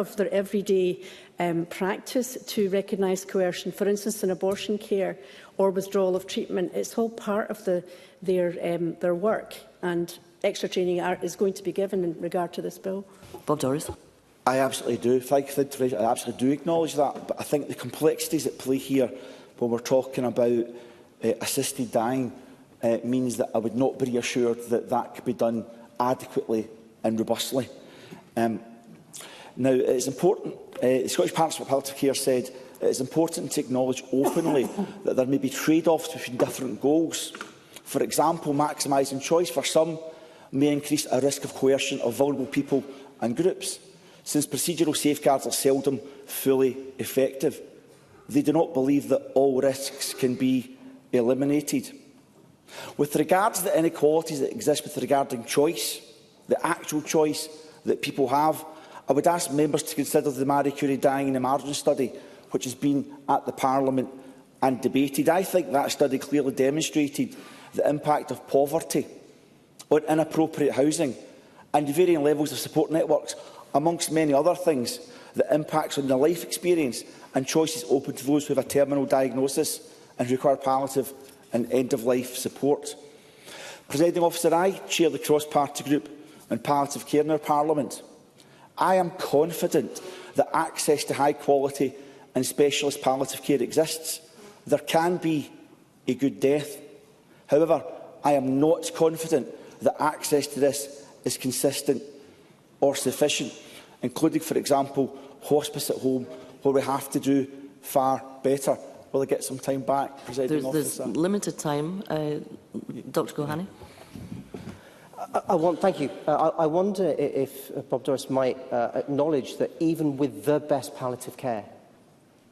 of their everyday practice to recognise coercion, for instance, in abortion care or withdrawal of treatment. It's all part of their work, and extra training is going to be given in regard to this bill. Bob Doris. I absolutely do. Thank you for I absolutely do acknowledge that. But I think the complexities at play here when we're talking about assisted dying means that I would not be reassured that that could be done adequately and robustly. Now, it's important, the Scottish Partnership for Palliative Care said it is important to acknowledge openly that there may be trade-offs between different goals. For example, maximising choice for some may increase a risk of coercion of vulnerable people and groups, since procedural safeguards are seldom fully effective. They do not believe that all risks can be eliminated. With regard to the inequalities that exist regarding choice, the actual choice that people have, I would ask members to consider the Marie Curie Dying in the Margin study, which has been at the Parliament and debated. I think that study clearly demonstrated the impact of poverty on inappropriate housing and varying levels of support networks, amongst many other things, that impacts on the life experience and choices open to those who have a terminal diagnosis and require palliative and end-of-life support. Presiding Officer, I chair the cross-party group on palliative care in our Parliament. I am confident that access to high-quality and specialist palliative care exists. There can be a good death. However, I am not confident that access to this is consistent or sufficient, including, for example, hospice at home, where we have to do far better. Will I get some time back, Presiding Officer? There's limited time. Dr Gohani. Thank you. I wonder if Bob Doris might acknowledge that even with the best palliative care,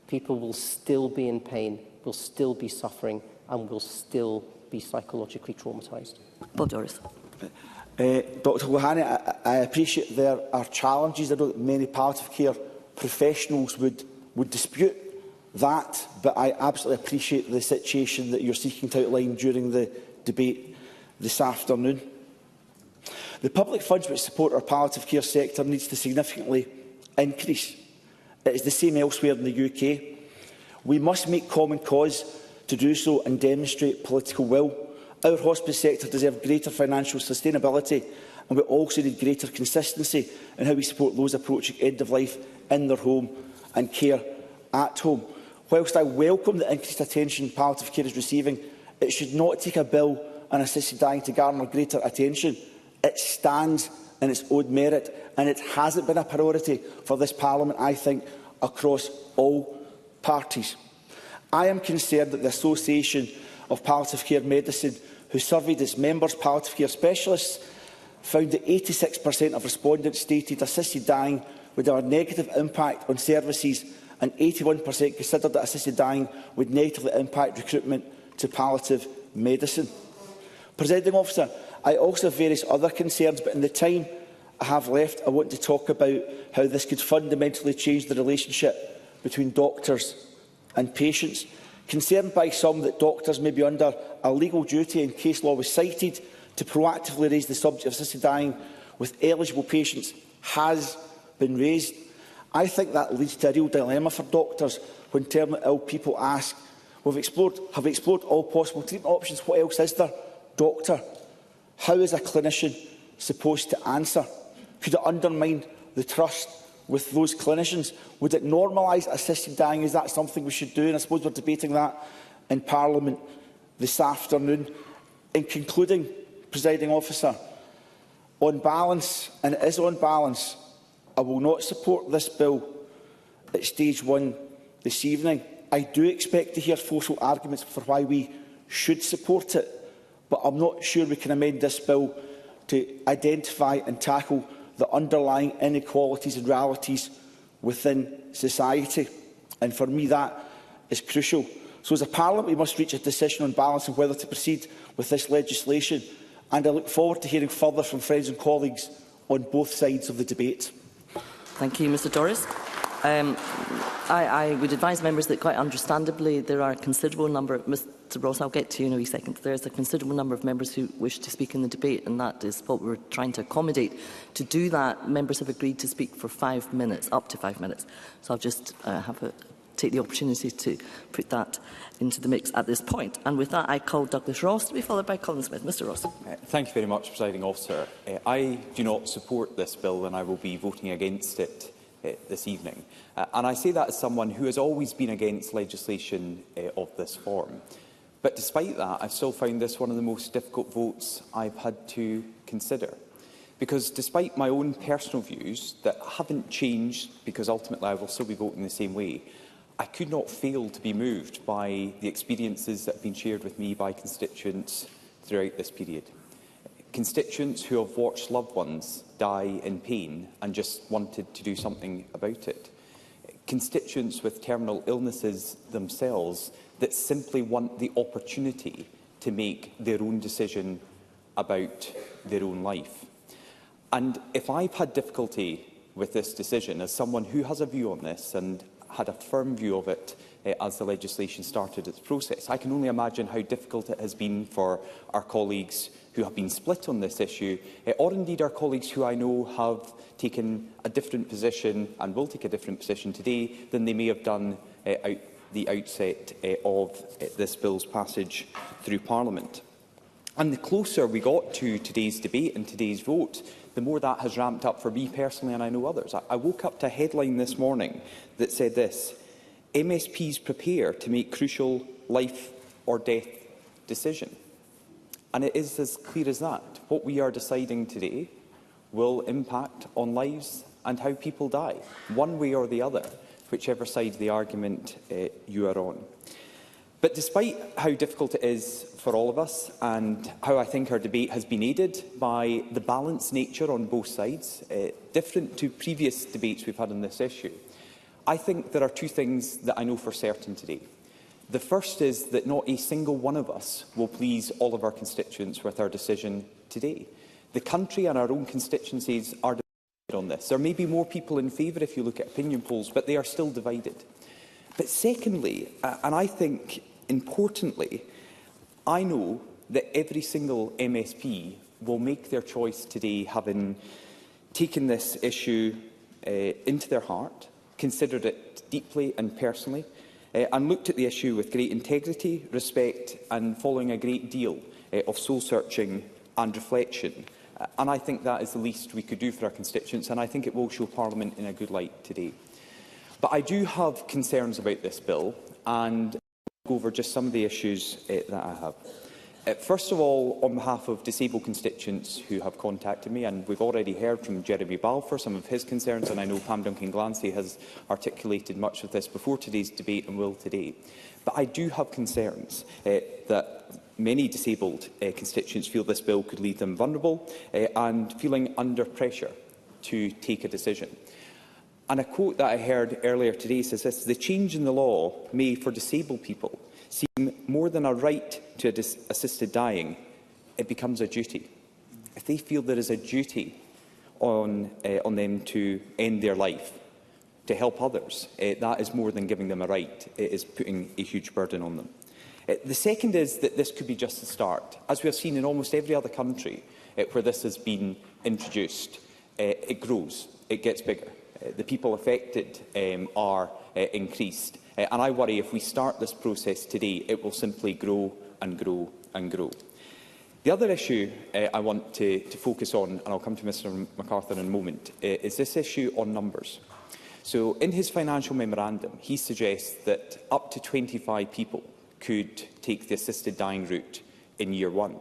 people will still be in pain, will still be suffering, and will still be psychologically traumatised. Bob Doris. Dr Gohani, I appreciate there are challenges. I know that many palliative care professionals would dispute that, but I absolutely appreciate the situation that you're seeking to outline during the debate this afternoon. The public funds which support our palliative care sector needs to significantly increase. It is the same elsewhere in the UK. We must make common cause to do so and demonstrate political will. Our hospice sector deserves greater financial sustainability, and we also need greater consistency in how we support those approaching end of life in their home and care at home. Whilst I welcome the increased attention palliative care is receiving, it should not take a bill on assisted dying to garner greater attention. It stands in its own merit, and it hasn't been a priority for this Parliament, I think, across all parties. I am concerned that the Association of Palliative Care Medicine, who surveyed its members, palliative care specialists, found that 86% of respondents stated assisted dying would have a negative impact on services, and 81% considered that assisted dying would negatively impact recruitment to palliative medicine. Presiding Officer, I also have various other concerns, but in the time I have left, I want to talk about how this could fundamentally change the relationship between doctors and patients. Concerned by some that doctors may be under a legal duty, and case law was cited, to proactively raise the subject of assisted dying with eligible patients has been raised. I think that leads to a real dilemma for doctors when terminally ill people ask, have we explored all possible treatment options? What else is there, doctor? How is a clinician supposed to answer? Could it undermine the trust with those clinicians? Would it normalise assisted dying? Is that something we should do? And I suppose we're debating that in Parliament this afternoon. In concluding, Presiding Officer, on balance, and it is on balance, I will not support this bill at stage 1 this evening. I do expect to hear forceful arguments for why we should support it, but I'm not sure we can amend this bill to identify and tackle the underlying inequalities and realities within society. And for me, that is crucial. So as a Parliament, we must reach a decision on balance and whether to proceed with this legislation. And I look forward to hearing further from friends and colleagues on both sides of the debate. Thank you, Mr Doris. I would advise members that, quite understandably, there are a considerable number of... Mr Ross, I'll get to you in a wee second. There is a considerable number of members who wish to speak in the debate, and that is what we're trying to accommodate. To do that, members have agreed to speak for 5 minutes, up to 5 minutes. So I'll just take the opportunity to put that into the mix at this point. And with that, I call Douglas Ross to be followed by Colin Smith. Mr Ross. Thank you very much, Presiding Officer. I do not support this bill, and I will be voting against it this evening. And I say that as someone who has always been against legislation of this form. But despite that, I've still found this one of the most difficult votes I've had to consider. Because despite my own personal views that haven't changed, because ultimately I will still be voting the same way, I could not fail to be moved by the experiences that have been shared with me by constituents throughout this period. Constituents who have watched loved ones die in pain and just wanted to do something about it. Constituents with terminal illnesses themselves that simply want the opportunity to make their own decision about their own life. And if I've had difficulty with this decision, as someone who has a view on this and had a firm view of it as the legislation started its process, I can only imagine how difficult it has been for our colleagues who have been split on this issue, or indeed our colleagues who I know have taken a different position and will take a different position today than they may have done at the outset of this bill's passage through Parliament. And the closer we got to today's debate and today's vote, the more that has ramped up for me personally, and I know others. I woke up to a headline this morning that said this: MSPs prepare to make crucial life or death decision. And it is as clear as that. What we are deciding today will impact on lives and how people die, one way or the other, whichever side of the argument you are on. But despite how difficult it is for all of us, and how I think our debate has been aided by the balanced nature on both sides, different to previous debates we've had on this issue, I think there are two things that I know for certain today. The first is that not a single one of us will please all of our constituents with our decision today. The country and our own constituencies are divided on this. There may be more people in favour if you look at opinion polls, but they are still divided. But secondly, and I think importantly, I know that every single MSP will make their choice today, having taken this issue into their heart, considered it deeply and personally, and looked at the issue with great integrity, respect, and following a great deal of soul-searching and reflection. And I think that is the least we could do for our constituents, and I think it will show Parliament in a good light today. But I do have concerns about this bill, and I'll go over just some of the issues that I have. First of all, on behalf of disabled constituents who have contacted me, and we've already heard from Jeremy Balfour some of his concerns, and I know Pam Duncan-Glancy has articulated much of this before today's debate and will today. But I do have concerns that many disabled constituents feel this bill could leave them vulnerable and feeling under pressure to take a decision. And a quote that I heard earlier today says this: "The change in the law may, for disabled people, seem more than a right to assisted dying, it becomes a duty." If they feel there is a duty on them to end their life, to help others, that is more than giving them a right. It is putting a huge burden on them. The second is that this could be just the start. As we have seen in almost every other country where this has been introduced, it grows, it gets bigger. The people affected are increased. And I worry if we start this process today, it will simply grow and grow and grow. The other issue I want to focus on, and I'll come to Mr MacArthur in a moment, is this issue on numbers. So in his financial memorandum, he suggests that up to 25 people could take the assisted dying route in year one.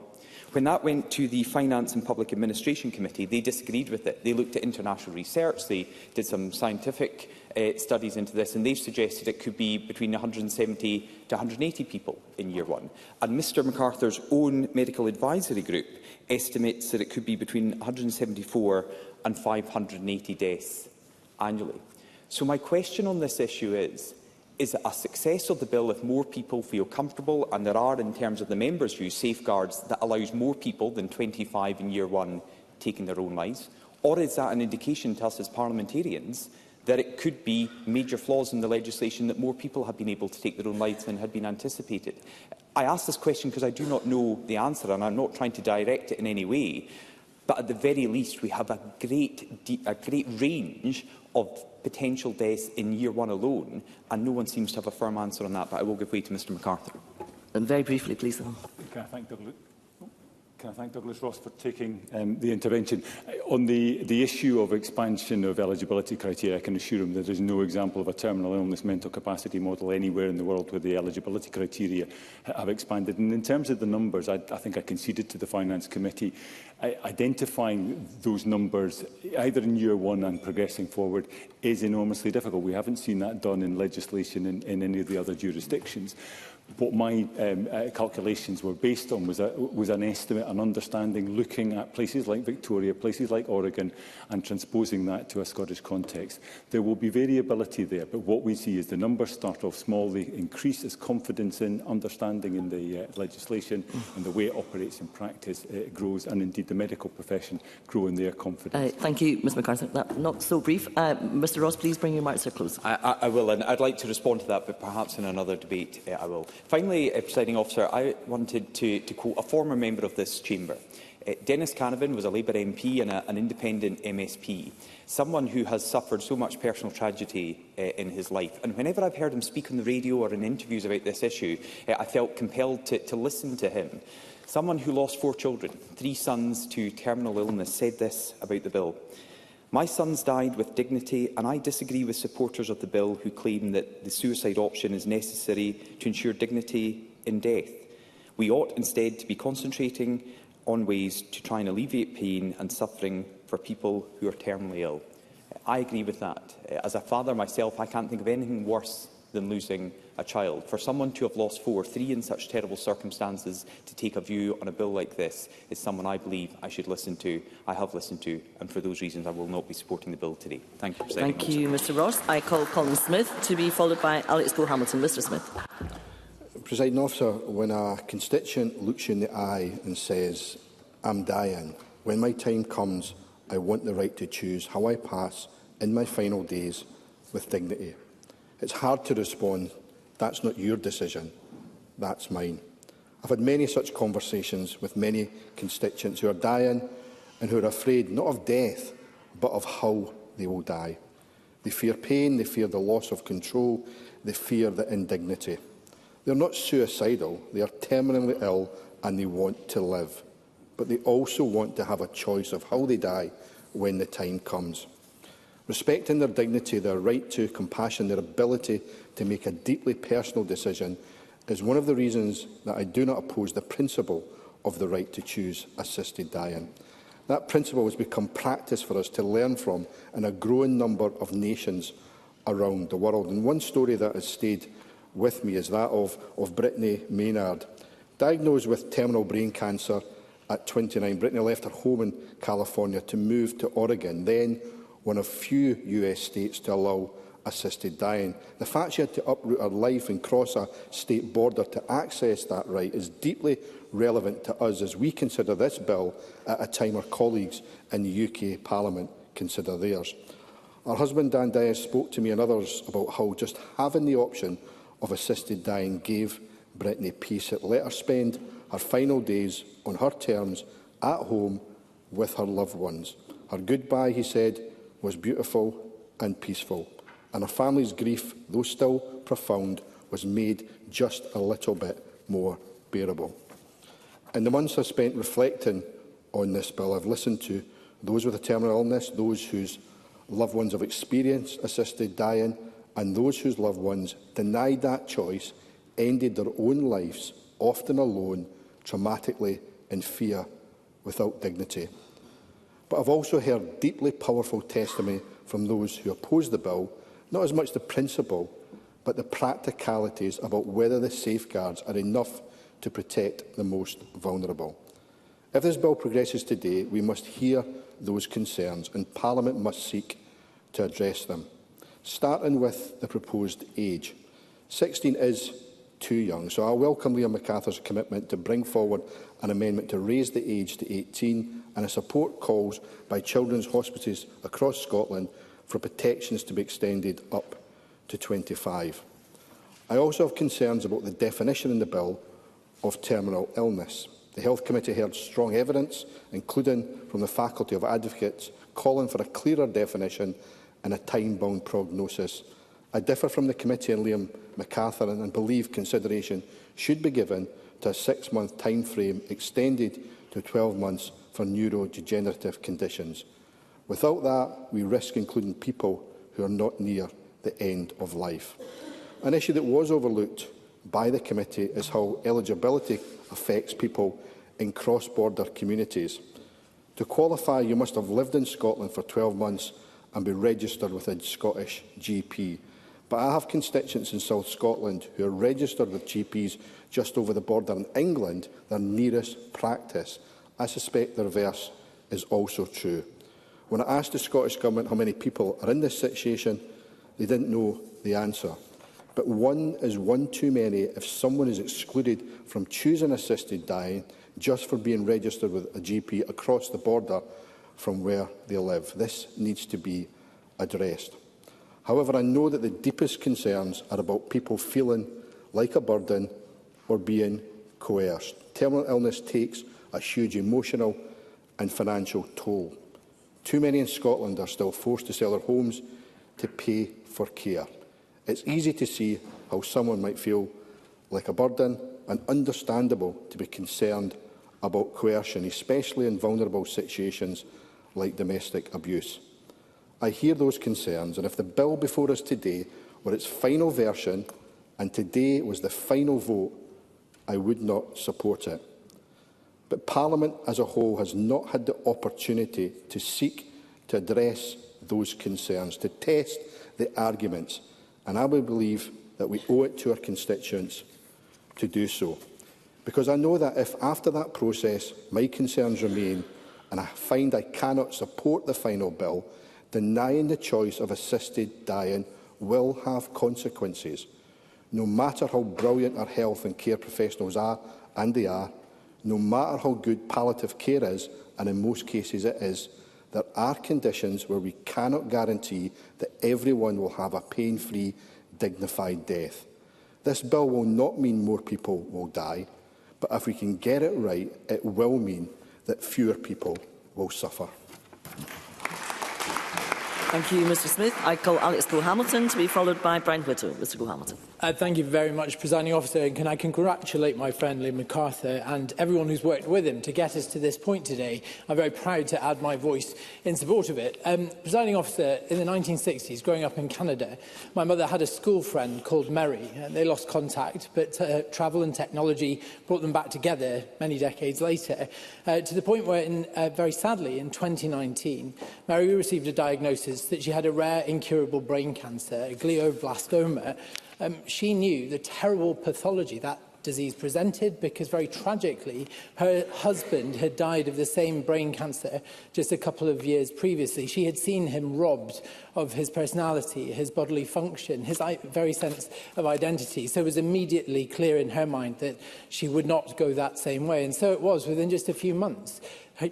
When that went to the Finance and Public Administration Committee, they disagreed with it. They looked at international research, they did some scientific studies into this, and they've suggested it could be between 170 to 180 people in year one. And Mr MacArthur's own medical advisory group estimates that it could be between 174 and 580 deaths annually. So my question on this issue is it a success of the bill if more people feel comfortable, and there are, in terms of the members' view, safeguards that allows more people than 25 in year one taking their own lives? Or is that an indication to us as parliamentarians that it could be major flaws in the legislation, that more people have been able to take their own lives than had been anticipated. I ask this question because I do not know the answer, and I'm not trying to direct it in any way, but at the very least we have a great range of potential deaths in year one alone, and no one seems to have a firm answer on that, but I will give way to Mr MacArthur. And very briefly, please. Can I thank Douglas Ross for taking the intervention? On the issue of expansion of eligibility criteria, I can assure him that there is no example of a terminal illness mental capacity model anywhere in the world where the eligibility criteria have expanded. And in terms of the numbers, I think I conceded to the Finance Committee. Identifying those numbers, either in year one and progressing forward, is enormously difficult. We haven't seen that done in legislation in any of the other jurisdictions. What my calculations were based on was an estimate, an understanding, looking at places like Victoria, places like Oregon, and transposing that to a Scottish context. There will be variability there, but what we see is the numbers start off small, they increase as confidence in understanding in the legislation and the way it operates in practice grows, and indeed the medical profession grow in their confidence. Thank you, Ms MacArthur. Not so brief. Mr Ross, please bring your remarks to a close. I will, and I'd like to respond to that, but perhaps in another debate I will. Finally, Presiding Officer, I wanted to quote a former member of this chamber. Dennis Canavan was a Labour MP and an independent MSP, someone who has suffered so much personal tragedy in his life. And whenever I've heard him speak on the radio or in interviews about this issue, I felt compelled to listen to him. Someone who lost 4 children, 3 sons to terminal illness, said this about the bill. My sons died with dignity, and I disagree with supporters of the bill who claim that the suicide option is necessary to ensure dignity in death. We ought instead to be concentrating on ways to try and alleviate pain and suffering for people who are terminally ill. I agree with that. As a father myself, I can't think of anything worse than losing a child. For someone to have lost 4, 3 in such terrible circumstances, to take a view on a bill like this is someone I believe I should listen to, I have listened to, and for those reasons I will not be supporting the bill today. Thank you, Presiding Officer. Thank you, Mr Ross. I call Colin Smith to be followed by Alex Hamilton. Mr Smith. Presiding Officer, when a constituent looks you in the eye and says, "I'm dying. When my time comes, I want the right to choose how I pass in my final days with dignity." It's hard to respond, "That's not your decision, that's mine." I've had many such conversations with many constituents who are dying and who are afraid not of death, but of how they will die. They fear pain, they fear the loss of control, they fear the indignity. They're not suicidal, they are terminally ill and they want to live. But they also want to have a choice of how they die when the time comes. Respecting their dignity, their right to compassion, their ability to make a deeply personal decision is one of the reasons that I do not oppose the principle of the right to choose assisted dying. That principle has become practice for us to learn from in a growing number of nations around the world. And one story that has stayed with me is that of Brittany Maynard. Diagnosed with terminal brain cancer at 29, Brittany left her home in California to move to Oregon, then one of few US states to allow assisted dying. The fact she had to uproot her life and cross a state border to access that right is deeply relevant to us as we consider this bill at a time our colleagues in the UK Parliament consider theirs. Our husband Dan Dias spoke to me and others about how just having the option of assisted dying gave Brittany peace. It let her spend her final days on her terms at home with her loved ones. Her goodbye, he said, was beautiful and peaceful, and her family's grief, though still profound, was made just a little bit more bearable. In the months I've spent reflecting on this bill, I've listened to those with a terminal illness, those whose loved ones have experienced assisted dying, and those whose loved ones, denied that choice, ended their own lives, often alone, traumatically, in fear, without dignity. But I've also heard deeply powerful testimony from those who oppose the bill, not as much the principle, but the practicalities about whether the safeguards are enough to protect the most vulnerable. If this bill progresses today, we must hear those concerns, and Parliament must seek to address them. Starting with the proposed age. 16 is too young, so I welcome Liam MacArthur's commitment to bring forward an amendment to raise the age to 18, and I support calls by children's hospices across Scotland for protections to be extended up to 25. I also have concerns about the definition in the bill of terminal illness. The Health Committee heard strong evidence, including from the Faculty of Advocates, calling for a clearer definition and a time-bound prognosis. I differ from the committee and Liam MacArthur and believe consideration should be given to a 6-month time frame extended to 12 months for neurodegenerative conditions. Without that, we risk including people who are not near the end of life. An issue that was overlooked by the committee is how eligibility affects people in cross-border communities. To qualify, you must have lived in Scotland for 12 months and be registered with a Scottish GP. But I have constituents in South Scotland who are registered with GPs just over the border in England, their nearest practice. I suspect the reverse is also true. When I asked the Scottish Government how many people are in this situation, they didn't know the answer. But one is one too many if someone is excluded from choosing assisted dying just for being registered with a GP across the border from where they live. This needs to be addressed. However, I know that the deepest concerns are about people feeling like a burden or being coerced. Terminal illness takes a huge emotional and financial toll. Too many in Scotland are still forced to sell their homes to pay for care. It's easy to see how someone might feel like a burden and understandable to be concerned about coercion, especially in vulnerable situations like domestic abuse. I hear those concerns, and if the bill before us today were its final version and today was the final vote, I would not support it. But Parliament as a whole has not had the opportunity to seek to address those concerns, to test the arguments, and I would believe that we owe it to our constituents to do so. Because I know that if after that process my concerns remain and I find I cannot support the final bill, denying the choice of assisted dying will have consequences. No matter how brilliant our health and care professionals are, and they are, no matter how good palliative care is, and in most cases it is, there are conditions where we cannot guarantee that everyone will have a pain-free, dignified death. This bill will not mean more people will die, but if we can get it right, it will mean that fewer people will suffer. Thank you, Mr Smith. I call Alex Cole-Hamilton to be followed by Brian Whittle. Mr Cole-Hamilton. Thank you very much, Presiding Officer. And can I congratulate my friend Liam MacArthur and everyone who's worked with him to get us to this point today. I'm very proud to add my voice in support of it. Presiding Officer, in the 1960s, growing up in Canada, my mother had a school friend called Mary. They lost contact, but travel and technology brought them back together many decades later, to the point where, very sadly, in 2019, Mary received a diagnosis that she had a rare incurable brain cancer, glioblastoma. She knew the terrible pathology that disease presented because, very tragically, her husband had died of the same brain cancer just a couple of years previously. She had seen him robbed of his personality, his bodily function, his very sense of identity. So it was immediately clear in her mind that she would not go that same way. And so it was. Within just a few months,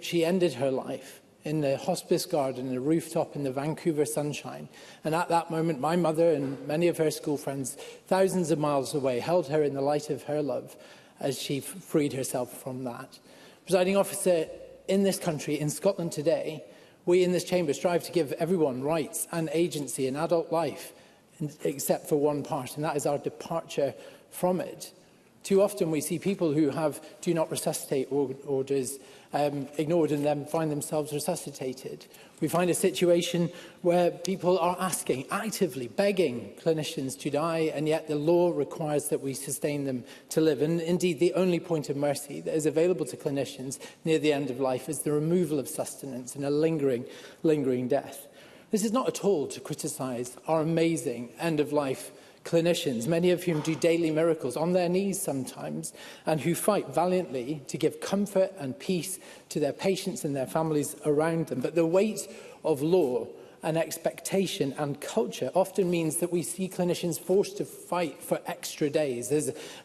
she ended her life in the hospice garden, a rooftop in the Vancouver sunshine. And at that moment, my mother and many of her school friends, thousands of miles away, held her in the light of her love as she freed herself from that. Presiding Officer, in this country, in Scotland today, we in this chamber strive to give everyone rights and agency in adult life, except for one part, and that is our departure from it. Too often we see people who have do not resuscitate orders ignored and then find themselves resuscitated. We find a situation where people are asking, actively begging clinicians to die, and yet the law requires that we sustain them to live. And indeed, the only point of mercy that is available to clinicians near the end of life is the removal of sustenance and a lingering death. This is not at all to criticise our amazing end-of-life clinicians, many of whom do daily miracles on their knees sometimes, and who fight valiantly to give comfort and peace to their patients and their families around them. But the weight of law and expectation and culture often means that we see clinicians forced to fight for extra days,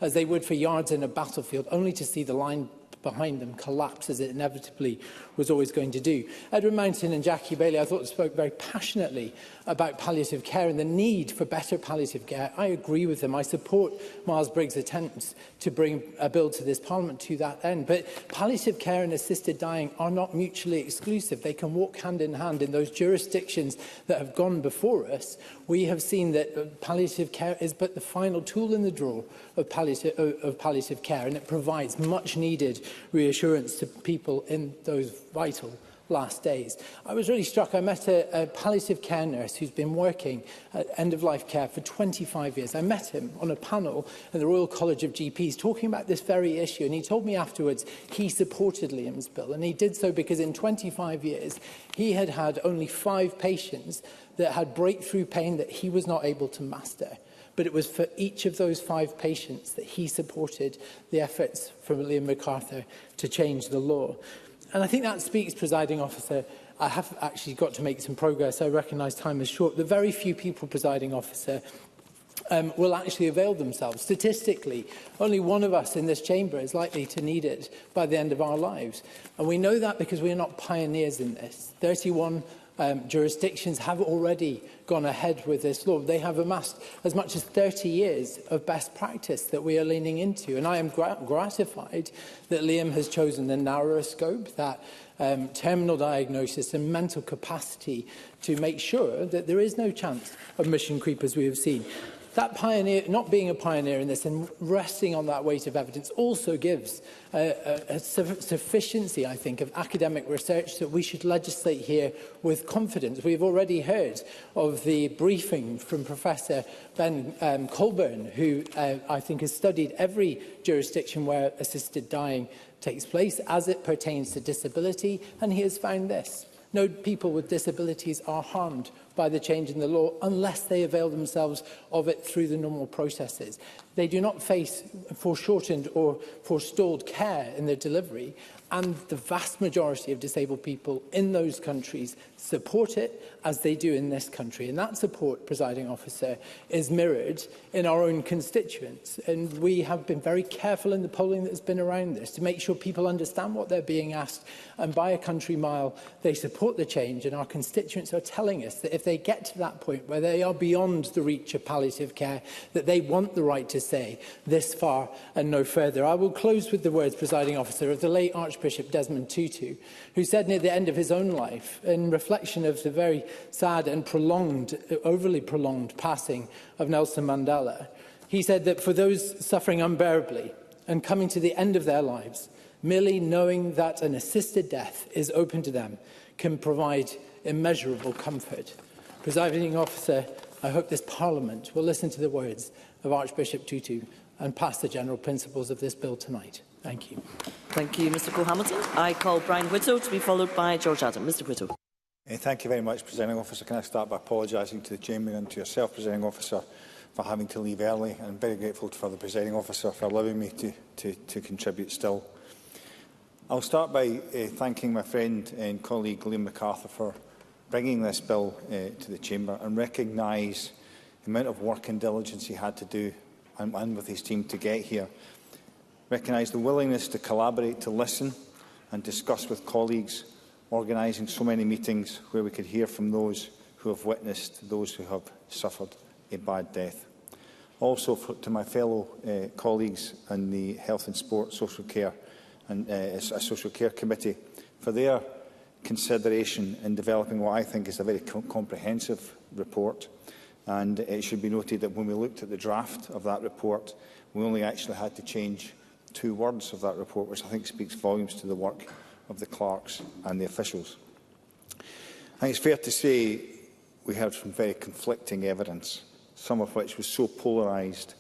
as they would for yards in a battlefield, only to see the line behind them collapse, as it inevitably was always going to do. Edward Mountain and Jackie Bailey, I thought, spoke very passionately about palliative care and the need for better palliative care. I agree with them. I support Miles Briggs' attempts to bring a bill to this Parliament to that end. But palliative care and assisted dying are not mutually exclusive. They can walk hand in hand. In those jurisdictions that have gone before us, we have seen that palliative care is but the final tool in the drawer of palliative care, and it provides much needed reassurance to people in those vital last days. I was really struck. I met a palliative care nurse who's been working at end-of-life care for 25 years. I met him on a panel in the Royal College of GPs talking about this very issue, and he told me afterwards he supported Liam's bill, and he did so because in 25 years he had had only 5 patients that had breakthrough pain that he was not able to master. But it was for each of those 5 patients that he supported the efforts from Liam MacArthur to change the law. And I think that speaks, Presiding Officer. I have actually got to make some progress. I recognise time is short. The very few people, Presiding Officer, will actually avail themselves. Statistically, only one of us in this chamber is likely to need it by the end of our lives. And we know that because we are not pioneers in this. 31 jurisdictions have already gone ahead with this law. They have amassed as much as 30 years of best practice that we are leaning into. And I am gratified that Liam has chosen the narrower scope, that terminal diagnosis and mental capacity to make sure that there is no chance of mission creep as we have seen. That pioneer, not being a pioneer in this and resting on that weight of evidence also gives a sufficiency, I think, of academic research that we should legislate here with confidence. We've already heard of the briefing from Professor Ben Colburn, who I think has studied every jurisdiction where assisted dying takes place as it pertains to disability, and he has found this. No people with disabilities are harmed by the change in the law unless they avail themselves of it through the normal processes. They do not face foreshortened or forestalled care in their delivery, and the vast majority of disabled people in those countries support it as they do in this country. And that support, Presiding Officer, is mirrored in our own constituents. And we have been very careful in the polling that's been around this to make sure people understand what they're being asked. And by a country mile, they support the change. And our constituents are telling us that if they get to that point where they are beyond the reach of palliative care, that they want the right to say this far and no further. I will close with the words, Presiding Officer, of the late Archbishop Desmond Tutu, who said near the end of his own life, in reflection of the very sad and overly prolonged passing of Nelson Mandela, he said that for those suffering unbearably and coming to the end of their lives, merely knowing that an assisted death is open to them can provide immeasurable comfort. Presiding Officer, I hope this Parliament will listen to the words of Archbishop Tutu and pass the general principles of this bill tonight. Thank you. Thank you, Mr Cole-Hamilton. I call Brian Whittle to be followed by George Adam. Mr Whittle. Thank you very much, Presiding Officer. Can I start by apologising to the Chamber and to yourself, Presiding Officer, for having to leave early. I'm very grateful for the Presiding Officer for allowing me to contribute still. I'll start by thanking my friend and colleague Liam MacArthur for bringing this bill to the Chamber and recognise the amount of work and diligence he had to do and with his team to get here. Recognise the willingness to collaborate, to listen and discuss with colleagues, organising so many meetings where we could hear from those who have witnessed those who have suffered a bad death. Also to my fellow colleagues in the Health and Sport Social Care and Social Care Committee for their consideration in developing what I think is a very comprehensive report. And it should be noted that when we looked at the draft of that report, we only actually had to change 2 words of that report, which I think speaks volumes to the work of the clerks and the officials. I think it's fair to say we heard some very conflicting evidence, some of which was so polarised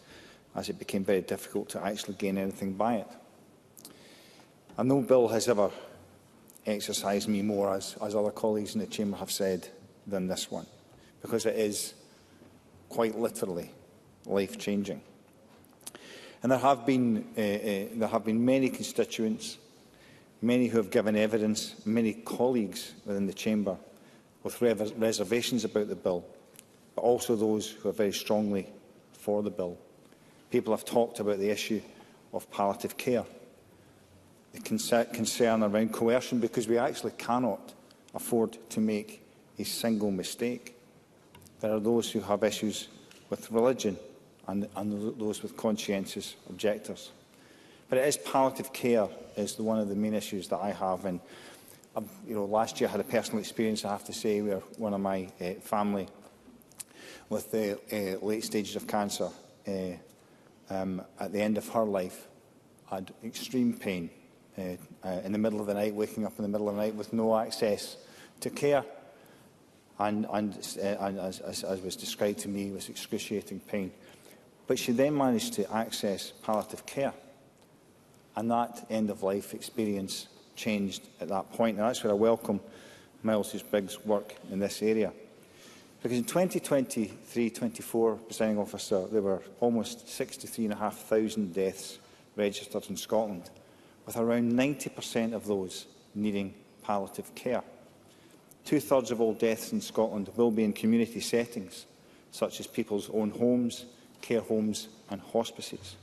as it became very difficult to actually gain anything by it. And no bill has ever exercised me more, as other colleagues in the Chamber have said, than this one, because it is quite literally life-changing. And there have been many constituents, many who have given evidence, many colleagues within the Chamber with reservations about the bill, but also those who are very strongly for the bill. People have talked about the issue of palliative care. concern around coercion, because we actually cannot afford to make a single mistake. There are those who have issues with religion and those with conscientious objectors. But it is palliative care is one of the main issues that I have. And last year I had a personal experience, I have to say, where one of my family with the late stages of cancer at the end of her life had extreme pain in the middle of the night, waking up in the middle of the night with no access to care. And as was described to me, was excruciating pain. But she then managed to access palliative care. And that end-of-life experience changed at that point. And that's where I welcome Miles Biggs' work in this area. Because in 2023-24, Presiding Officer, there were almost 63,500 deaths registered in Scotland, with around 90% of those needing palliative care. Two-thirds of all deaths in Scotland will be in community settings, such as people's own homes, care homes and hospices.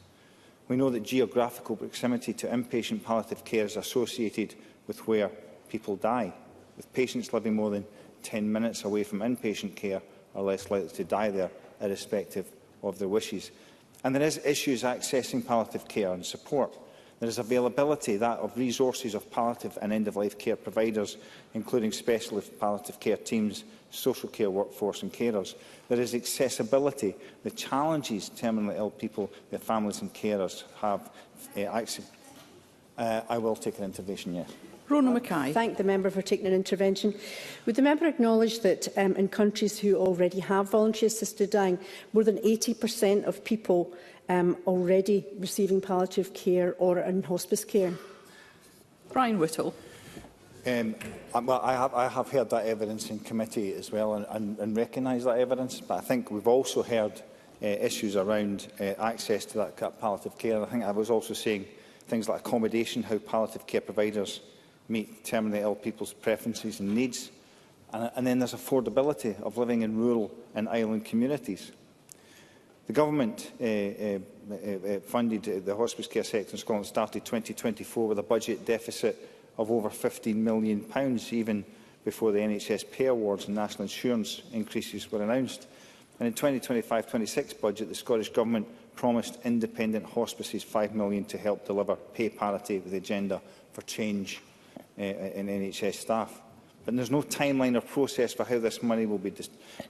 We know that geographical proximity to inpatient palliative care is associated with where people die, with patients living more than 10 minutes away from inpatient care are less likely to die there, irrespective of their wishes. And there is issues accessing palliative care and support. There is availability of resources of palliative and end-of-life care providers, including specialist palliative care teams, social care workforce and carers. There is accessibility, the challenges terminally ill people, their families and carers have. I will take an intervention, yes. Rona Mackay. Thank the member for taking an intervention. Would the member acknowledge that in countries who already have voluntary assisted dying, more than 80% of people already receiving palliative care or in hospice care? Brian Whittle. Well, I have heard that evidence in committee as well and recognise that evidence, but I think we've also heard issues around access to that palliative care. I think I was also saying things like accommodation, how palliative care providers meet terminally ill people's preferences and needs. And then there's affordability of living in rural and island communities. The government funded the hospice care sector in Scotland started 2024 with a budget deficit of over £15 million, even before the NHS pay awards and national insurance increases were announced. And in the 2025-26 budget, the Scottish Government promised independent hospices £5 million to help deliver pay parity with the agenda for change in NHS staff. But there's no timeline or process for how this money will be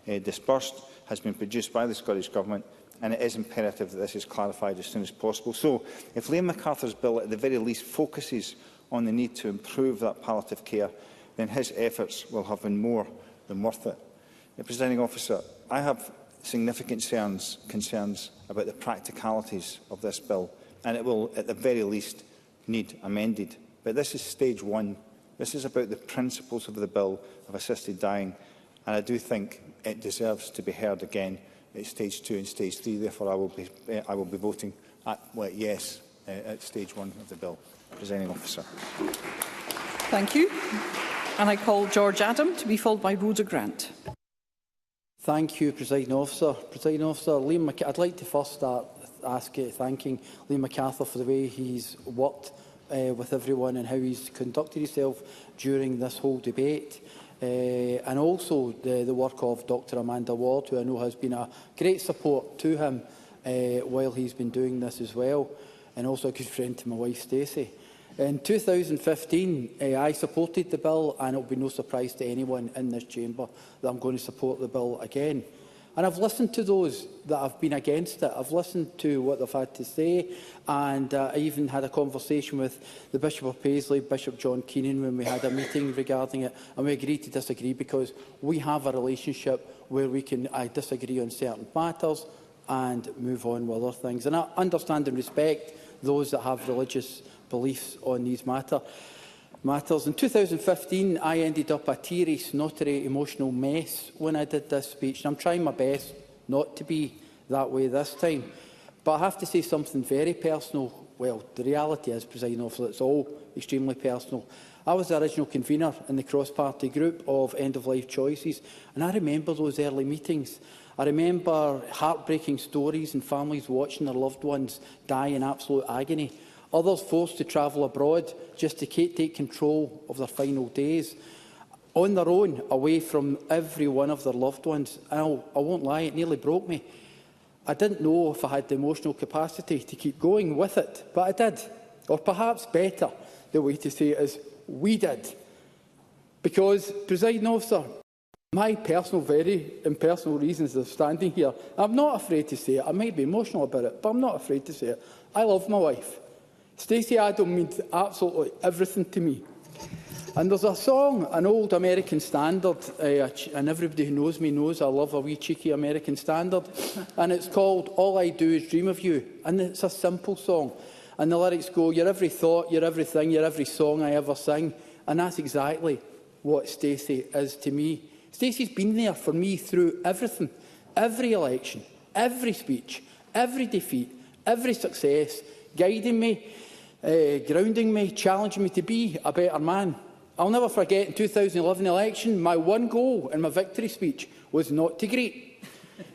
disbursed, has been produced by the Scottish Government, and it is imperative that this is clarified as soon as possible. So, if Liam MacArthur's bill at the very least focuses on the need to improve that palliative care, then his efforts will have been more than worth it. Presiding Officer, I have significant concerns about the practicalities of this bill, and it will, at the very least, need amended. But this is stage one. This is about the principles of the bill of assisted dying, and I do think it deserves to be heard again at stage 2 and stage 3. Therefore, I will be voting yes at stage 1 of the bill. Presiding Officer. Thank you. And I call George Adam to be followed by Rhoda Grant. Thank you, Presiding Officer. Presiding Officer, I'd like to first start thanking Liam MacArthur for the way he's worked with everyone and how he's conducted himself during this whole debate. And also the work of Dr Amanda Ward, who I know has been a great support to him while he's been doing this as well, and also a good friend to my wife Stacey. In 2015, I supported the bill, and it will be no surprise to anyone in this chamber that I'm going to support the bill again. And I've listened to those that have been against it. I've listened to what they've had to say, and I even had a conversation with the Bishop of Paisley, Bishop John Keenan, when we had a meeting regarding it, and we agreed to disagree because we have a relationship where we can disagree on certain matters and move on with other things. And I understand and respect those that have religious beliefs on these matters. In 2015, I ended up a teary, snottery, emotional mess when I did this speech. And I'm trying my best not to be that way this time. But I have to say something very personal. Well, the reality is, Presiding Officer, it's all extremely personal. I was the original convener in the cross-party group of end-of-life choices, and I remember those early meetings. I remember heartbreaking stories and families watching their loved ones die in absolute agony. others forced to travel abroad just to take control of their final days, on their own, away from every one of their loved ones. And I won't lie, it nearly broke me. I didn't know if I had the emotional capacity to keep going with it, but I did. Or perhaps better, the way to say it is, we did. Because, Presiding Officer, my very impersonal reasons of standing here, I'm not afraid to say it. I might be emotional about it, but I'm not afraid to say it. I love my wife. Stacey Adam means absolutely everything to me. And there's a song, an old American standard, and everybody who knows me knows I love a wee cheeky American standard, and it's called All I Do Is Dream of You. And it's a simple song. And the lyrics go, you're every thought, you're everything, you're every song I ever sing. And that's exactly what Stacey is to me. Stacey's been there for me through everything, every election, every speech, every defeat, every success, guiding me, grounding me, challenging me to be a better man. I'll never forget in 2011 election, my one goal in my victory speech was not to greet.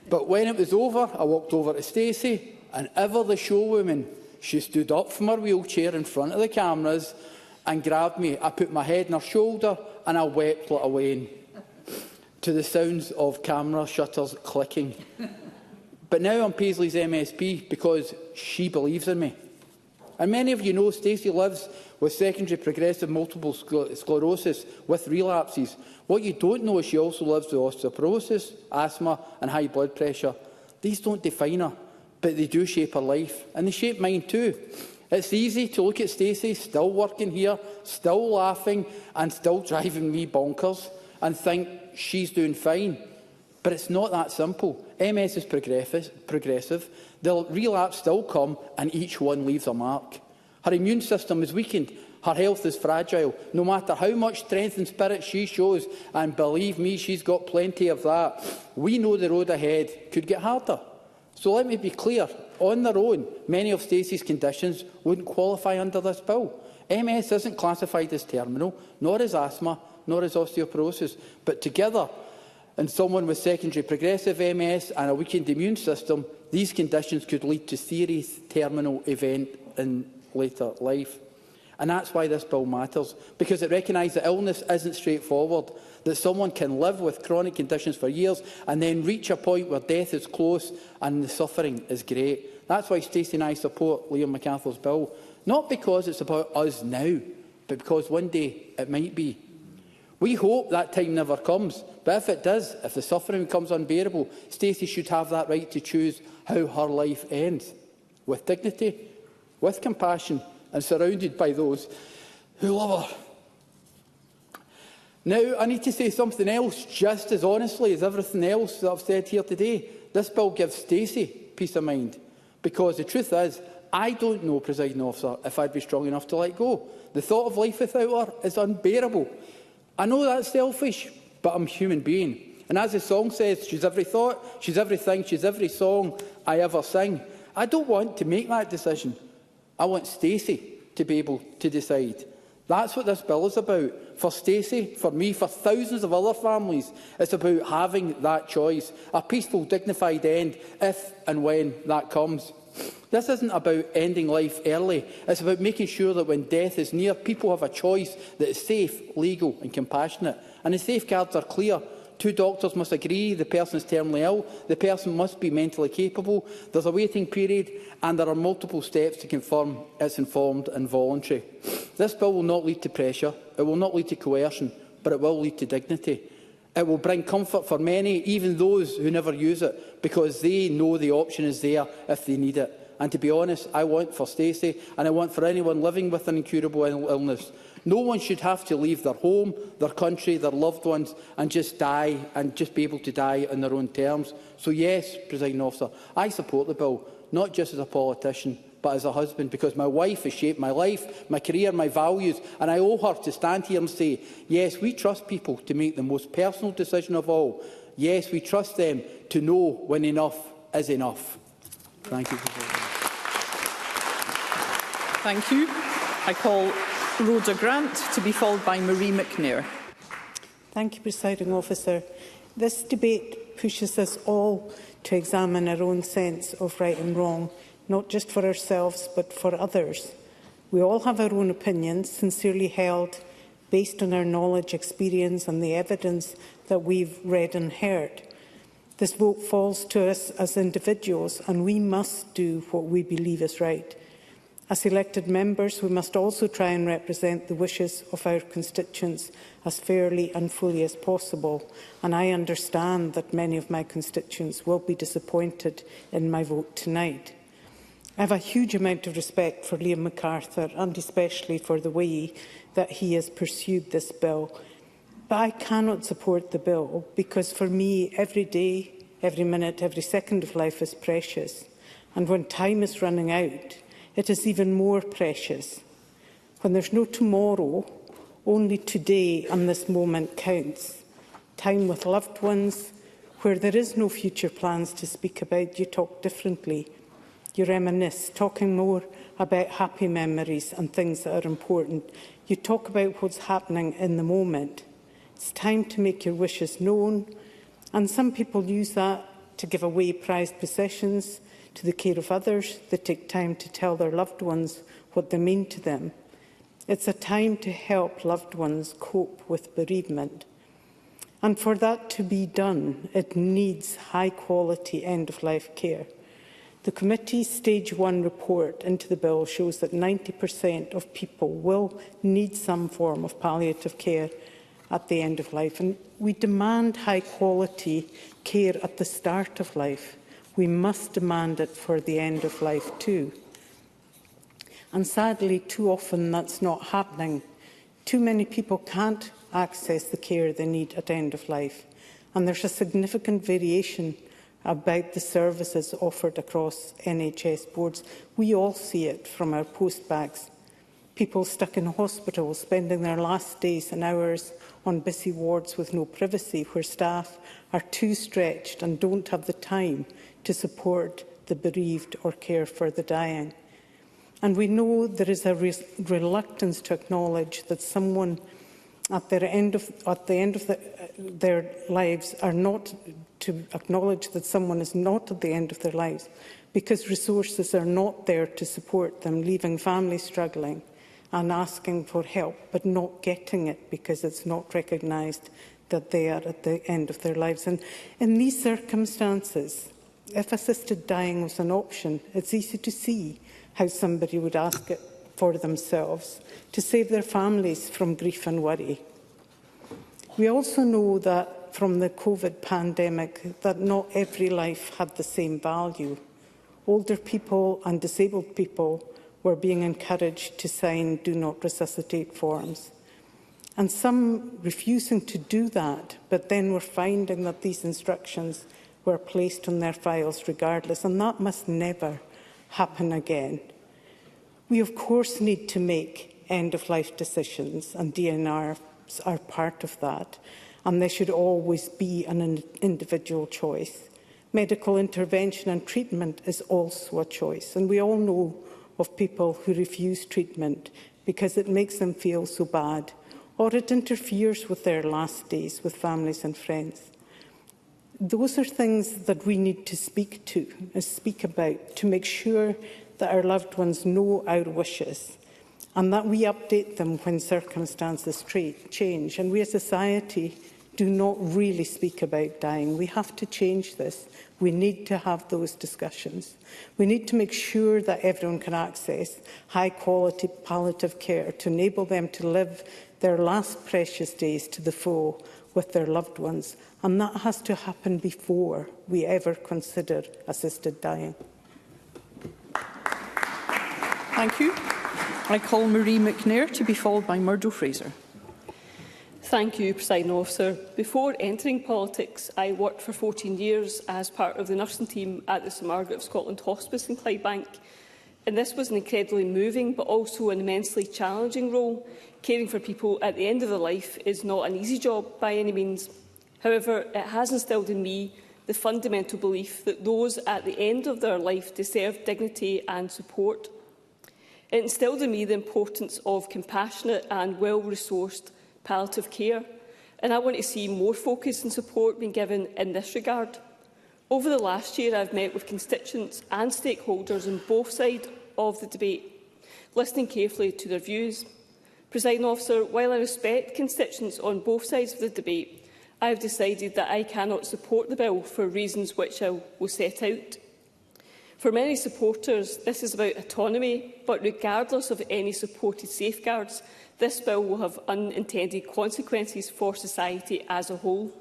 But when it was over, I walked over to Stacey, and ever the showwoman, she stood up from her wheelchair in front of the cameras and grabbed me. I put my head on her shoulder and I wept like a Wayne, to the sounds of camera shutters clicking. But now I'm Paisley's MSP because she believes in me. And many of you know Stacey lives with secondary progressive multiple sclerosis with relapses. What you don't know is she also lives with osteoporosis, asthma and high blood pressure. These don't define her, but they do shape her life, and they shape mine too. It's easy to look at Stacey still working here, still laughing and still driving me bonkers and think she's doing fine. But it's not that simple. MS is progressive. The relapse still come, and each one leaves a mark. Her immune system is weakened. Her health is fragile, no matter how much strength and spirit she shows. And believe me, she's got plenty of that. We know the road ahead could get harder. So let me be clear. On their own, many of Stacey's conditions wouldn't qualify under this bill. MS isn't classified as terminal, nor as asthma, nor as osteoporosis. But together, in someone with secondary progressive MS and a weakened immune system, these conditions could lead to serious terminal event in later life. And that's why this bill matters, because it recognises that illness isn't straightforward, that someone can live with chronic conditions for years and then reach a point where death is close and the suffering is great. That's why Stacey and I support Liam MacArthur's bill, not because it's about us now, but because one day it might be. We hope that time never comes, but if it does, if the suffering becomes unbearable, Stacey should have that right to choose how her life ends, with dignity, with compassion, and surrounded by those who love her. Now, I need to say something else, just as honestly as everything else that I've said here today. This bill gives Stacey peace of mind, because the truth is, I don't know, Presiding Officer, if I'd be strong enough to let go. The thought of life without her is unbearable. I know that's selfish, but I'm a human being. And as the song says, she's every thought, she's everything, she's every song I ever sing. I don't want to make that decision. I want Stacey to be able to decide. That's what this bill is about. For Stacey, for me, for thousands of other families, it's about having that choice, a peaceful, dignified end, if and when that comes. This isn't about ending life early. It's about making sure that when death is near, people have a choice that is safe, legal and compassionate. And the safeguards are clear. 2 doctors must agree the person is terminally ill, the person must be mentally capable, there's a waiting period, and there are multiple steps to confirm it's informed and voluntary. This bill will not lead to pressure, it will not lead to coercion, but it will lead to dignity. It will bring comfort for many, even those who never use it, because they know the option is there if they need it. And to be honest, I want for Stacey, and I want for anyone living with an incurable illness, no one should have to leave their home, their country, their loved ones, and just die, and just be able to die on their own terms. So yes, Presiding Officer, I support the bill, not just as a politician, but as a husband, because my wife has shaped my life, my career, my values, and I owe her to stand here and say, yes, we trust people to make the most personal decision of all. Yes, we trust them to know when enough is enough. Thank you. Thank you. I call Rhoda Grant to be followed by Marie McNair. Thank you, Presiding Officer. This debate pushes us all to examine our own sense of right and wrong, not just for ourselves but for others. We all have our own opinions, sincerely held, based on our knowledge, experience and the evidence that we've read and heard. This vote falls to us as individuals, and we must do what we believe is right. As elected members, we must also try and represent the wishes of our constituents as fairly and fully as possible, and I understand that many of my constituents will be disappointed in my vote tonight. I have a huge amount of respect for Liam MacArthur, and especially for the way that he has pursued this bill. But I cannot support the bill because, for me, every day, every minute, every second of life is precious. And when time is running out, it is even more precious. When there's no tomorrow, only today and this moment counts. Time with loved ones, where there is no future plans to speak about, you talk differently. You reminisce, talking more about happy memories and things that are important. You talk about what's happening in the moment. It's time to make your wishes known, and some people use that to give away prized possessions to the care of others. They take time to tell their loved ones what they mean to them. It's a time to help loved ones cope with bereavement. And for that to be done, it needs high-quality end-of-life care. The committee's Stage 1 report into the bill shows that 90% of people will need some form of palliative care at the end of life. And we demand high-quality care at the start of life. We must demand it for the end of life too. And sadly, too often that's not happening. Too many people can't access the care they need at end of life. And there's a significant variation about the services offered across NHS boards. We all see it from our postbags. People stuck in hospitals, spending their last days and hours on busy wards with no privacy, where staff are too stretched and don't have the time to support the bereaved or care for the dying. And we know there is a reluctance to acknowledge that someone at the end of their lives are not to acknowledge that someone is not at the end of their lives because resources are not there to support them, leaving families struggling and asking for help, but not getting it because it's not recognised that they are at the end of their lives. And in these circumstances, if assisted dying was an option, it's easy to see how somebody would ask it for themselves to save their families from grief and worry. We also know that from the COVID pandemic that not every life had the same value. Older people and disabled people were being encouraged to sign Do Not Resuscitate forms. And some refusing to do that, but then were finding that these instructions were placed on their files regardless, and that must never happen again. We, of course, need to make end-of-life decisions, and DNRs are part of that, and there should always be an individual choice. Medical intervention and treatment is also a choice, and we all know of people who refuse treatment because it makes them feel so bad, or it interferes with their last days with families and friends. Those are things that we need to speak about, to make sure that our loved ones know our wishes and that we update them when circumstances change. And we as a society do not really speak about dying. We have to change this. We need to have those discussions. We need to make sure that everyone can access high-quality palliative care to enable them to live their last precious days to the full with their loved ones. And that has to happen before we ever consider assisted dying. Thank you. I call Marie McNair to be followed by Murdo Fraser. Thank you, Presiding Officer. Before entering politics, I worked for 14 years as part of the nursing team at the St Margaret of Scotland Hospice in Clydebank. And this was an incredibly moving but also an immensely challenging role. Caring for people at the end of their life is not an easy job by any means. However, it has instilled in me the fundamental belief that those at the end of their life deserve dignity and support. It instilled in me the importance of compassionate and well-resourced palliative care, and I want to see more focus and support being given in this regard. Over the last year, I have met with constituents and stakeholders on both sides of the debate. listening carefully to their views. Presiding Officer, while I respect constituents on both sides of the debate, I have decided that I cannot support the bill for reasons which I will set out. For many supporters, this is about autonomy, but regardless of any supported safeguards, this bill will have unintended consequences for society as a whole.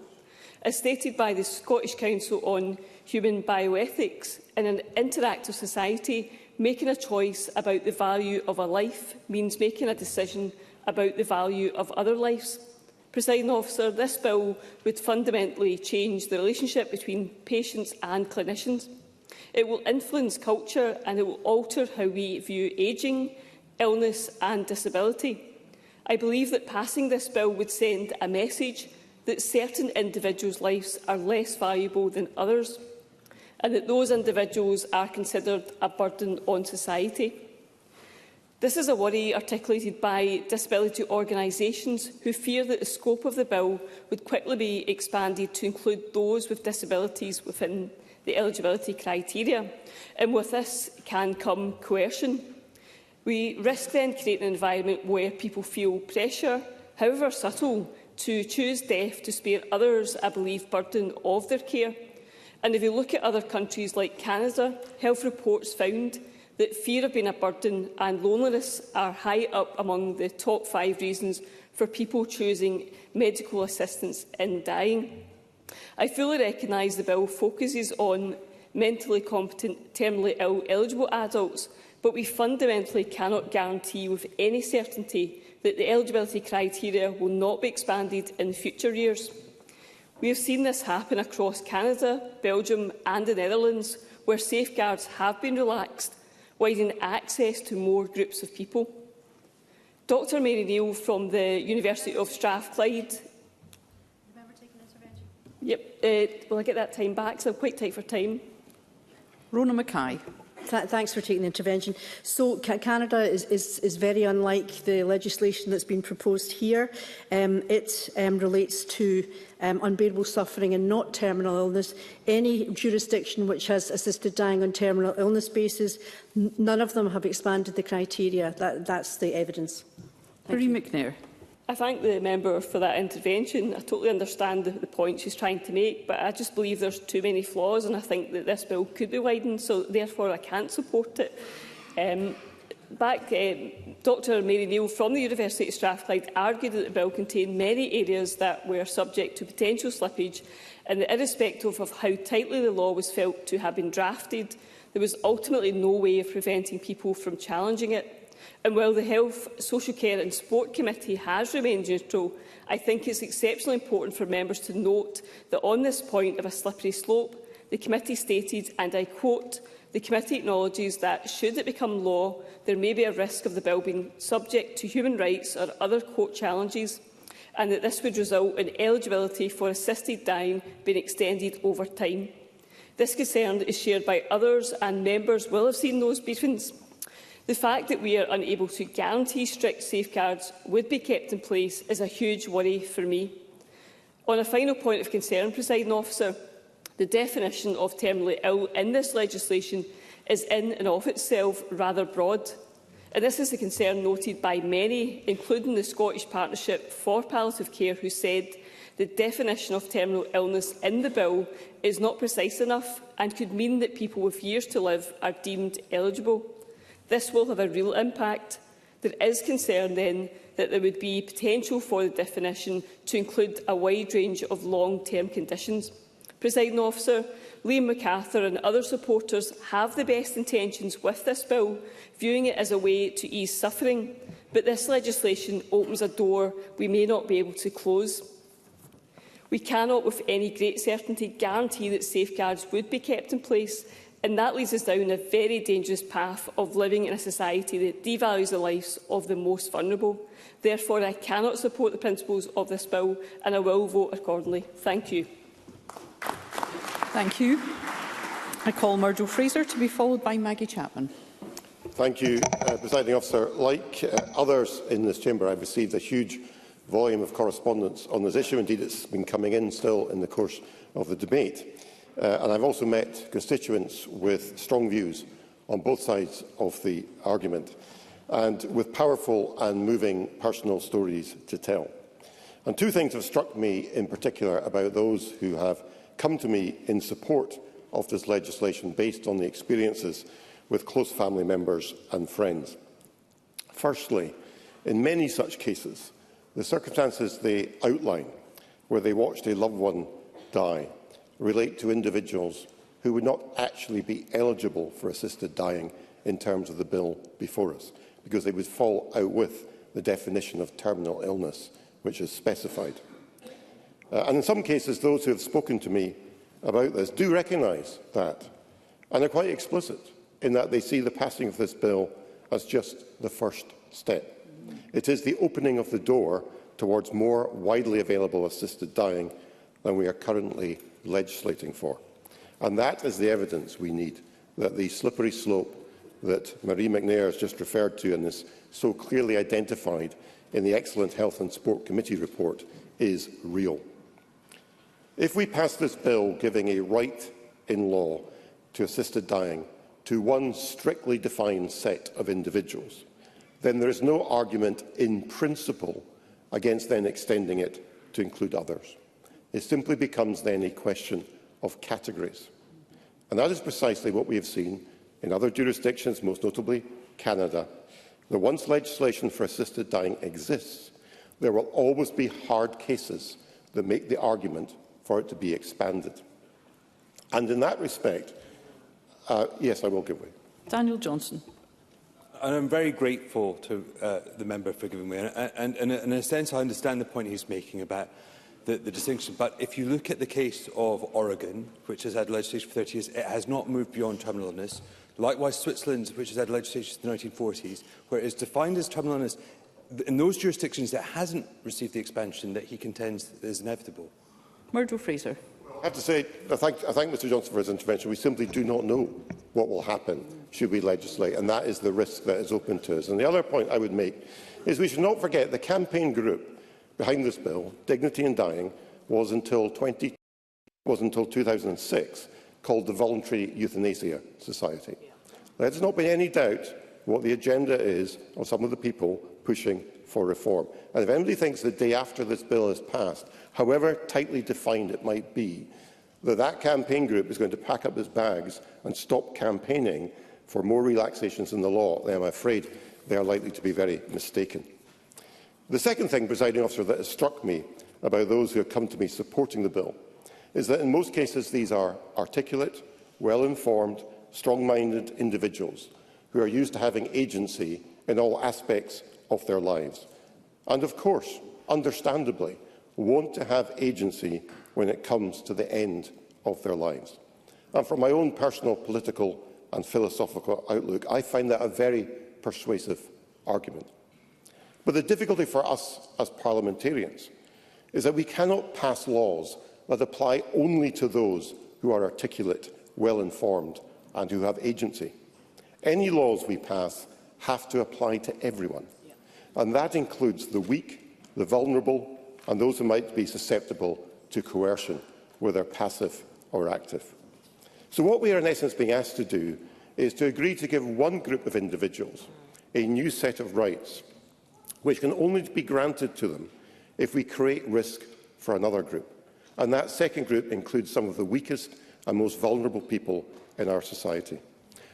As stated by the Scottish Council on Human Bioethics, in an interactive society, making a choice about the value of a life means making a decision about the value of other lives. Presiding Officer, this bill would fundamentally change the relationship between patients and clinicians. It will influence culture and it will alter how we view ageing, illness and disability. I believe that passing this bill would send a message that certain individuals' lives are less valuable than others, and that those individuals are considered a burden on society. This is a worry articulated by disability organisations who fear that the scope of the bill would quickly be expanded to include those with disabilities within the eligibility criteria, and with this can come coercion. We risk then creating an environment where people feel pressure, however subtle, to choose death to spare others a believed burden of their care. And if you look at other countries like Canada, health reports found that fear of being a burden and loneliness are high up among the top 5 reasons for people choosing medical assistance in dying. I fully recognise the bill focuses on mentally competent, terminally ill eligible adults, but we fundamentally cannot guarantee with any certainty that the eligibility criteria will not be expanded in future years. We have seen this happen across Canada, Belgium and the Netherlands, where safeguards have been relaxed, widening access to more groups of people. Dr Mary Neal from the University of Strathclyde. Yep, will I get that time back? So I'm quite tight for time. Rona Mackay. Thanks for taking the intervention. So Canada is very unlike the legislation that's been proposed here. It relates to unbearable suffering and not terminal illness. Any jurisdiction which has assisted dying on terminal illness basis, none of them have expanded the criteria. That's the evidence. Marie McNair. I thank the member for that intervention. I totally understand the point she's trying to make, but I just believe there's too many flaws, and I think that this bill could be widened, so therefore I can't support it. Dr Mary Neal from the University of Strathclyde argued that the bill contained many areas that were subject to potential slippage, and that irrespective of how tightly the law was felt to have been drafted, there was ultimately no way of preventing people from challenging it. And while the Health, Social Care and Sport Committee has remained neutral, I think it's exceptionally important for members to note that on this point of a slippery slope, the committee stated, and I quote, "The committee acknowledges that, should it become law, there may be a risk of the bill being subject to human rights or other court challenges, and that this would result in eligibility for assisted dying being extended over time. This concern is shared by others, and members will have seen those briefings. The fact that we are unable to guarantee strict safeguards would be kept in place is a huge worry for me. On a final point of concern, Presiding Officer, the definition of terminally ill in this legislation is in and of itself rather broad. And this is a concern noted by many, including the Scottish Partnership for Palliative Care, who said the definition of terminal illness in the bill is not precise enough and could mean that people with years to live are deemed eligible. This will have a real impact. There is concern then that there would be potential for the definition to include a wide range of long-term conditions. Presiding Officer, Liam MacArthur and other supporters have the best intentions with this bill, viewing it as a way to ease suffering, but this legislation opens a door we may not be able to close. We cannot with any great certainty guarantee that safeguards would be kept in place, and that leads us down a very dangerous path of living in a society that devalues the lives of the most vulnerable. Therefore, I cannot support the principles of this bill, and I will vote accordingly. Thank you. Thank you. I call Murdo Fraser to be followed by Maggie Chapman. Thank you, Presiding Officer. Like others in this chamber, I've received a huge volume of correspondence on this issue. Indeed, it's been coming in still in the course of the debate. And I've also met constituents with strong views on both sides of the argument. and with powerful and moving personal stories to tell. And two things have struck me in particular about those who have come to me in support of this legislation based on the experiences with close family members and friends. Firstly, in many such cases, the circumstances they outline, where they watched a loved one die, relate to individuals who would not actually be eligible for assisted dying in terms of the bill before us, because they would fall out with the definition of terminal illness which is specified. And in some cases, those who have spoken to me about this do recognise that, and are quite explicit in that they see the passing of this bill as just the first step. It is the opening of the door towards more widely available assisted dying than we are currently legislating for. And that is the evidence we need, that the slippery slope that Marie McNair has just referred to and is so clearly identified in the excellent Health and Sport Committee report is real. If we pass this bill giving a right in law to assisted dying to one strictly defined set of individuals, then there is no argument in principle against then extending it to include others. It simply becomes then a question of categories. And that is precisely what we have seen in other jurisdictions, most notably Canada. That once legislation for assisted dying exists, there will always be hard cases that make the argument for it to be expanded. And in that respect, yes, I will give way. Daniel Johnson. And I'm very grateful to the member for giving way. And in a sense, I understand the point he's making about the distinction. But if you look at the case of Oregon, which has had legislation for 30 years, it has not moved beyond terminal illness. Likewise, Switzerland, which has had legislation since the 1940s, where it is defined as terminal illness. In those jurisdictions, it hasn't received the expansion that he contends is inevitable. Murdo Fraser. I have to say, I thank Mr Johnson for his intervention. We simply do not know what will happen should we legislate, and that is the risk that is open to us. And the other point I would make is we should not forget the campaign group behind this bill, Dignity in Dying, was until 2006 called the Voluntary Euthanasia Society. Let us not be any doubt what the agenda is of some of the people pushing for reform. And if anybody thinks the day after this bill is passed, however tightly defined it might be, that campaign group is going to pack up its bags and stop campaigning for more relaxations in the law, then I'm afraid they are likely to be very mistaken. The second thing, Presiding Officer, that has struck me about those who have come to me supporting the bill is that in most cases these are articulate, well-informed, strong-minded individuals who are used to having agency in all aspects of their lives. And of course, understandably, want to have agency when it comes to the end of their lives. And from my own personal political and philosophical outlook, I find that a very persuasive argument. But the difficulty for us as parliamentarians is that we cannot pass laws that apply only to those who are articulate, well-informed and who have agency. Any laws we pass have to apply to everyone, and that includes the weak, the vulnerable and those who might be susceptible to coercion, whether passive or active. So what we are in essence being asked to do is to agree to give one group of individuals a new set of rights, which can only be granted to them if we create risk for another group. And that second group includes some of the weakest and most vulnerable people in our society.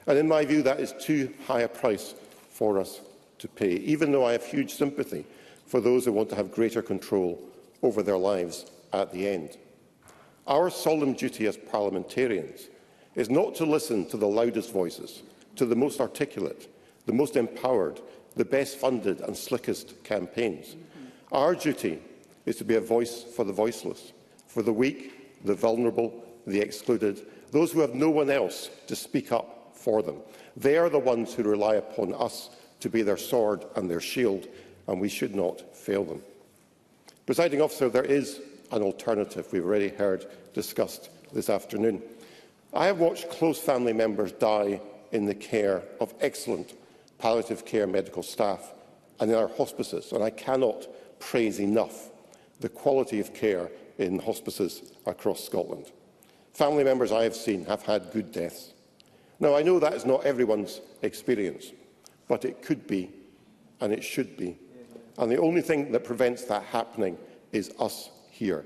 And in my view, that is too high a price for us to pay, even though I have huge sympathy for those who want to have greater control over their lives at the end. Our solemn duty as parliamentarians is not to listen to the loudest voices, to the most articulate, the most empowered, the best funded and slickest campaigns. Our duty is to be a voice for the voiceless, for the weak, the vulnerable, the excluded, those who have no one else to speak up for them. They are the ones who rely upon us to be their sword and their shield, and we should not fail them. Presiding Officer, there is an alternative we've already heard discussed this afternoon. I have watched close family members die in the care of excellent palliative care medical staff and in our hospices, and I cannot praise enough the quality of care in hospices across Scotland. Family members I have seen have had good deaths. Now, I know that is not everyone's experience, but it could be and it should be. And the only thing that prevents that happening is us here.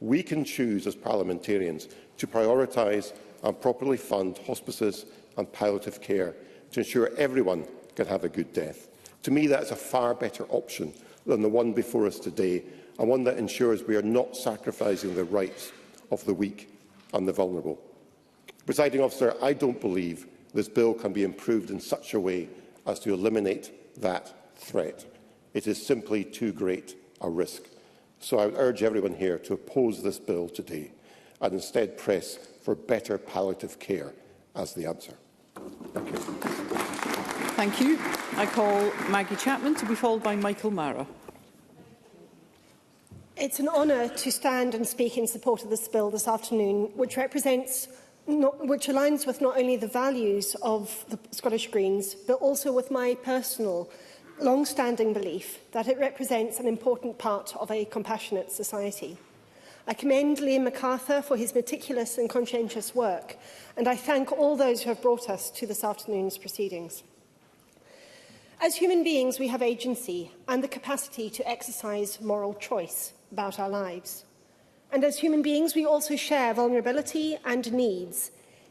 We can choose as parliamentarians to prioritise and properly fund hospices and palliative care to ensure everyone can have a good death. To me, that is a far better option than the one before us today, and one that ensures we are not sacrificing the rights of the weak and the vulnerable. Presiding Officer, I don't believe this bill can be improved in such a way as to eliminate that threat. It is simply too great a risk. So I would urge everyone here to oppose this bill today and instead press for better palliative care as the answer. Thank you. Thank you. I call Maggie Chapman to be followed by Michael Mara. It's an honour to stand and speak in support of this bill this afternoon, which aligns with not only the values of the Scottish Greens, but also with my personal long-standing belief that it represents an important part of a compassionate society. I commend Liam MacArthur for his meticulous and conscientious work, and I thank all those who have brought us to this afternoon's proceedings. As human beings, we have agency and the capacity to exercise moral choice about our lives. And as human beings, we also share vulnerability and needs,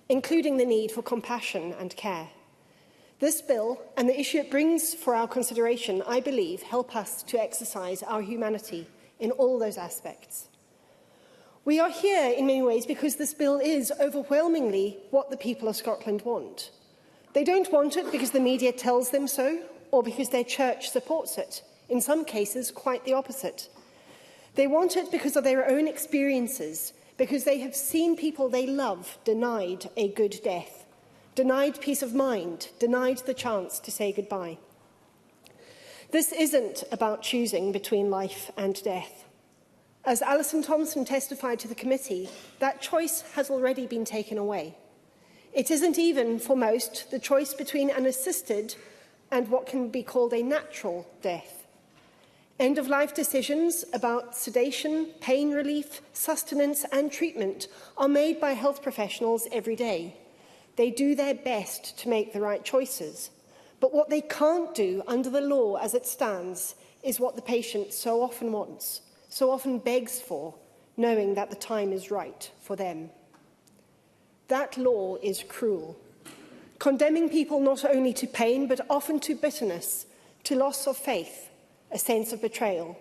including the need for compassion and care. This bill and the issue it brings for our consideration, I believe, help us to exercise our humanity in all those aspects. We are here in many ways because this bill is overwhelmingly what the people of Scotland want. They don't want it because the media tells them so, or because their church supports it. In some cases, quite the opposite. They want it because of their own experiences, because they have seen people they love denied a good death, denied peace of mind, denied the chance to say goodbye. This isn't about choosing between life and death. As Alison Thompson testified to the committee, that choice has already been taken away. It isn't even, for most, the choice between an assisted and what can be called a natural death. End-of-life decisions about sedation, pain relief, sustenance and treatment are made by health professionals every day. They do their best to make the right choices. But what they can't do under the law as it stands is what the patient so often wants, so often begs for, knowing that the time is right for them. That law is cruel, condemning people not only to pain, but often to bitterness, to loss of faith, a sense of betrayal.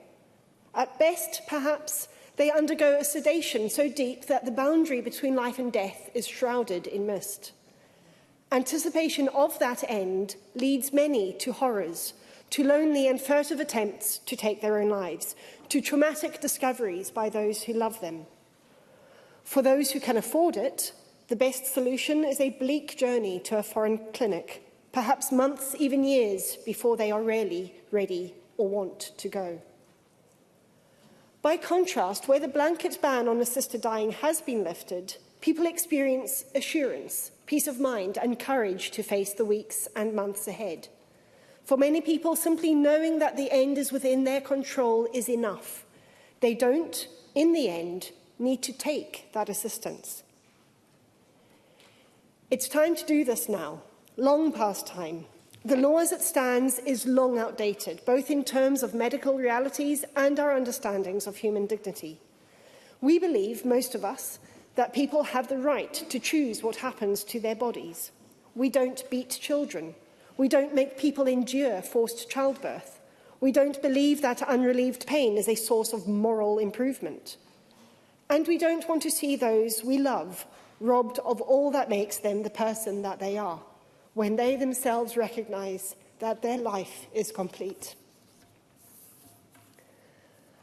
At best, perhaps, they undergo a sedation so deep that the boundary between life and death is shrouded in mist. Anticipation of that end leads many to horrors, to lonely and furtive attempts to take their own lives, to traumatic discoveries by those who love them. For those who can afford it, the best solution is a bleak journey to a foreign clinic, perhaps months, even years, before they are really ready or want to go. By contrast, where the blanket ban on assisted dying has been lifted, people experience assurance, peace of mind and courage to face the weeks and months ahead. For many people, simply knowing that the end is within their control is enough. They don't, in the end, need to take that assistance. It's time to do this now, long past time. The law as it stands is long outdated, both in terms of medical realities and our understandings of human dignity. We believe, most of us, that people have the right to choose what happens to their bodies. We don't beat children. We don't make people endure forced childbirth. We don't believe that unrelieved pain is a source of moral improvement. And we don't want to see those we love robbed of all that makes them the person that they are, when they themselves recognise that their life is complete.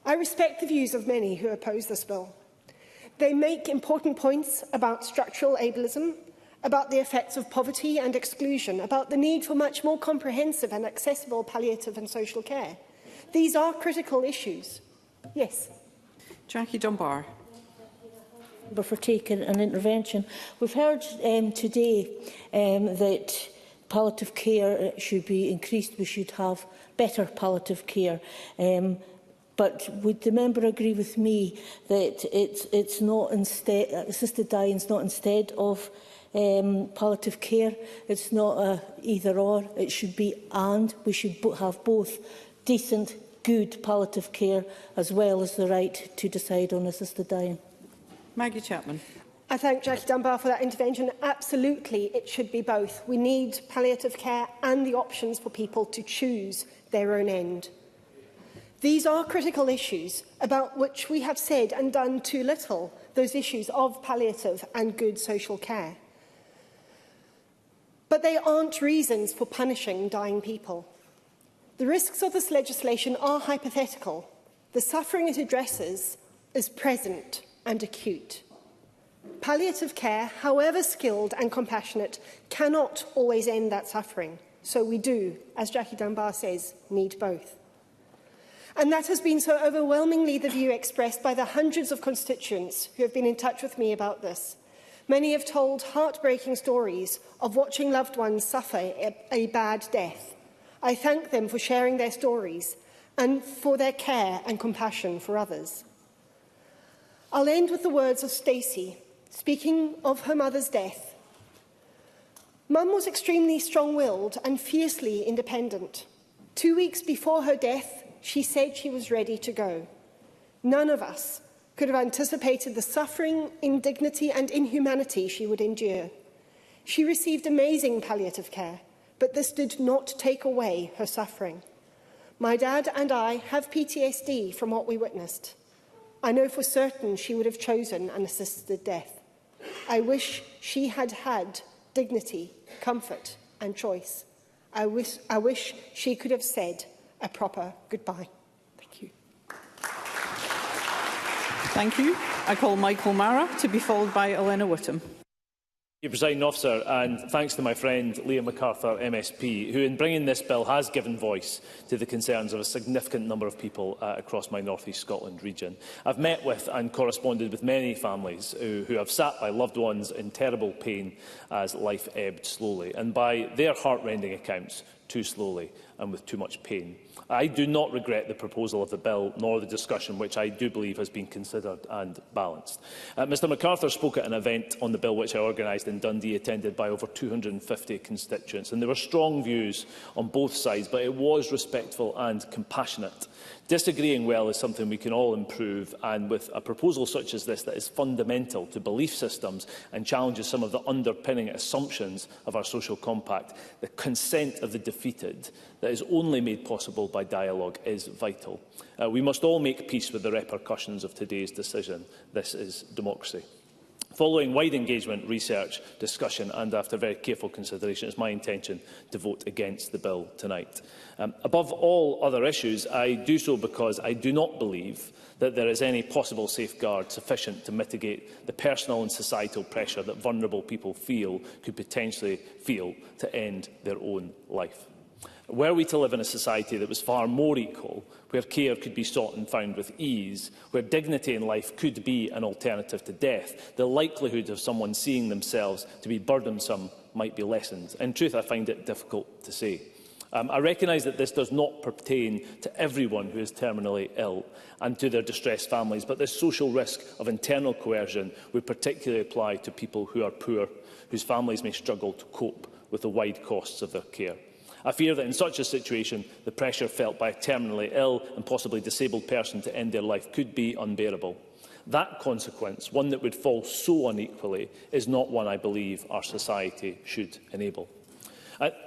I respect the views of many who oppose this bill. They make important points about structural ableism, about the effects of poverty and exclusion, about the need for much more comprehensive and accessible palliative and social care. These are critical issues. Yes. Jackie Dunbar. For taking an intervention. We've heard today that palliative care should be increased. We should have better palliative care. But would the member agree with me that it's not instead, assisted dying is not instead of palliative care. It's not a either or, it should be and. We should have both decent, good palliative care as well as the right to decide on assisted dying. Maggie Chapman. I thank Jackie Dunbar for that intervention. Absolutely, it should be both. We need palliative care and the options for people to choose their own end. These are critical issues about which we have said and done too little, those issues of palliative and good social care. But they aren't reasons for punishing dying people. The risks of this legislation are hypothetical. The suffering it addresses is present and acute. Palliative care, however skilled and compassionate, cannot always end that suffering. So we do, as Jackie Dunbar says, need both. And that has been so overwhelmingly the view expressed by the hundreds of constituents who have been in touch with me about this. Many have told heartbreaking stories of watching loved ones suffer a bad death. I thank them for sharing their stories and for their care and compassion for others. I'll end with the words of Stacey, speaking of her mother's death. Mum was extremely strong-willed and fiercely independent. 2 weeks before her death, she said she was ready to go. None of us could have anticipated the suffering, indignity and inhumanity she would endure. She received amazing palliative care, but this did not take away her suffering. My dad and I have PTSD from what we witnessed. I know for certain she would have chosen an assisted death. I wish she had had dignity, comfort and choice. I wish she could have said a proper goodbye. Thank you. Thank you. I call Michael Mara to be followed by Elena Whittam. Thank you, Presiding Officer, and thanks to my friend Liam MacArthur, MSP, who in bringing this bill has given voice to the concerns of a significant number of people across my North East Scotland region. I've met with and corresponded with many families who have sat by loved ones in terrible pain as life ebbed slowly, and by their heartrending accounts, too slowly and with too much pain. I do not regret the proposal of the bill, nor the discussion, which I do believe has been considered and balanced. Mr MacArthur spoke at an event on the bill which I organised in Dundee, attended by over 250 constituents, and there were strong views on both sides, but it was respectful and compassionate. Disagreeing well is something we can all improve, and with a proposal such as this that is fundamental to belief systems and challenges some of the underpinning assumptions of our social compact, the consent of the defeated that is only made possible by dialogue is vital. We must all make peace with the repercussions of today's decision. This is democracy. Following wide engagement, research, discussion and after very careful consideration, it is my intention to vote against the bill tonight. Above all other issues, I do so because I do not believe that there is any possible safeguard sufficient to mitigate the personal and societal pressure that vulnerable people could potentially feel to end their own life. Were we to live in a society that was far more equal, where care could be sought and found with ease, where dignity in life could be an alternative to death, the likelihood of someone seeing themselves to be burdensome might be lessened. In truth, I find it difficult to say. I recognise that this does not pertain to everyone who is terminally ill and to their distressed families, but this social risk of internal coercion would particularly apply to people who are poor, whose families may struggle to cope with the wide costs of their care. I fear that in such a situation, the pressure felt by a terminally ill and possibly disabled person to end their life could be unbearable. That consequence, one that would fall so unequally, is not one I believe our society should enable.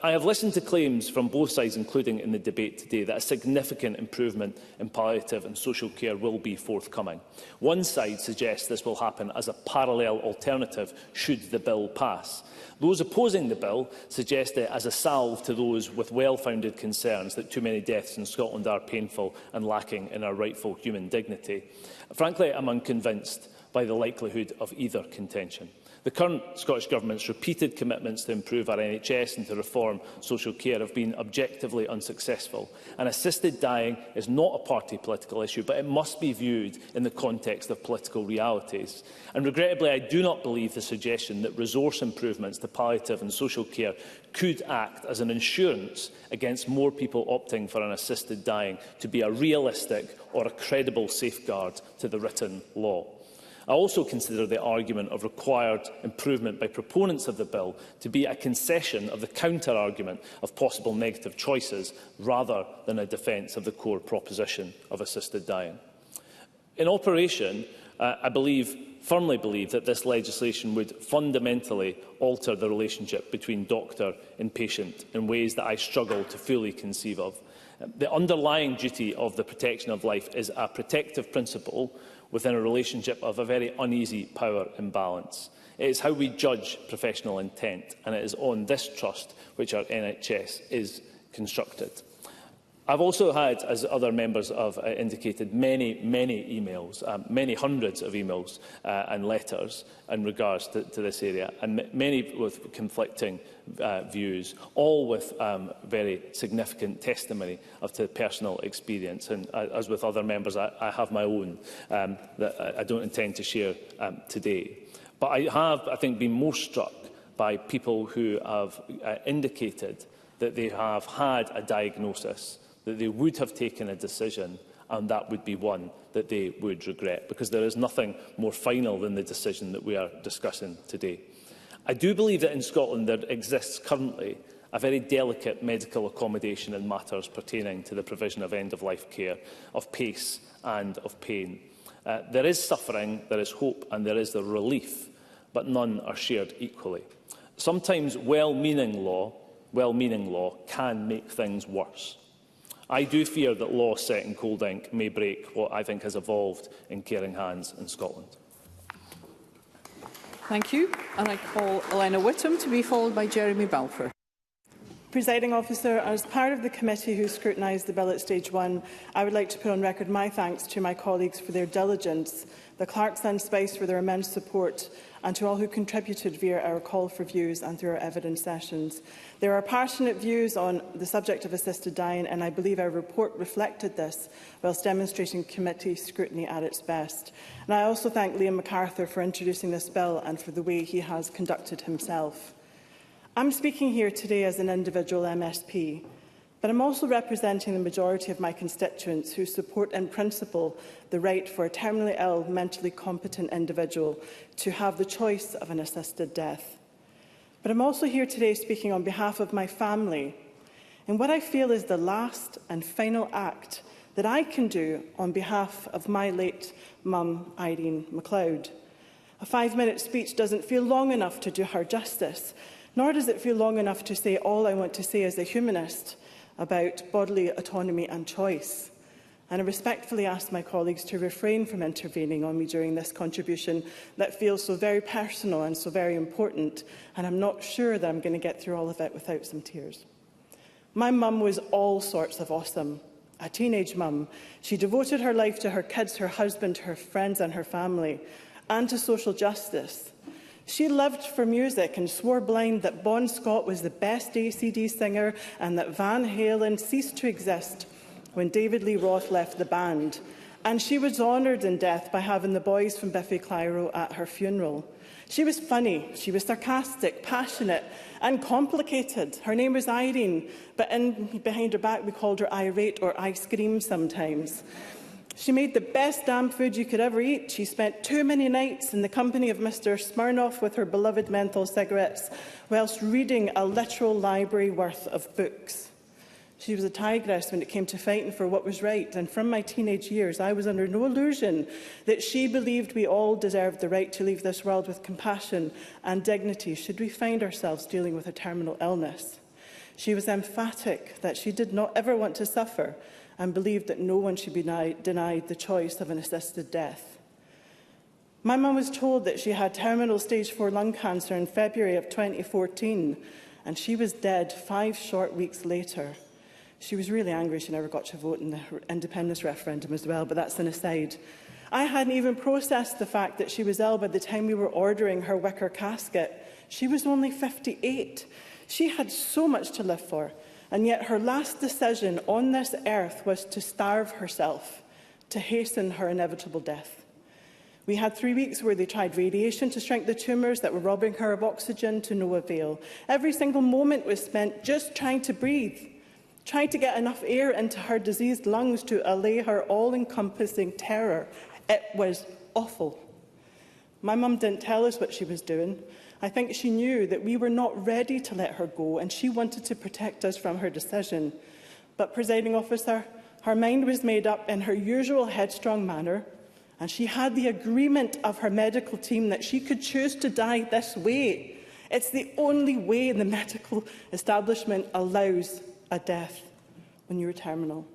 I have listened to claims from both sides, including in the debate today, that a significant improvement in palliative and social care will be forthcoming. One side suggests this will happen as a parallel alternative should the bill pass. Those opposing the bill suggest it as a salve to those with well-founded concerns that too many deaths in Scotland are painful and lacking in our rightful human dignity. Frankly, I am unconvinced by the likelihood of either contention. The current Scottish Government's repeated commitments to improve our NHS and to reform social care have been objectively unsuccessful. And assisted dying is not a party political issue, but it must be viewed in the context of political realities. And regrettably, I do not believe the suggestion that resource improvements to palliative and social care could act as an insurance against more people opting for an assisted dying to be a realistic or a credible safeguard to the written law. I also consider the argument of required improvement by proponents of the bill to be a concession of the counter-argument of possible negative choices rather than a defence of the core proposition of assisted dying. In operation, I firmly believe that this legislation would fundamentally alter the relationship between doctor and patient in ways that I struggle to fully conceive of. The underlying duty of the protection of life is a protective principle within a relationship of a very uneasy power imbalance. It is how we judge professional intent, and it is on this trust which our NHS is constructed. I've also had, as other members have indicated, many emails, many hundreds of emails and letters in regards to this area, and many with conflicting views, all with very significant testimony of personal experience. And as with other members, I have my own that I don't intend to share today. But I have, I think, been most struck by people who have indicated that they have had a diagnosis, that they would have taken a decision, and that would be one that they would regret, because there is nothing more final than the decision that we are discussing today. I do believe that in Scotland there exists currently a very delicate medical accommodation in matters pertaining to the provision of end-of-life care, of pace and of pain. There is suffering, there is hope, and there is the relief, but none are shared equally. Sometimes well-meaning law can make things worse. I do fear that law set in cold ink may break what I think has evolved in caring hands in Scotland. Thank you. And I call Elena Whittam to be followed by Jeremy Balfour. Presiding Officer, as part of the committee who scrutinised the bill at stage 1, I would like to put on record my thanks to my colleagues for their diligence, the Clerks and Spice for their immense support, and to all who contributed via our call for views and through our evidence sessions. There are passionate views on the subject of assisted dying, and I believe our report reflected this, whilst demonstrating committee scrutiny at its best. And I also thank Liam MacArthur for introducing this bill and for the way he has conducted himself. I'm speaking here today as an individual MSP, but I'm also representing the majority of my constituents who support in principle the right for a terminally ill, mentally competent individual to have the choice of an assisted death. But I'm also here today speaking on behalf of my family in what I feel is the last and final act that I can do on behalf of my late mum, Irene MacLeod. A 5-minute speech doesn't feel long enough to do her justice, nor does it feel long enough to say all I want to say as a humanist about bodily autonomy and choice. And I respectfully ask my colleagues to refrain from intervening on me during this contribution that feels so very personal and so very important, and I'm not sure that I'm going to get through all of it without some tears. My mum was all sorts of awesome. A teenage mum, she devoted her life to her kids, her husband, her friends and her family, and to social justice. She lived for music and swore blind that Bon Scott was the best ACD singer and that Van Halen ceased to exist when David Lee Roth left the band. And she was honoured in death by having the boys from Biffy Clyro at her funeral. She was funny, she was sarcastic, passionate and complicated. Her name was Irene, but behind her back we called her irate or ice cream sometimes. She made the best damn food you could ever eat. She spent too many nights in the company of Mr. Smirnoff with her beloved menthol cigarettes, whilst reading a literal library worth of books. She was a tigress when it came to fighting for what was right, and from my teenage years I was under no illusion that she believed we all deserved the right to leave this world with compassion and dignity should we find ourselves dealing with a terminal illness. She was emphatic that she did not ever want to suffer, and believed that no one should be denied the choice of an assisted death. My mum was told that she had terminal stage 4 lung cancer in February of 2014, and she was dead 5 short weeks later. She was really angry she never got to vote in the independence referendum as well, but that's an aside. I hadn't even processed the fact that she was ill by the time we were ordering her wicker casket. She was only 58. She had so much to live for. And yet her last decision on this earth was to starve herself, to hasten her inevitable death. We had 3 weeks where they tried radiation to shrink the tumours that were robbing her of oxygen to no avail. Every single moment was spent just trying to breathe, trying to get enough air into her diseased lungs to allay her all-encompassing terror. It was awful. My mum didn't tell us what she was doing. I think she knew that we were not ready to let her go, and she wanted to protect us from her decision. But, Presiding Officer, her mind was made up in her usual headstrong manner, and she had the agreement of her medical team that she could choose to die this way. It's the only way the medical establishment allows a death when you are terminal.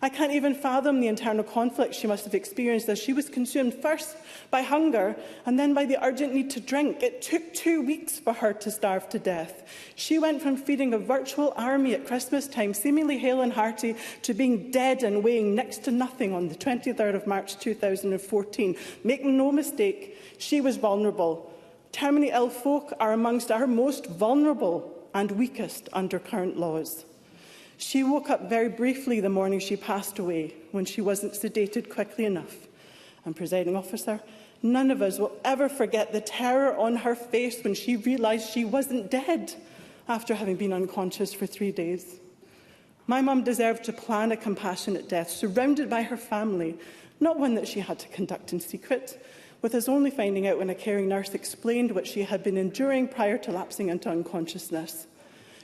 I can't even fathom the internal conflict she must have experienced as she was consumed first by hunger and then by the urgent need to drink. It took 2 weeks for her to starve to death. She went from feeding a virtual army at Christmas time, seemingly hale and hearty, to being dead and weighing next to nothing on the 23rd of March 2014. Make no mistake, she was vulnerable. Terminally ill folk are amongst our most vulnerable and weakest under current laws. She woke up very briefly the morning she passed away when she wasn't sedated quickly enough. And, Presiding Officer, none of us will ever forget the terror on her face when she realised she wasn't dead after having been unconscious for 3 days. My mum deserved to plan a compassionate death, surrounded by her family, not one that she had to conduct in secret, with us only finding out when a caring nurse explained what she had been enduring prior to lapsing into unconsciousness.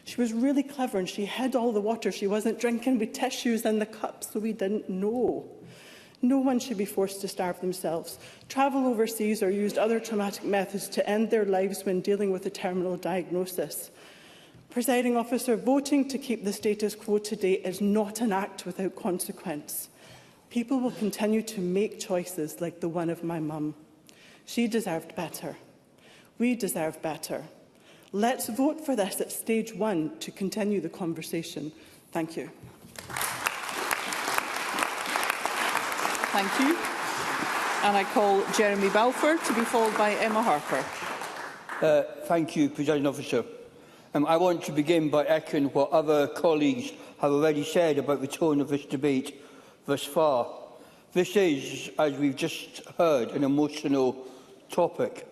She was really clever and she hid all the water she wasn't drinking with tissues in the cup, so we didn't know. No one should be forced to starve themselves, travel overseas or use other traumatic methods to end their lives when dealing with a terminal diagnosis. Presiding Officer, voting to keep the status quo today is not an act without consequence. People will continue to make choices like the one of my mum. She deserved better. We deserve better. Let's vote for this at stage 1 to continue the conversation. Thank you. Thank you. And I call Jeremy Balfour to be followed by Emma Harper. Thank you, Presiding Officer. I want to begin by echoing what other colleagues have already said about the tone of this debate thus far. This is, as we've just heard, an emotional topic.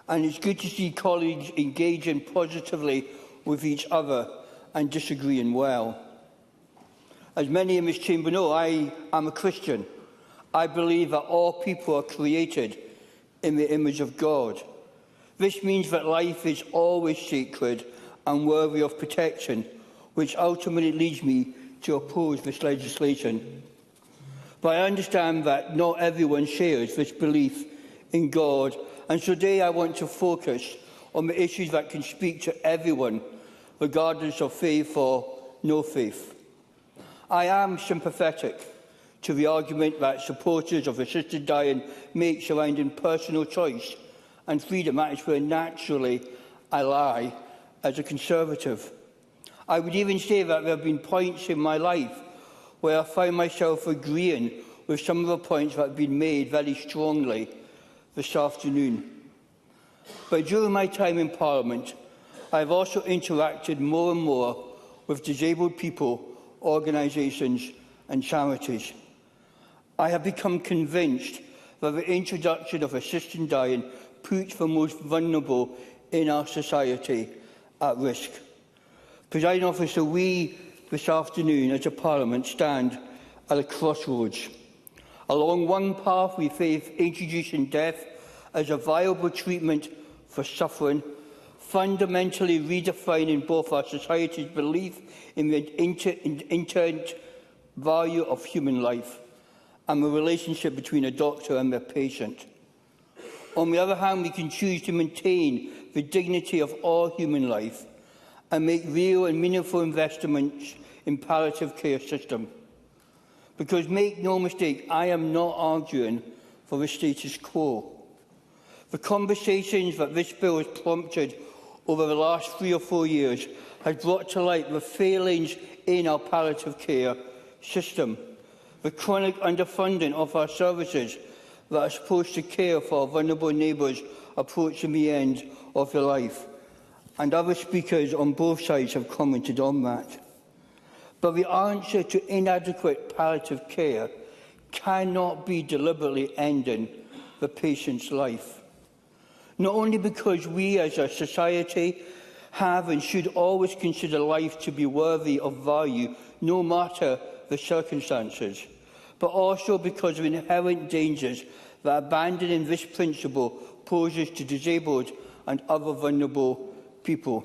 And it's good to see colleagues engaging positively with each other and disagreeing well. As many in this chamber know, I am a Christian. I believe that all people are created in the image of God. This means that life is always sacred and worthy of protection, which ultimately leads me to oppose this legislation. But I understand that not everyone shares this belief in God, and today I want to focus on the issues that can speak to everyone, regardless of faith or no faith. I am sympathetic to the argument that supporters of assisted dying make surrounding personal choice and freedom. That is where naturally I lie as a Conservative. I would even say that there have been points in my life where I found myself agreeing with some of the points that have been made very strongly this afternoon. But during my time in Parliament, I have also interacted more and more with disabled people, organisations and charities. I have become convinced that the introduction of assisted dying puts the most vulnerable in our society at risk. Presiding Officer, we this afternoon as a Parliament stand at a crossroads. Along one path we face introducing death as a viable treatment for suffering, fundamentally redefining both our society's belief in the inherent value of human life and the relationship between a doctor and their patient. On the other hand, we can choose to maintain the dignity of all human life and make real and meaningful investments in palliative care system. Because make no mistake, I am not arguing for the status quo. The conversations that this bill has prompted over the last 3 or 4 years has brought to light the failings in our palliative care system, the chronic underfunding of our services that are supposed to care for our vulnerable neighbours approaching the end of their life. And other speakers on both sides have commented on that. But the answer to inadequate palliative care cannot be deliberately ending the patient's life. Not only because we as a society have and should always consider life to be worthy of value, no matter the circumstances, but also because of inherent dangers that abandoning this principle poses to disabled and other vulnerable people.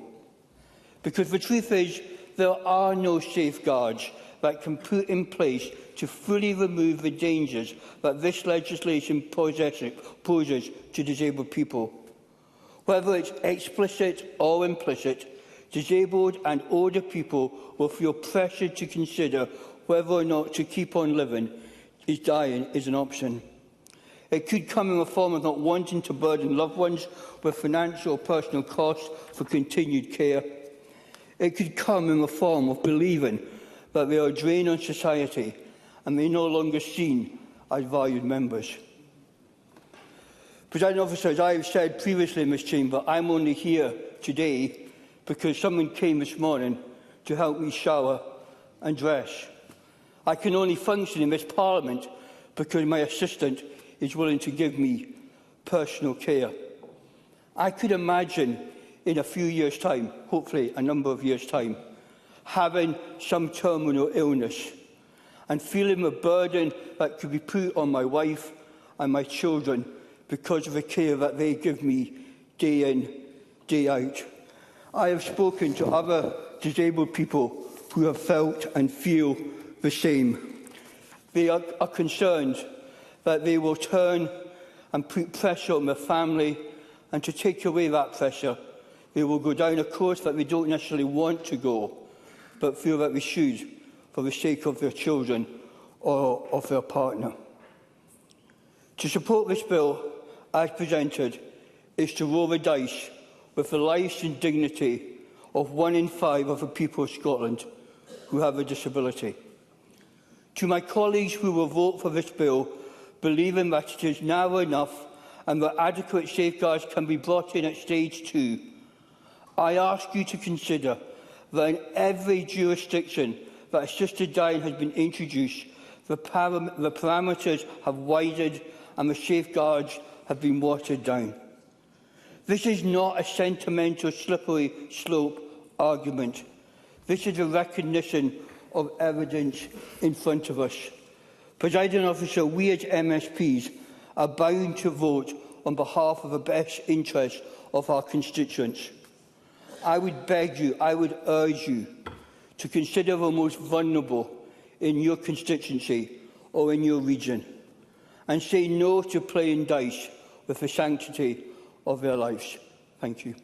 Because the truth is, there are no safeguards that can put in place to fully remove the dangers that this legislation poses to disabled people. Whether it's explicit or implicit, disabled and older people will feel pressured to consider whether or not to keep on living is dying is an option. It could come in the form of not wanting to burden loved ones with financial or personal costs for continued care. It could come in the form of believing that they are a drain on society and they are no longer seen as valued members. Presiding Officer, as I have said previously in this chamber, I'm only here today because someone came this morning to help me shower and dress. I can only function in this Parliament because my assistant is willing to give me personal care. I could imagine in a few years' time, hopefully a number of years' time, having some terminal illness and feeling the burden that could be put on my wife and my children because of the care that they give me day in, day out. I have spoken to other disabled people who have felt and feel the same. They are concerned that they will turn and put pressure on their family, and to take away that pressure, they will go down a course that they don't necessarily want to go, but feel that they should for the sake of their children or of their partner. To support this bill, as presented, is to roll the dice with the lives and dignity of 1 in 5 of the people of Scotland who have a disability. To my colleagues who will vote for this bill, believing that it is now enough and that adequate safeguards can be brought in at stage 2, I ask you to consider that in every jurisdiction that assisted dying has been introduced, the parameters have widened and the safeguards have been watered down. This is not a sentimental, slippery slope argument. This is a recognition of evidence in front of us. Presiding Officer, we as MSPs are bound to vote on behalf of the best interests of our constituents. I would beg you, I would urge you to consider the most vulnerable in your constituency or in your region and say no to playing dice with the sanctity of their lives. Thank you.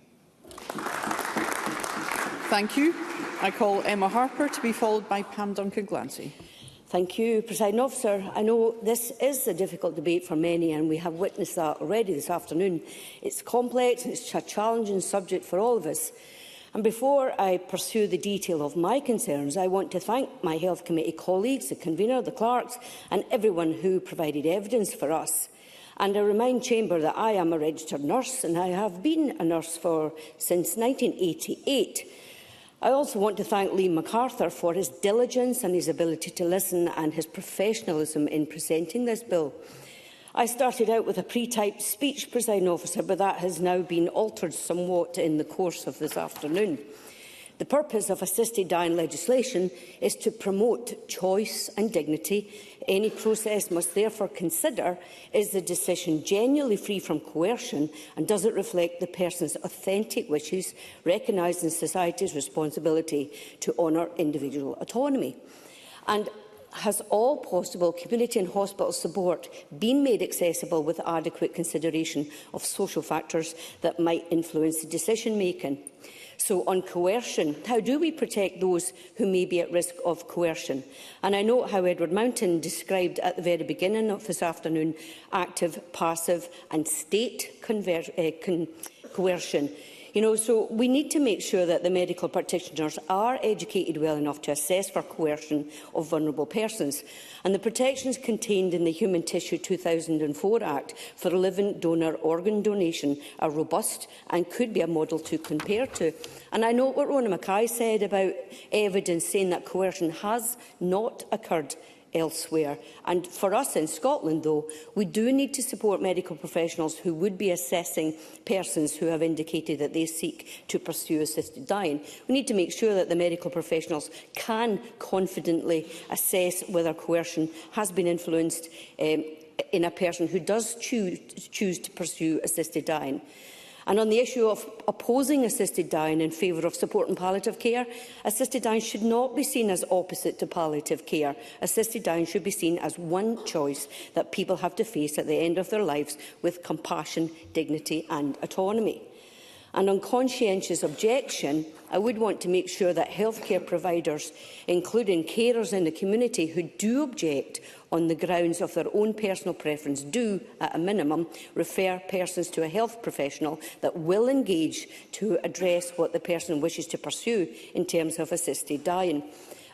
Thank you. I call Emma Harper to be followed by Pam Duncan-Glancy. Thank you, Presiding Officer. I know this is a difficult debate for many, and we have witnessed that already this afternoon. It's complex and it's a challenging subject for all of us. And before I pursue the detail of my concerns, I want to thank my Health Committee colleagues, the convener, the clerks and everyone who provided evidence for us. And I remind Chamber that I am a registered nurse and I have been a nurse since 1988. I also want to thank Liam MacArthur for his diligence and his ability to listen and his professionalism in presenting this bill. I started out with a pre-typed speech, Presiding Officer, but that has now been altered somewhat in the course of this afternoon. The purpose of assisted dying legislation is to promote choice and dignity. Any process must therefore consider, is the decision genuinely free from coercion and does it reflect the person's authentic wishes, recognising society's responsibility to honour individual autonomy. And has all possible community and hospital support been made accessible with adequate consideration of social factors that might influence the decision-making? So, on coercion, how do we protect those who may be at risk of coercion? And I note how Edward Mountain described at the very beginning of this afternoon active, passive and state coercion. So we need to make sure that the medical practitioners are educated well enough to assess for coercion of vulnerable persons. And the protections contained in the Human Tissue 2004 Act for living donor organ donation are robust and could be a model to compare to. And I note what Rona Mackay said about evidence saying that coercion has not occurred elsewhere. And for us in Scotland, though, we do need to support medical professionals who would be assessing persons who have indicated that they seek to pursue assisted dying. We need to make sure that the medical professionals can confidently assess whether coercion has been influenced in a person who does choose to pursue assisted dying. And on the issue of opposing assisted dying in favour of support and palliative care, assisted dying should not be seen as opposite to palliative care. Assisted dying should be seen as one choice that people have to face at the end of their lives with compassion, dignity and autonomy. And on conscientious objection, I would want to make sure that healthcare providers, including carers in the community who do object on the grounds of their own personal preference, do, at a minimum, refer persons to a health professional that will engage to address what the person wishes to pursue in terms of assisted dying.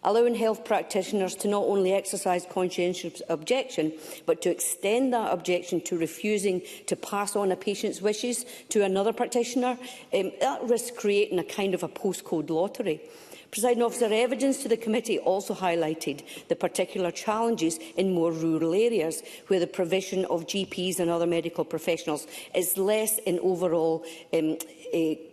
Allowing health practitioners to not only exercise conscientious objection, but to extend that objection to refusing to pass on a patient's wishes to another practitioner, that risks creating a kind of a postcode lottery. Presiding Officer, evidence to the committee also highlighted the particular challenges in more rural areas, where the provision of GPs and other medical professionals is less in overall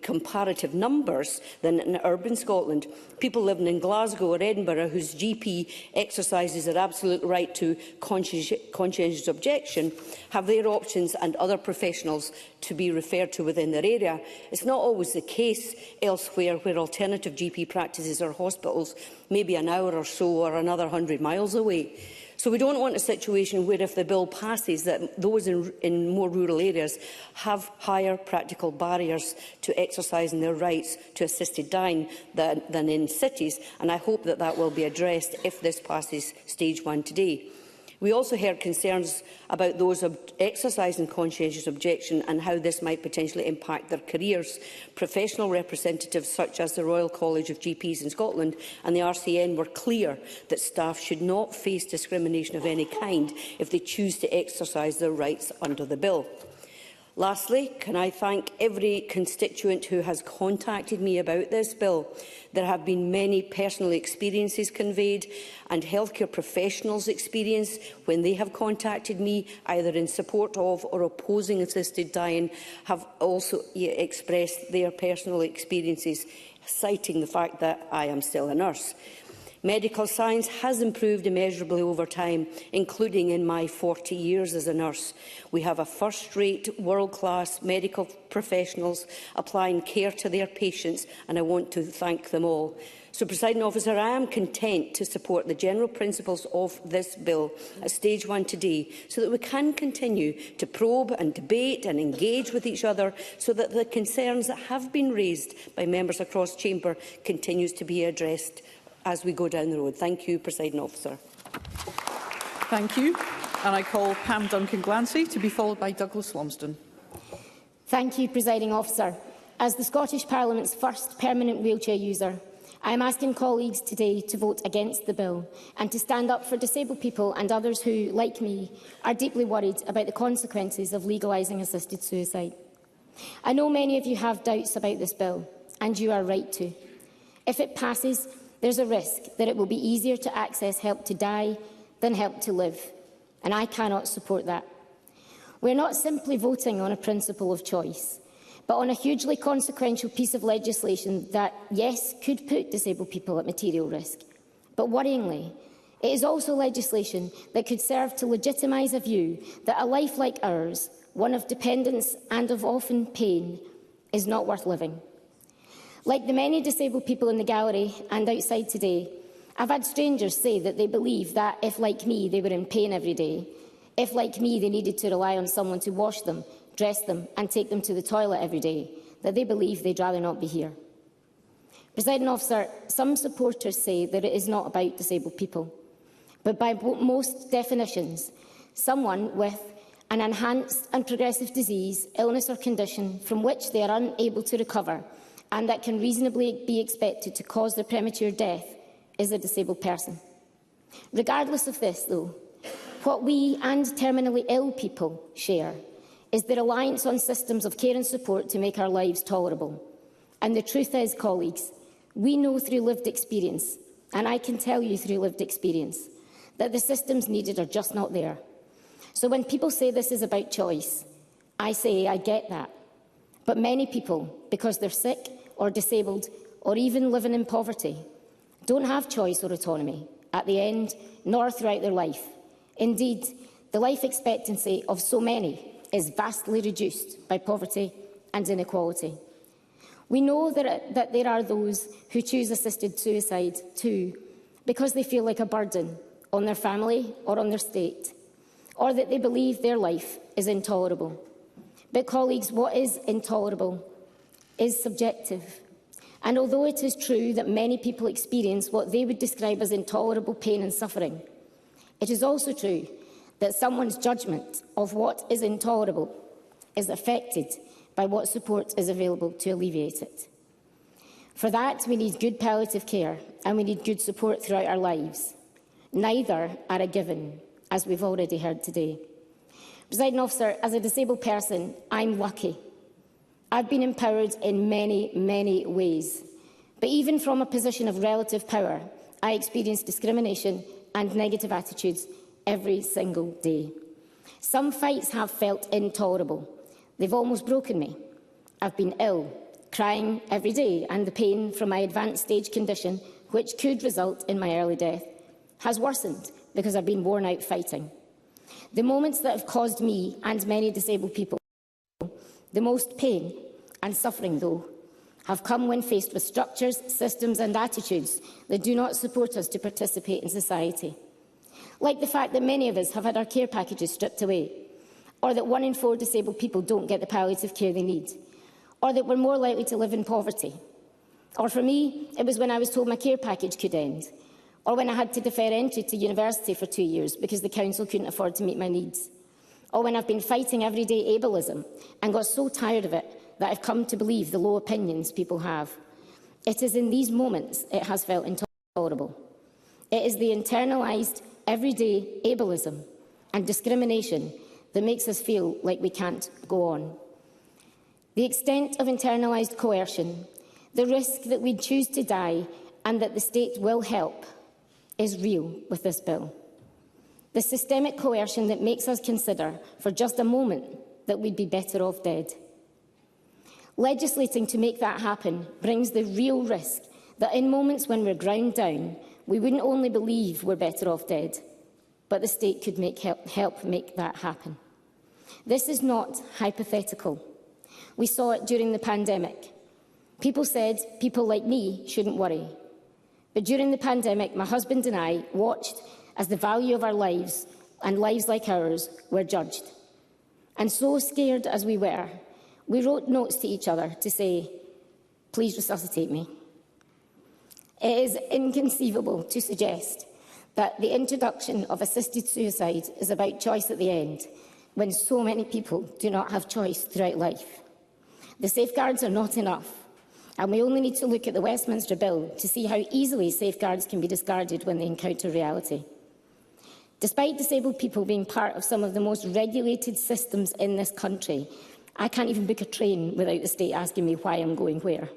comparative numbers than in urban Scotland. People living in Glasgow or Edinburgh whose GP exercises their absolute right to conscientious objection have their options and other professionals to be referred to within their area. It's not always the case elsewhere, where alternative GP practices or hospitals may be an hour or so or another 100 miles away. So we don't want a situation where, if the bill passes, that those in more rural areas have higher practical barriers to exercising their rights to assisted dying than in cities, and I hope that that will be addressed if this passes stage 1 today. We also heard concerns about those exercising conscientious objection and how this might potentially impact their careers. Professional representatives such as the Royal College of GPs in Scotland and the RCN were clear that staff should not face discrimination of any kind if they choose to exercise their rights under the bill. Lastly, can I thank every constituent who has contacted me about this bill. There have been many personal experiences conveyed, and healthcare professionals' experience when they have contacted me, either in support of or opposing assisted dying, have also expressed their personal experiences, citing the fact that I am still a nurse. Medical science has improved immeasurably over time, including in my 40 years as a nurse. We have a first-rate, world-class medical professionals applying care to their patients, and I want to thank them all. So, Presiding Officer, I am content to support the general principles of this bill at stage 1 today, so that we can continue to probe and debate and engage with each other, so that the concerns that have been raised by members across chamber continues to be addressed as we go down the road. Thank you, Presiding Officer. Thank you. And I call Pam Duncan-Glancy to be followed by Douglas Lumsden. Thank you, Presiding Officer. As the Scottish Parliament's first permanent wheelchair user, I am asking colleagues today to vote against the bill and to stand up for disabled people and others who, like me, are deeply worried about the consequences of legalising assisted suicide. I know many of you have doubts about this bill, and you are right to. If it passes, there's a risk that it will be easier to access help to die than help to live, and I cannot support that. We're not simply voting on a principle of choice, but on a hugely consequential piece of legislation that, yes, could put disabled people at material risk. But worryingly, it is also legislation that could serve to legitimise a view that a life like ours, one of dependence and of often pain, is not worth living. Like the many disabled people in the gallery and outside today, I've had strangers say that they believe that if, like me, they were in pain every day, if, like me, they needed to rely on someone to wash them, dress them and take them to the toilet every day, that they believe they'd rather not be here. Presiding Officer, some supporters say that it is not about disabled people, but by most definitions, someone with an enhanced and progressive disease, illness or condition from which they are unable to recover and that can reasonably be expected to cause their premature death is a disabled person. Regardless of this, though, what we and terminally ill people share is the reliance on systems of care and support to make our lives tolerable. And the truth is, colleagues, we know through lived experience, and I can tell you through lived experience, that the systems needed are just not there. So when people say this is about choice, I say I get that. But many people, because they're sick or disabled or even living in poverty, don't have choice or autonomy at the end nor throughout their life. Indeed, The life expectancy of so many is vastly reduced by poverty and inequality. We know that there are those who choose assisted suicide too, because they feel like a burden on their family or on their state, or that they believe their life is intolerable. But, colleagues, what is intolerable is subjective. And although it is true that many people experience what they would describe as intolerable pain and suffering, it is also true that someone's judgment of what is intolerable is affected by what support is available to alleviate it. For that, we need good palliative care and we need good support throughout our lives. Neither are a given, as we've already heard today. Presiding Officer, as a disabled person, I'm lucky. I've been empowered in many, many ways. But even from a position of relative power, I experience discrimination and negative attitudes every single day. Some fights have felt intolerable. They've almost broken me. I've been ill, crying every day, and the pain from my advanced stage condition, which could result in my early death, has worsened because I've been worn out fighting. The moments that have caused me and many disabled people the most pain and suffering, though, have come when faced with structures, systems and attitudes that do not support us to participate in society. Like the fact that many of us have had our care packages stripped away, or that 1 in 4 disabled people don't get the palliative care they need, or that we're more likely to live in poverty. Or for me, it was when I was told my care package could end, or when I had to defer entry to university for 2 years because the council couldn't afford to meet my needs, or when I've been fighting everyday ableism and got so tired of it that I've come to believe the low opinions people have. It is in these moments it has felt intolerable. It is the internalised everyday ableism and discrimination that makes us feel like we can't go on. The extent of internalised coercion, the risk that we choose to die and that the state will help, is real with this bill. The systemic coercion that makes us consider for just a moment that we'd be better off dead. Legislating to make that happen brings the real risk that in moments when we're ground down, we wouldn't only believe we're better off dead, but the state could help make that happen. This is not hypothetical. We saw it during the pandemic. People said people like me shouldn't worry. But during the pandemic, my husband and I watched as the value of our lives and lives like ours were judged. And so scared as we were, we wrote notes to each other to say, "Please resuscitate me." It is inconceivable to suggest that the introduction of assisted suicide is about choice at the end, when so many people do not have choice throughout life. The safeguards are not enough, and we only need to look at the Westminster Bill to see how easily safeguards can be discarded when they encounter reality. Despite disabled people being part of some of the most regulated systems in this country, I can't even book a train without the state asking me why I'm going where.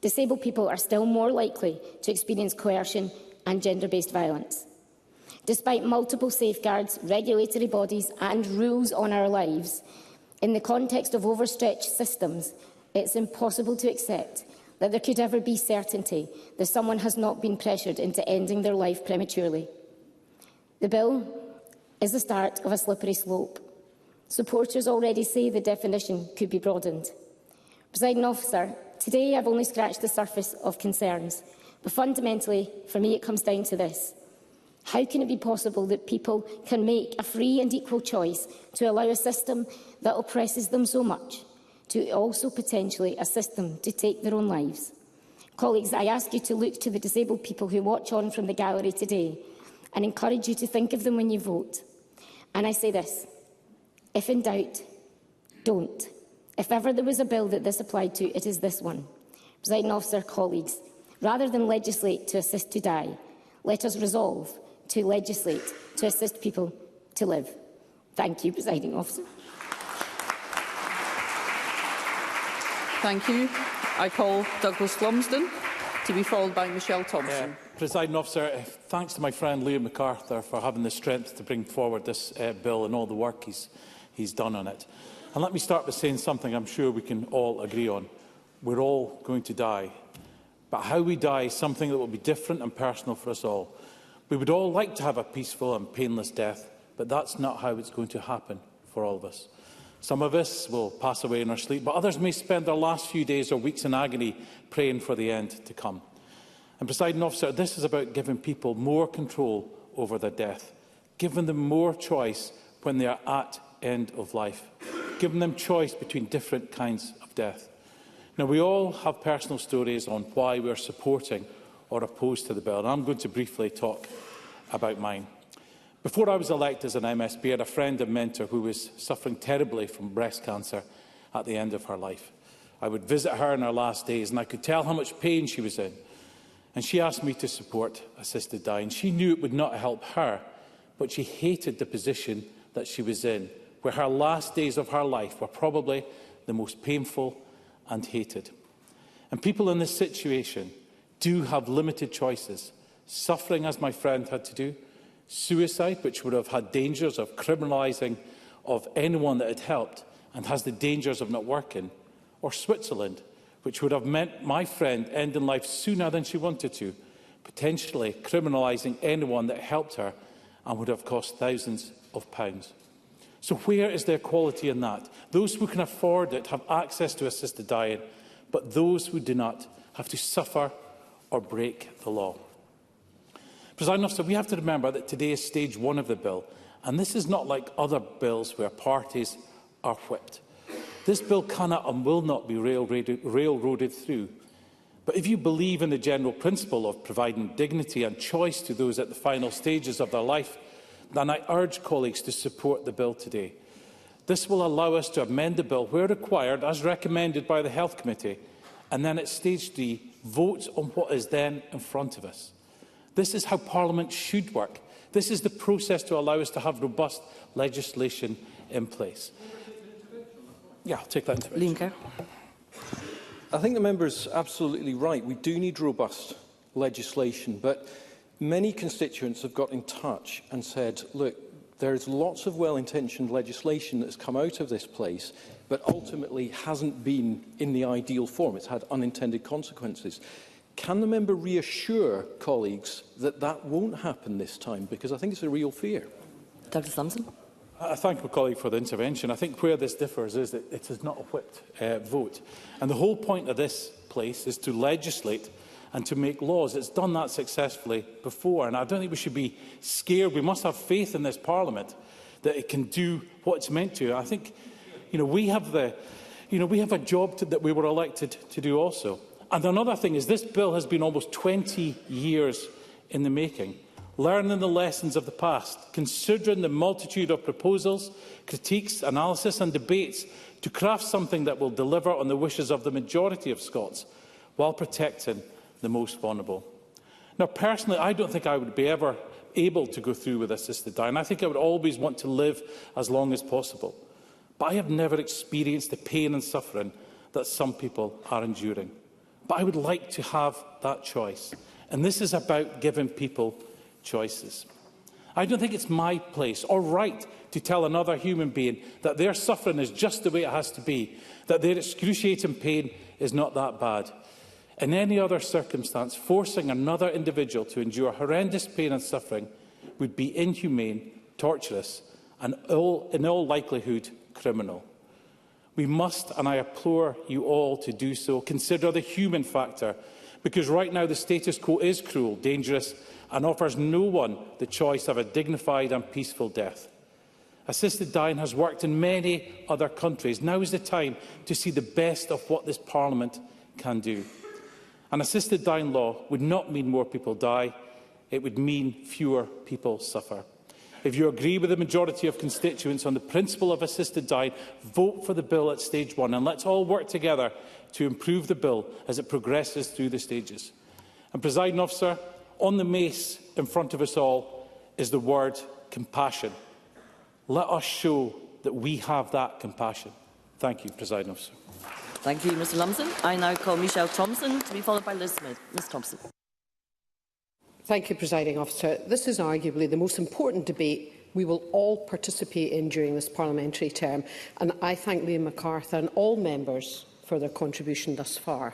Disabled people are still more likely to experience coercion and gender-based violence. Despite multiple safeguards, regulatory bodies and rules on our lives, in the context of overstretched systems, it's impossible to accept that there could ever be certainty that someone has not been pressured into ending their life prematurely. The bill is the start of a slippery slope. Supporters already say the definition could be broadened. Presiding Officer, today I've only scratched the surface of concerns, but fundamentally, for me, it comes down to this. How can it be possible that people can make a free and equal choice to allow a system that oppresses them so much to also potentially assist them to take their own lives? Colleagues, I ask you to look to the disabled people who watch on from the gallery today and encourage you to think of them when you vote. And I say this, if in doubt, don't. If ever there was a bill that this applied to, it is this one. Presiding Officer, colleagues, rather than legislate to assist to die, let us resolve to legislate to assist people to live. Thank you, Presiding Officer. Thank you. I call Douglas Lumsden to be followed by Michelle Thompson. Presiding Officer, thanks to my friend Liam MacArthur for having the strength to bring forward this bill and all the work he's done on it. And let me start by saying something I'm sure we can all agree on. We're all going to die. But how we die is something that will be different and personal for us all. We would all like to have a peaceful and painless death, but that's not how it's going to happen for all of us. Some of us will pass away in our sleep, but others may spend their last few days or weeks in agony praying for the end to come. And, Presiding Officer, this is about giving people more control over their death, giving them more choice when they are at end of life, giving them choice between different kinds of death. Now, we all have personal stories on why we are supporting or opposed to the bill, and I'm going to briefly talk about mine. Before I was elected as an MSP, I had a friend and mentor who was suffering terribly from breast cancer at the end of her life. I would visit her in her last days, and I could tell how much pain she was in. And she asked me to support assisted dying. She knew it would not help her, but she hated the position that she was in, where her last days of her life were probably the most painful and hated. And people in this situation do have limited choices. Suffering, as my friend had to do, suicide, which would have had dangers of criminalising of anyone that had helped and has the dangers of not working, or Switzerland, which would have meant my friend ending life sooner than she wanted to, potentially criminalising anyone that helped her and would have cost thousands of pounds. So where is the equality in that? Those who can afford it have access to assisted dying, but those who do not have to suffer or break the law. Presiding Officer, we have to remember that today is stage 1 of the bill, and this is not like other bills where parties are whipped. This bill cannot and will not be railroaded through. But if you believe in the general principle of providing dignity and choice to those at the final stages of their life, then I urge colleagues to support the bill today. This will allow us to amend the bill where required, as recommended by the Health Committee, and then at stage 3, vote on what is then in front of us. This is how Parliament should work. This is the process to allow us to have robust legislation in place. Yeah, I'll take that into account. I think the member is absolutely right. We do need robust legislation, but many constituents have got in touch and said, look, there's lots of well-intentioned legislation that's come out of this place, but ultimately hasn't been in the ideal form. It's had unintended consequences. Can the member reassure colleagues that that won't happen this time? Because I think it's a real fear. Dr Thompson. I thank my colleague for the intervention. I think where this differs is that it is not a whipped vote. And the whole point of this place is to legislate and to make laws. It's done that successfully before, and I don't think we should be scared. We must have faith in this Parliament that it can do what it's meant to. I think, we have a job that we were elected to do also. And another thing is this bill has been almost 20 years in the making, learning the lessons of the past, considering the multitude of proposals, critiques, analysis and debates to craft something that will deliver on the wishes of the majority of Scots while protecting the most vulnerable. Now, personally, I don't think I would be ever able to go through with assisted dying. I think I would always want to live as long as possible. But I have never experienced the pain and suffering that some people are enduring. But I would like to have that choice. And this is about giving people choices. I don't think it's my place or right to tell another human being that their suffering is just the way it has to be, that their excruciating pain is not that bad. In any other circumstance, forcing another individual to endure horrendous pain and suffering would be inhumane, torturous, and in all likelihood criminal. We must, and I implore you all to do so, consider the human factor, because right now the status quo is cruel, dangerous, and offers no one the choice of a dignified and peaceful death. Assisted dying has worked in many other countries. Now is the time to see the best of what this Parliament can do. An assisted dying law would not mean more people die, it would mean fewer people suffer. If you agree with the majority of constituents on the principle of assisted dying, vote for the bill at stage 1 and let's all work together to improve the bill as it progresses through the stages. And, Presiding Officer, on the mace in front of us all is the word compassion. Let us show that we have that compassion. Thank you, Presiding Officer. Thank you, Mr Lumsden. I now call Michelle Thompson to be followed by Liz Smith. Ms Thompson. Thank you, Presiding Officer. This is arguably the most important debate we will all participate in during this parliamentary term, and I thank Liam MacArthur and all members for their contribution thus far.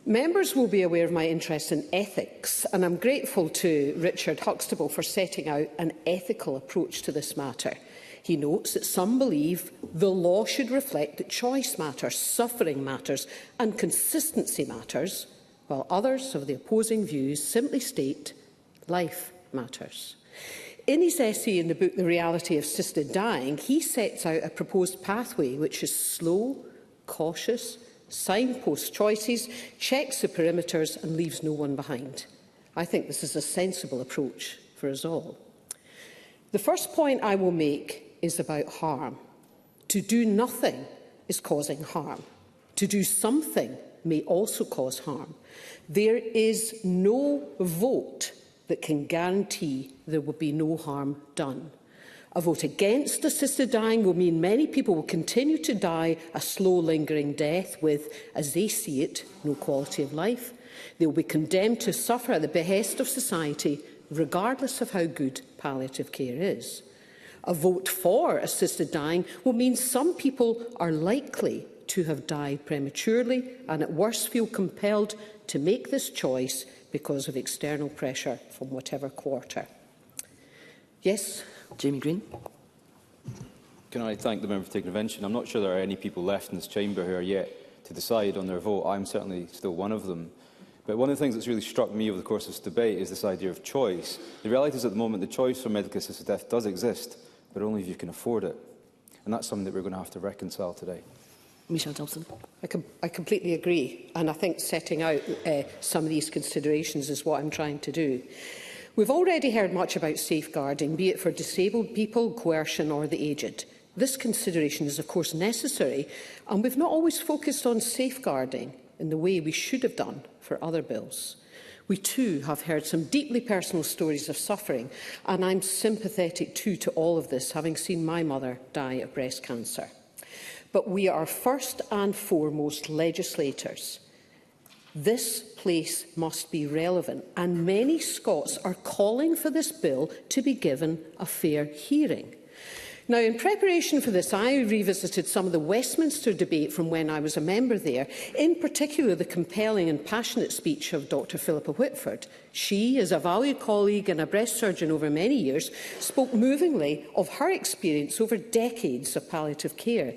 Members will be aware of my interest in ethics, and I'm grateful to Richard Huxtable for setting out an ethical approach to this matter. He notes that some believe the law should reflect that choice matters, suffering matters and consistency matters, while others of the opposing views simply state life matters. In his essay in the book The Reality of Assisted Dying, he sets out a proposed pathway which is slow, cautious, signposts choices, checks the perimeters and leaves no one behind. I think this is a sensible approach for us all. The first point I will make is about harm. To do nothing is causing harm. To do something may also cause harm. There is no vote that can guarantee there will be no harm done. A vote against assisted dying will mean many people will continue to die a slow, lingering death with, as they see it, no quality of life. They will be condemned to suffer at the behest of society, regardless of how good palliative care is. A vote for assisted dying will mean some people are likely to have died prematurely and at worst feel compelled to make this choice because of external pressure from whatever quarter. Yes? Jamie Green. Can I thank the member for taking intervention? I'm not sure there are any people left in this chamber who are yet to decide on their vote. I'm certainly still one of them. But one of the things that's really struck me over the course of this debate is this idea of choice. The reality is at the moment the choice for medically assisted death does exist, but only if you can afford it. And that's something that we're going to have to reconcile today. Michelle Thompson. I completely agree, and I think setting out some of these considerations is what I'm trying to do. We've already heard much about safeguarding, be it for disabled people, coercion or the aged. This consideration is of course necessary, and we've not always focused on safeguarding in the way we should have done for other bills. We too have heard some deeply personal stories of suffering, and I'm sympathetic too to all of this, having seen my mother die of breast cancer. But we are first and foremost legislators. This place must be relevant, and many Scots are calling for this bill to be given a fair hearing. Now, in preparation for this, I revisited some of the Westminster debate from when I was a member there, in particular the compelling and passionate speech of Dr Philippa Whitford. She, as a valued colleague and a breast surgeon over many years, spoke movingly of her experience over decades of palliative care.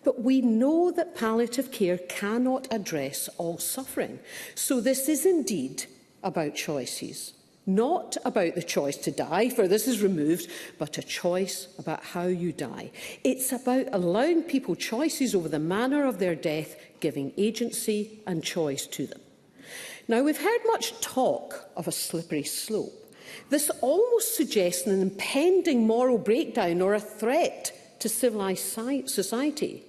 But we know that palliative care cannot address all suffering. So this is indeed about choices. Not about the choice to die, for this is removed, but a choice about how you die. It's about allowing people choices over the manner of their death, giving agency and choice to them. Now, we've heard much talk of a slippery slope. This almost suggests an impending moral breakdown or a threat to civilised society.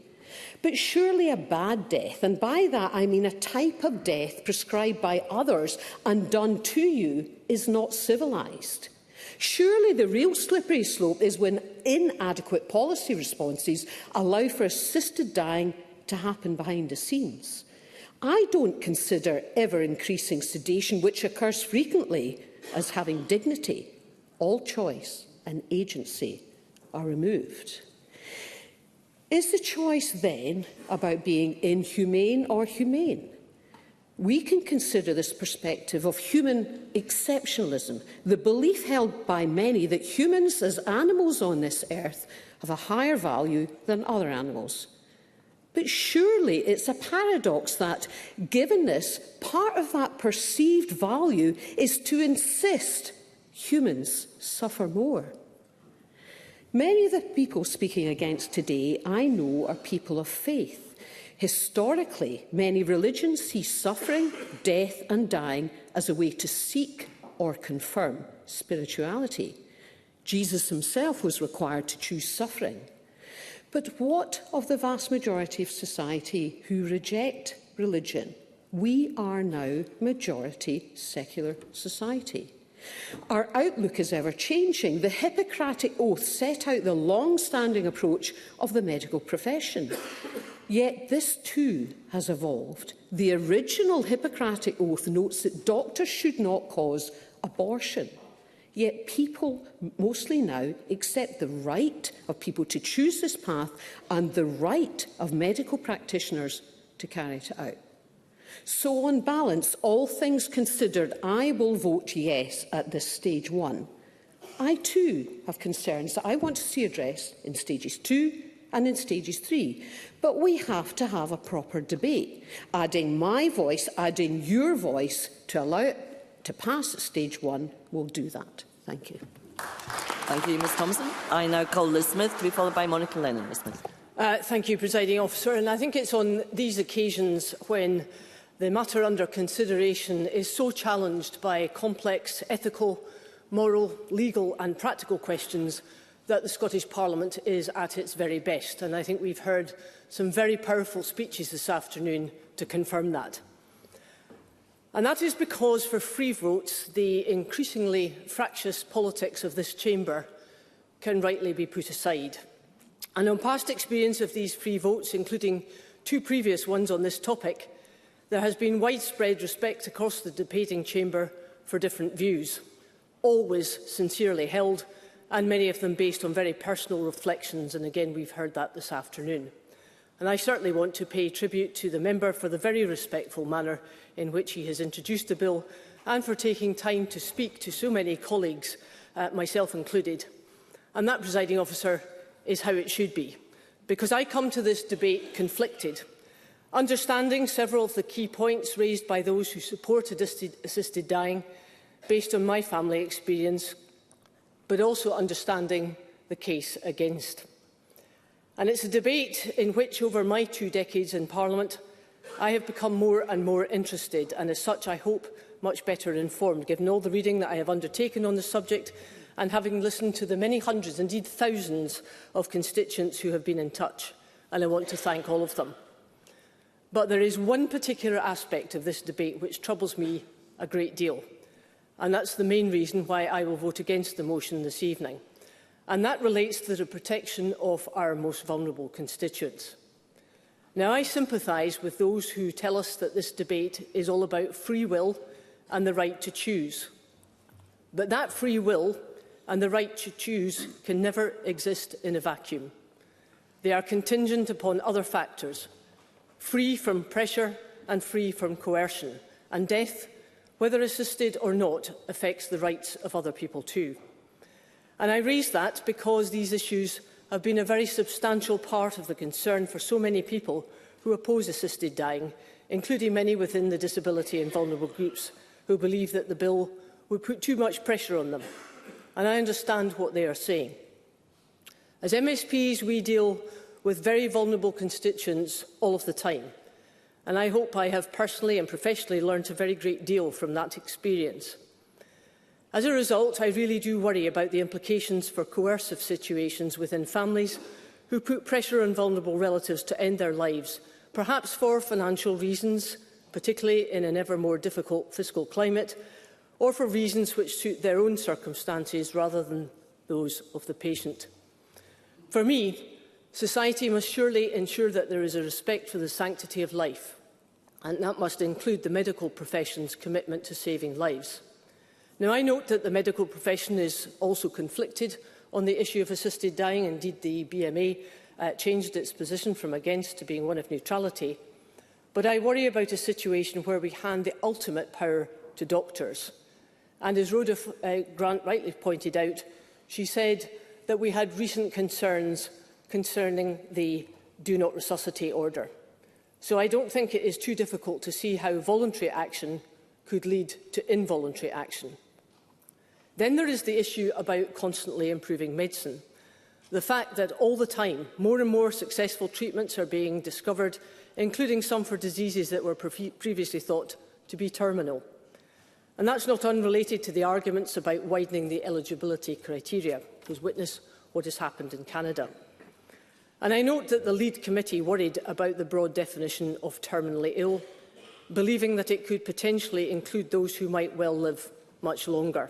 But surely a bad death, and by that I mean a type of death prescribed by others and done to you, is not civilised. Surely the real slippery slope is when inadequate policy responses allow for assisted dying to happen behind the scenes. I don't consider ever-increasing sedation, which occurs frequently, as having dignity. All choice and agency are removed. Is the choice then about being inhumane or humane? We can consider this perspective of human exceptionalism, the belief held by many that humans as animals on this earth have a higher value than other animals. But surely it's a paradox that, given this, part of that perceived value is to insist humans suffer more. Many of the people speaking against today, I know, are people of faith. Historically, many religions see suffering, death and dying as a way to seek or confirm spirituality. Jesus himself was required to choose suffering. But what of the vast majority of society who reject religion? We are now majority secular society. Our outlook is ever-changing. The Hippocratic Oath set out the long-standing approach of the medical profession. Yet this too has evolved. The original Hippocratic Oath notes that doctors should not cause abortion. Yet people mostly now accept the right of people to choose this path and the right of medical practitioners to carry it out. So on balance, all things considered, I will vote yes at this stage 1. I too have concerns that I want to see addressed in stages 2 and in stages 3. But we have to have a proper debate. Adding my voice, adding your voice to allow it to pass at stage 1 will do that. Thank you. Thank you, Ms Thompson. I now call Liz Smith to be followed by Monica Lennon. Ms Smith. Thank you, Presiding Officer. And I think it's on these occasions when the matter under consideration is so challenged by complex ethical, moral, legal and practical questions that the Scottish Parliament is at its very best. And I think we've heard some very powerful speeches this afternoon to confirm that. And that is because for free votes, the increasingly fractious politics of this chamber can rightly be put aside. And on past experience of these free votes, including 2 previous ones on this topic, there has been widespread respect across the debating chamber for different views, always sincerely held, and many of them based on very personal reflections, and again we've heard that this afternoon. And I certainly want to pay tribute to the member for the very respectful manner in which he has introduced the bill and for taking time to speak to so many colleagues, myself included. And that, Presiding Officer, is how it should be, because I come to this debate conflicted, understanding several of the key points raised by those who support assisted dying based on my family experience, but also understanding the case against. And it's a debate in which, over my 2 decades in Parliament, I have become more and more interested, and as such I hope much better informed, given all the reading that I have undertaken on the subject and having listened to the many hundreds, indeed thousands, of constituents who have been in touch, and I want to thank all of them. But there is one particular aspect of this debate which troubles me a great deal, and that's the main reason why I will vote against the motion this evening, and that relates to the protection of our most vulnerable constituents. Now, I sympathise with those who tell us that this debate is all about free will and the right to choose. But that free will and the right to choose can never exist in a vacuum. They are contingent upon other factors, free from pressure and free from coercion, and death, whether assisted or not, affects the rights of other people too. And I raise that because these issues have been a very substantial part of the concern for so many people who oppose assisted dying, including many within the disability and vulnerable groups who believe that the bill would put too much pressure on them. And I understand what they are saying. As MSPs, we deal with very vulnerable constituents all of the time, and I hope I have personally and professionally learned a very great deal from that experience. As a result, I really do worry about the implications for coercive situations within families who put pressure on vulnerable relatives to end their lives, perhaps for financial reasons, particularly in an ever more difficult fiscal climate, or for reasons which suit their own circumstances rather than those of the patient. For me, society must surely ensure that there is a respect for the sanctity of life, and that must include the medical profession's commitment to saving lives. Now, I note that the medical profession is also conflicted on the issue of assisted dying. Indeed, the BMA changed its position from against to being one of neutrality. But I worry about a situation where we hand the ultimate power to doctors. And as Rhoda Grant rightly pointed out, she said that we had recent concerns concerning the Do Not Resuscitate order. So I don't think it is too difficult to see how voluntary action could lead to involuntary action. Then there is the issue about constantly improving medicine. The fact that all the time more and more successful treatments are being discovered, including some for diseases that were previously thought to be terminal. And that's not unrelated to the arguments about widening the eligibility criteria, because witness what has happened in Canada. And I note that the lead committee worried about the broad definition of terminally ill, believing that it could potentially include those who might well live much longer.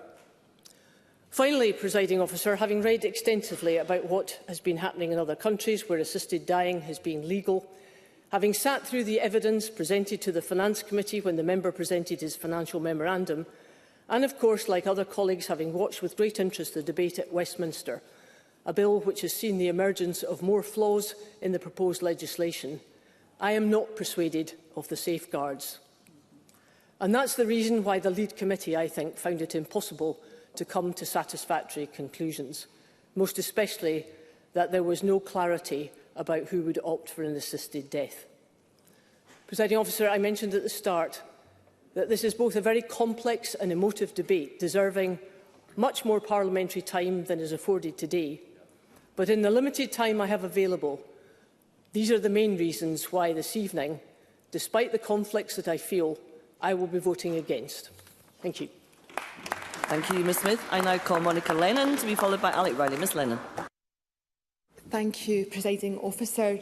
Finally, Presiding Officer, having read extensively about what has been happening in other countries where assisted dying has been legal, having sat through the evidence presented to the Finance Committee when the member presented his financial memorandum, and of course, like other colleagues, having watched with great interest the debate at Westminster, a bill which has seen the emergence of more flaws in the proposed legislation, I am not persuaded of the safeguards. And that's the reason why the lead committee, I think, found it impossible to come to satisfactory conclusions, most especially that there was no clarity about who would opt for an assisted death. Presiding Officer, I mentioned at the start that this is both a very complex and emotive debate, deserving much more parliamentary time than is afforded today. But in the limited time I have available, these are the main reasons why this evening, despite the conflicts that I feel, I will be voting against. Thank you. Thank you, Ms Smith. I now call Monica Lennon to be followed by Alec Riley. Ms Lennon. Thank you, Presiding Officer.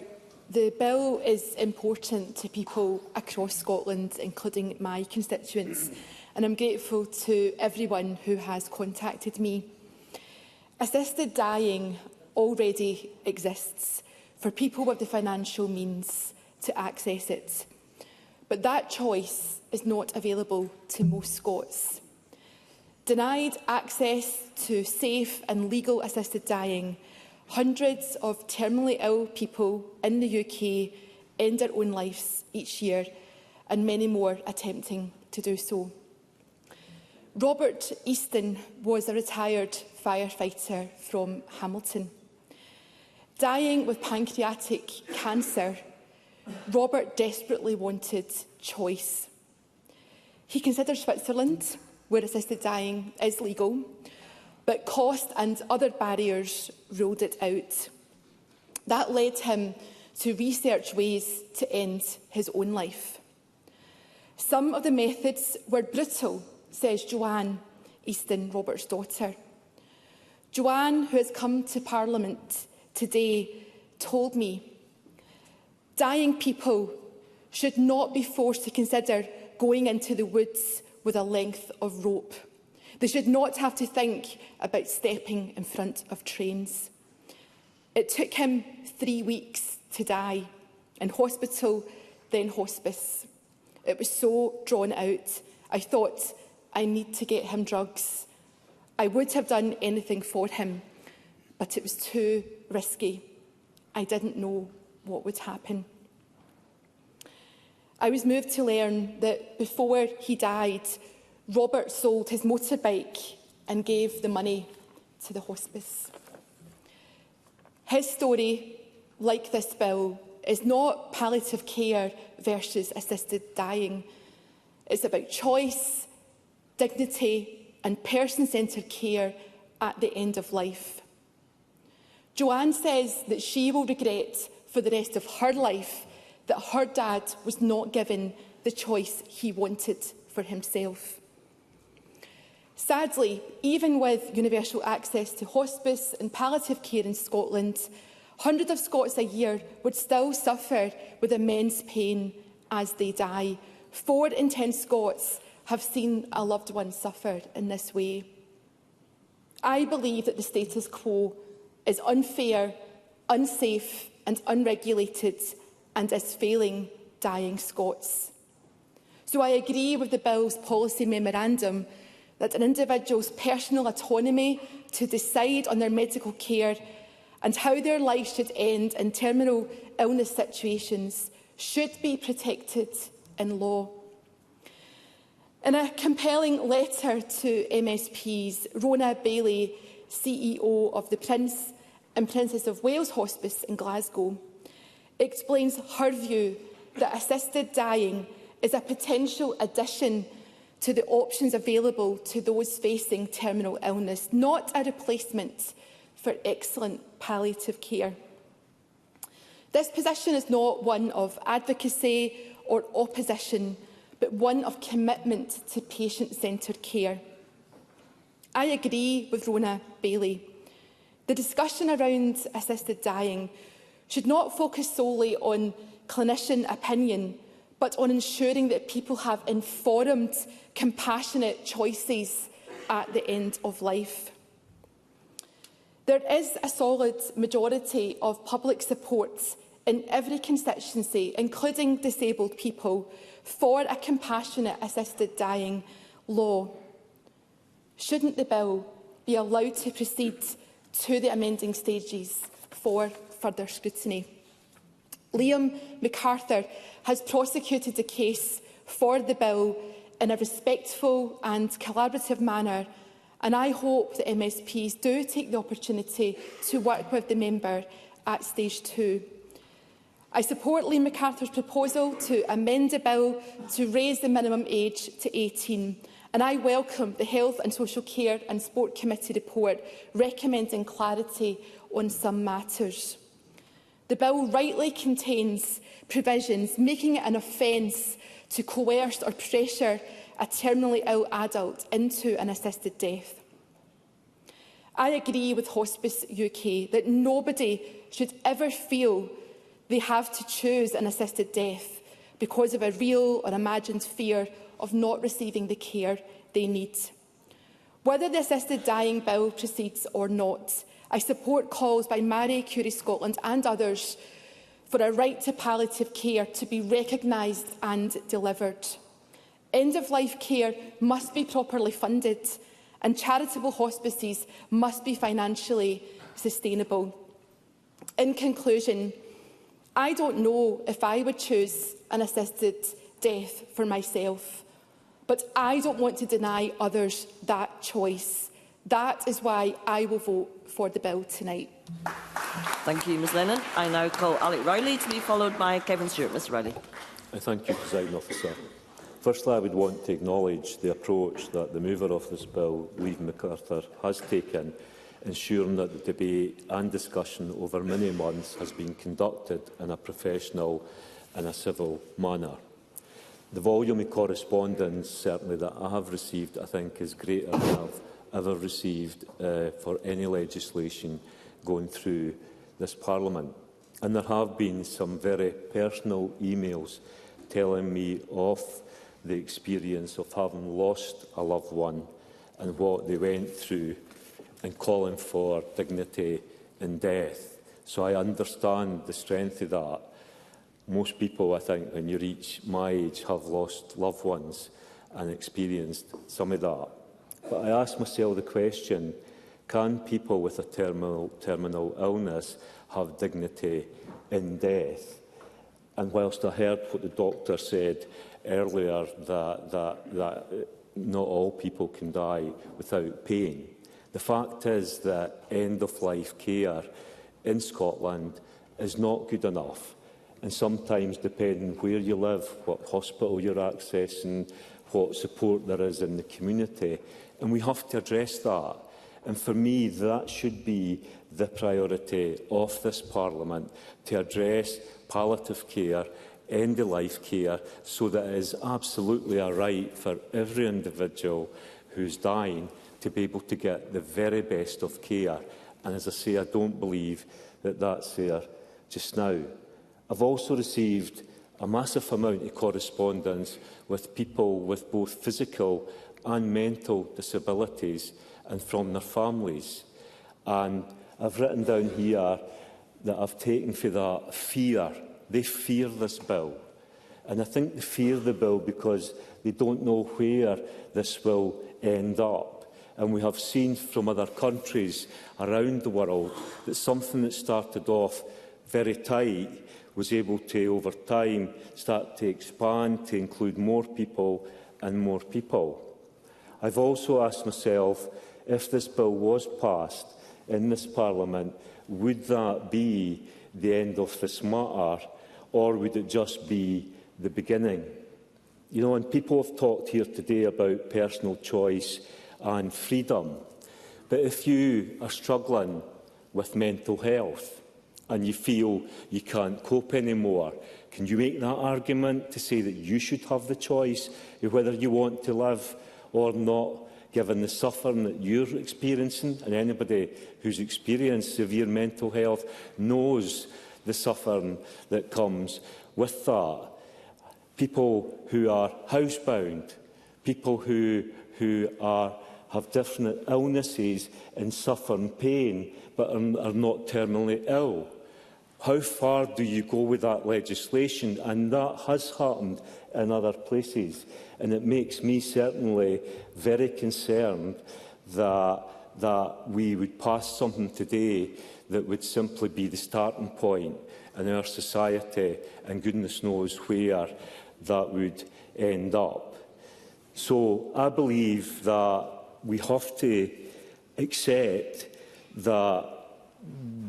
The bill is important to people across Scotland, including my constituents, and I'm grateful to everyone who has contacted me. Assisted dying already exists for people with the financial means to access it, but that choice is not available to most Scots. Denied access to safe and legal assisted dying, hundreds of terminally ill people in the UK end their own lives each year, and many more attempting to do so. Robert Easton was a retired firefighter from Hamilton. Dying with pancreatic cancer, Robert desperately wanted choice. He considered Switzerland, where assisted dying is legal, but cost and other barriers ruled it out. That led him to research ways to end his own life. Some of the methods were brutal, says Joanne Easton, Robert's daughter. Joanne, who has come to Parliament today, told me, dying people should not be forced to consider going into the woods with a length of rope. They should not have to think about stepping in front of trains. It took him 3 weeks to die, in hospital, then hospice. It was so drawn out. I thought, I need to get him drugs. I would have done anything for him, but it was too risky. I didn't know what would happen. I was moved to learn that before he died, Robert sold his motorbike and gave the money to the hospice. His story, like this bill, is not palliative care versus assisted dying. It's about choice, dignity and person-centred care at the end of life. Joanne says that she will regret for the rest of her life that her dad was not given the choice he wanted for himself. Sadly, even with universal access to hospice and palliative care in Scotland, hundreds of Scots a year would still suffer with immense pain as they die. 4 in 10 Scots have seen a loved one suffer in this way. I believe that the status quo is unfair, unsafe and unregulated and is failing dying Scots. So I agree with the bill's policy memorandum that an individual's personal autonomy to decide on their medical care and how their life should end in terminal illness situations should be protected in law. In a compelling letter to MSPs, Rhona Bailey, CEO of the Prince and Princess of Wales Hospice in Glasgow, explains her view that assisted dying is a potential addition to the options available to those facing terminal illness, not a replacement for excellent palliative care. This position is not one of advocacy or opposition, but one of commitment to patient-centred care. I agree with Rhona Bailey. The discussion around assisted dying should not focus solely on clinician opinion, but on ensuring that people have informed, compassionate choices at the end of life. There is a solid majority of public support in every constituency, including disabled people, for a compassionate assisted dying law. Shouldn't the bill be allowed to proceed to the amending stages for further scrutiny? Liam MacArthur has prosecuted the case for the bill in a respectful and collaborative manner, and I hope that MSPs do take the opportunity to work with the member at stage 2. I support Liam MacArthur's proposal to amend the bill to raise the minimum age to 18, and I welcome the Health and Social Care and Sport Committee report recommending clarity on some matters. The bill rightly contains provisions making it an offence to coerce or pressure a terminally ill adult into an assisted death. I agree with Hospice UK that nobody should ever feel they have to choose an assisted death because of a real or imagined fear of not receiving the care they need. Whether the assisted dying bill proceeds or not, I support calls by Marie Curie Scotland and others for a right to palliative care to be recognised and delivered. End-of-life care must be properly funded, and charitable hospices must be financially sustainable. In conclusion, I don't know if I would choose an assisted death for myself, but I don't want to deny others that choice. That is why I will vote for the bill tonight. Thank you, Ms Lennon. I now call Alec Riley to be followed by Kevin Stewart. Mr Riley. Thank you, Presiding Officer. Firstly, I would want to acknowledge the approach that the mover of this bill, Liam MacArthur, has taken, ensuring that the debate and discussion over many months has been conducted in a professional and a civil manner. The volume of correspondence, certainly, that I have received, I think, is greater than I've ever received for any legislation going through this Parliament. And there have been some very personal emails telling me of the experience of having lost a loved one and what they went through and calling for dignity in death. So I understand the strength of that. Most people, I think, when you reach my age, have lost loved ones and experienced some of that. But I ask myself the question, can people with a terminal illness have dignity in death? And whilst I heard what the doctor said earlier, that not all people can die without pain, the fact is that end-of-life care in Scotland is not good enough. And sometimes, depending where you live, what hospital you're accessing, what support there is in the community, and we have to address that. And for me, that should be the priority of this Parliament, to address palliative care, end-of-life care, so that it is absolutely a right for every individual who's dying to be able to get the very best of care. And as I say, I don't believe that that's there just now. I've also received a massive amount of correspondence with people with both physical and mental disabilities and from their families. And I've written down here that I've taken for that fear. They fear this bill. And I think they fear the bill because they don't know where this will end up. And we have seen from other countries around the world that something that started off very tight was able to, over time, start to expand to include more people and more people. I've also asked myself, if this bill was passed in this Parliament, would that be the end of this matter, or would it just be the beginning? You know, and people have talked here today about personal choice and freedom. But if you are struggling with mental health and you feel you can't cope anymore, can you make that argument to say that you should have the choice of whether you want to live or not, given the suffering that you're experiencing? And anybody who's experienced severe mental health knows the suffering that comes with that. People who are housebound, people who have different illnesses and suffer pain but are not terminally ill. How far do you go with that legislation? And that has happened in other places. And it makes me certainly very concerned that we would pass something today that would simply be the starting point in our society, and goodness knows where that would end up. So I believe that we have to accept that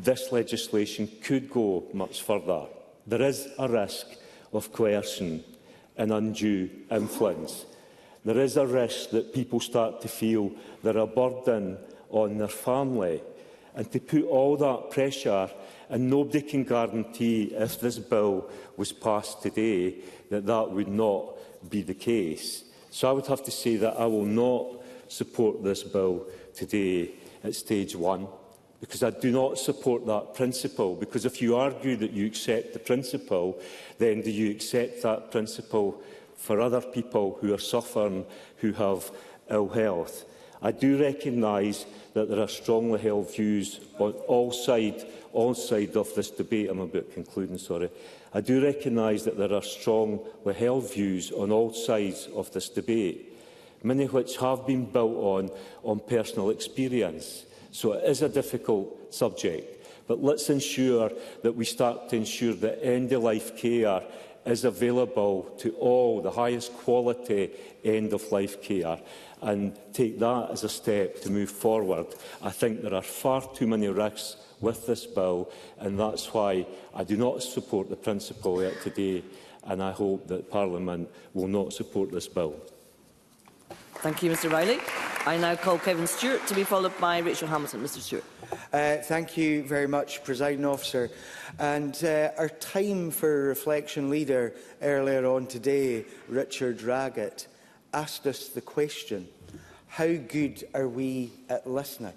this legislation could go much further. There is a risk of coercion and undue influence. There is a risk that people start to feel they're a burden on their family, and to put all that pressure, and nobody can guarantee if this bill was passed today that that would not be the case. So I would have to say that I will not support this bill today at stage 1, because I do not support that principle. Because if you argue that you accept the principle, then do you accept that principle for other people who are suffering, who have ill health? I do recognise that there are strongly held views on all sides of this debate. I'm about concluding, sorry. I do recognise that there are strongly held views on all sides of this debate, many of which have been built on personal experience. So it is a difficult subject. But let's ensure that we start to ensure that end-of-life care is available to all, the highest quality end-of-life care, and take that as a step to move forward. I think there are far too many risks with this bill, and that's why I do not support the principle yet today, and I hope that Parliament will not support this bill. Thank you, Mr Riley. I now call Kevin Stewart to be followed by Rachel Hamilton. Mr Stewart. Thank you very much, Presiding Officer. And our time for reflection leader earlier on today, Richard Raggett, asked us the question, how good are we at listening?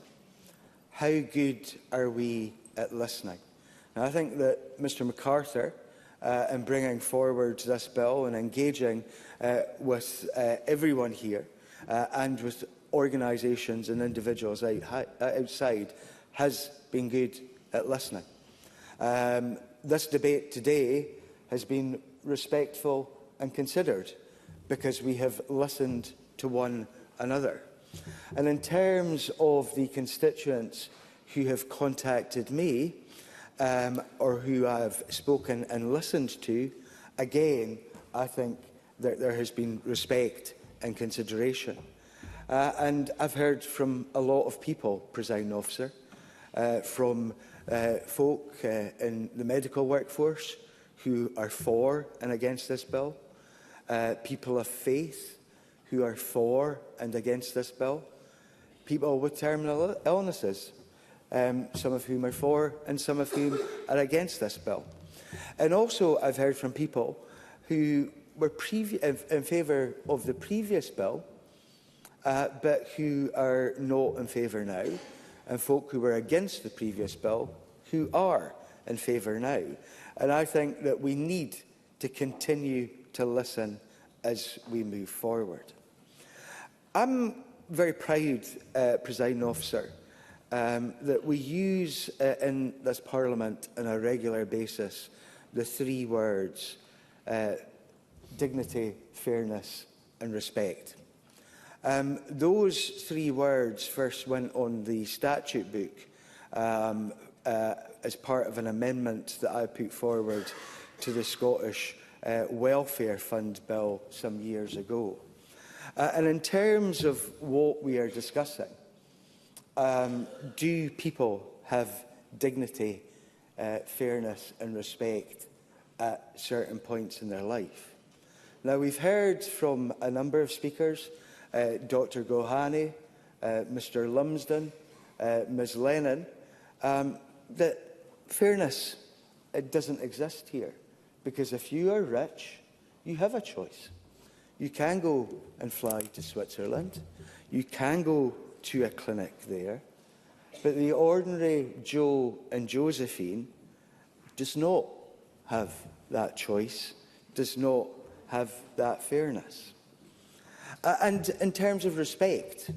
How good are we at listening? Now, I think that Mr MacArthur, in bringing forward this bill and engaging with everyone here and with organisations and individuals outside, has been good at listening. This debate today has been respectful and considered because we have listened to one another. And in terms of the constituents who have contacted me or who I have spoken and listened to, again, I think that there has been respect and consideration. And I've heard from a lot of people, Presiding Officer, from folk in the medical workforce who are for and against this bill, people of faith who are for and against this bill, people with terminal illnesses, some of whom are for and some of whom are against this bill. And also I've heard from people who were in favour of the previous bill, but who are not in favour now, and folk who were against the previous bill who are in favour now. And I think that we need to continue to listen as we move forward. I'm very proud, Presiding Officer, that we use in this Parliament on a regular basis the 3 words dignity, fairness and respect. Those 3 words first went on the statute book as part of an amendment that I put forward to the Scottish Welfare Fund Bill some years ago. And in terms of what we are discussing, do people have dignity, fairness and respect at certain points in their life? Now, we've heard from a number of speakers, Dr Gohani, Mr Lumsden, Ms Lennon, that fairness, it doesn't exist here. Because if you are rich, you have a choice. You can go and fly to Switzerland. You can go to a clinic there. But the ordinary Joe and Josephine does not have that choice, does not have that fairness. And in terms of respect,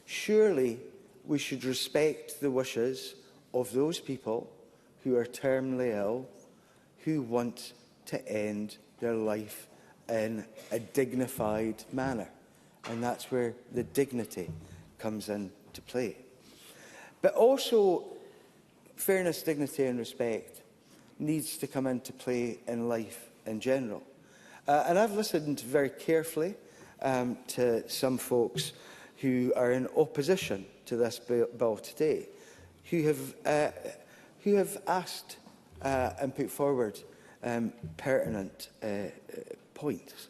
surely we should respect the wishes of those people who are terminally ill, who want to end their life in a dignified manner. And that's where the dignity comes into play. But also, fairness, dignity and respect needs to come into play in life in general. And I've listened very carefully to some folks who are in opposition to this bill today, who have asked and put forward pertinent points.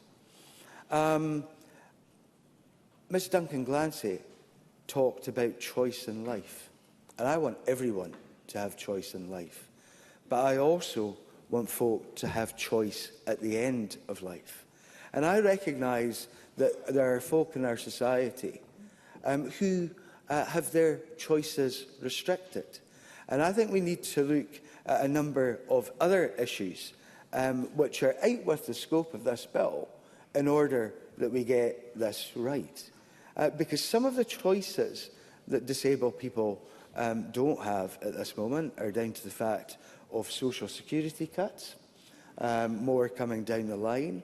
Ms Duncan Glancy talked about choice in life, and I want everyone to have choice in life, but I also want folk to have choice at the end of life. And I recognise that there are folk in our society who have their choices restricted. And I think we need to look at a number of other issues which are out with the scope of this bill in order that we get this right. Because some of the choices that disabled people don't have at this moment are down to the fact of social security cuts, more coming down the line,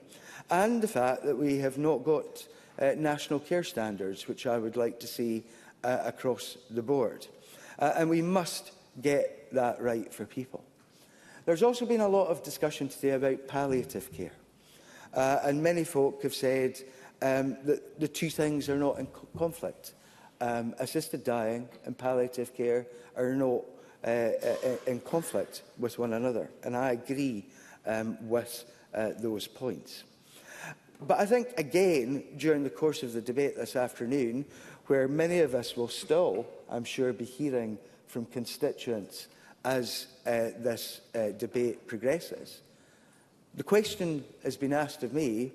and the fact that we have not got national care standards, which I would like to see across the board. And we must get that right for people. There's also been a lot of discussion today about palliative care. And many folk have said that the two things are not in conflict. Assisted dying and palliative care are not in conflict with one another. And I agree with those points. But I think, again, during the course of the debate this afternoon, where many of us will still, I'm sure, be hearing from constituents as this debate progresses, the question has been asked of me,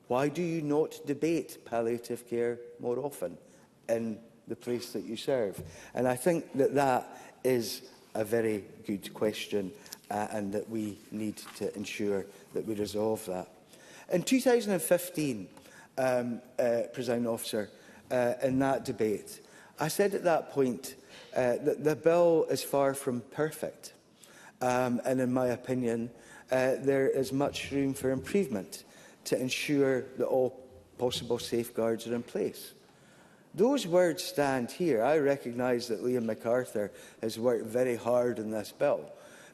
why do you not debate palliative care more often in the place that you serve? And I think that that is a very good question and that we need to ensure that we resolve that. In 2015, Presiding Officer, in that debate, I said at that point that the bill is far from perfect. And in my opinion, there is much room for improvement to ensure that all possible safeguards are in place. Those words stand here. I recognise that Liam MacArthur has worked very hard on this bill,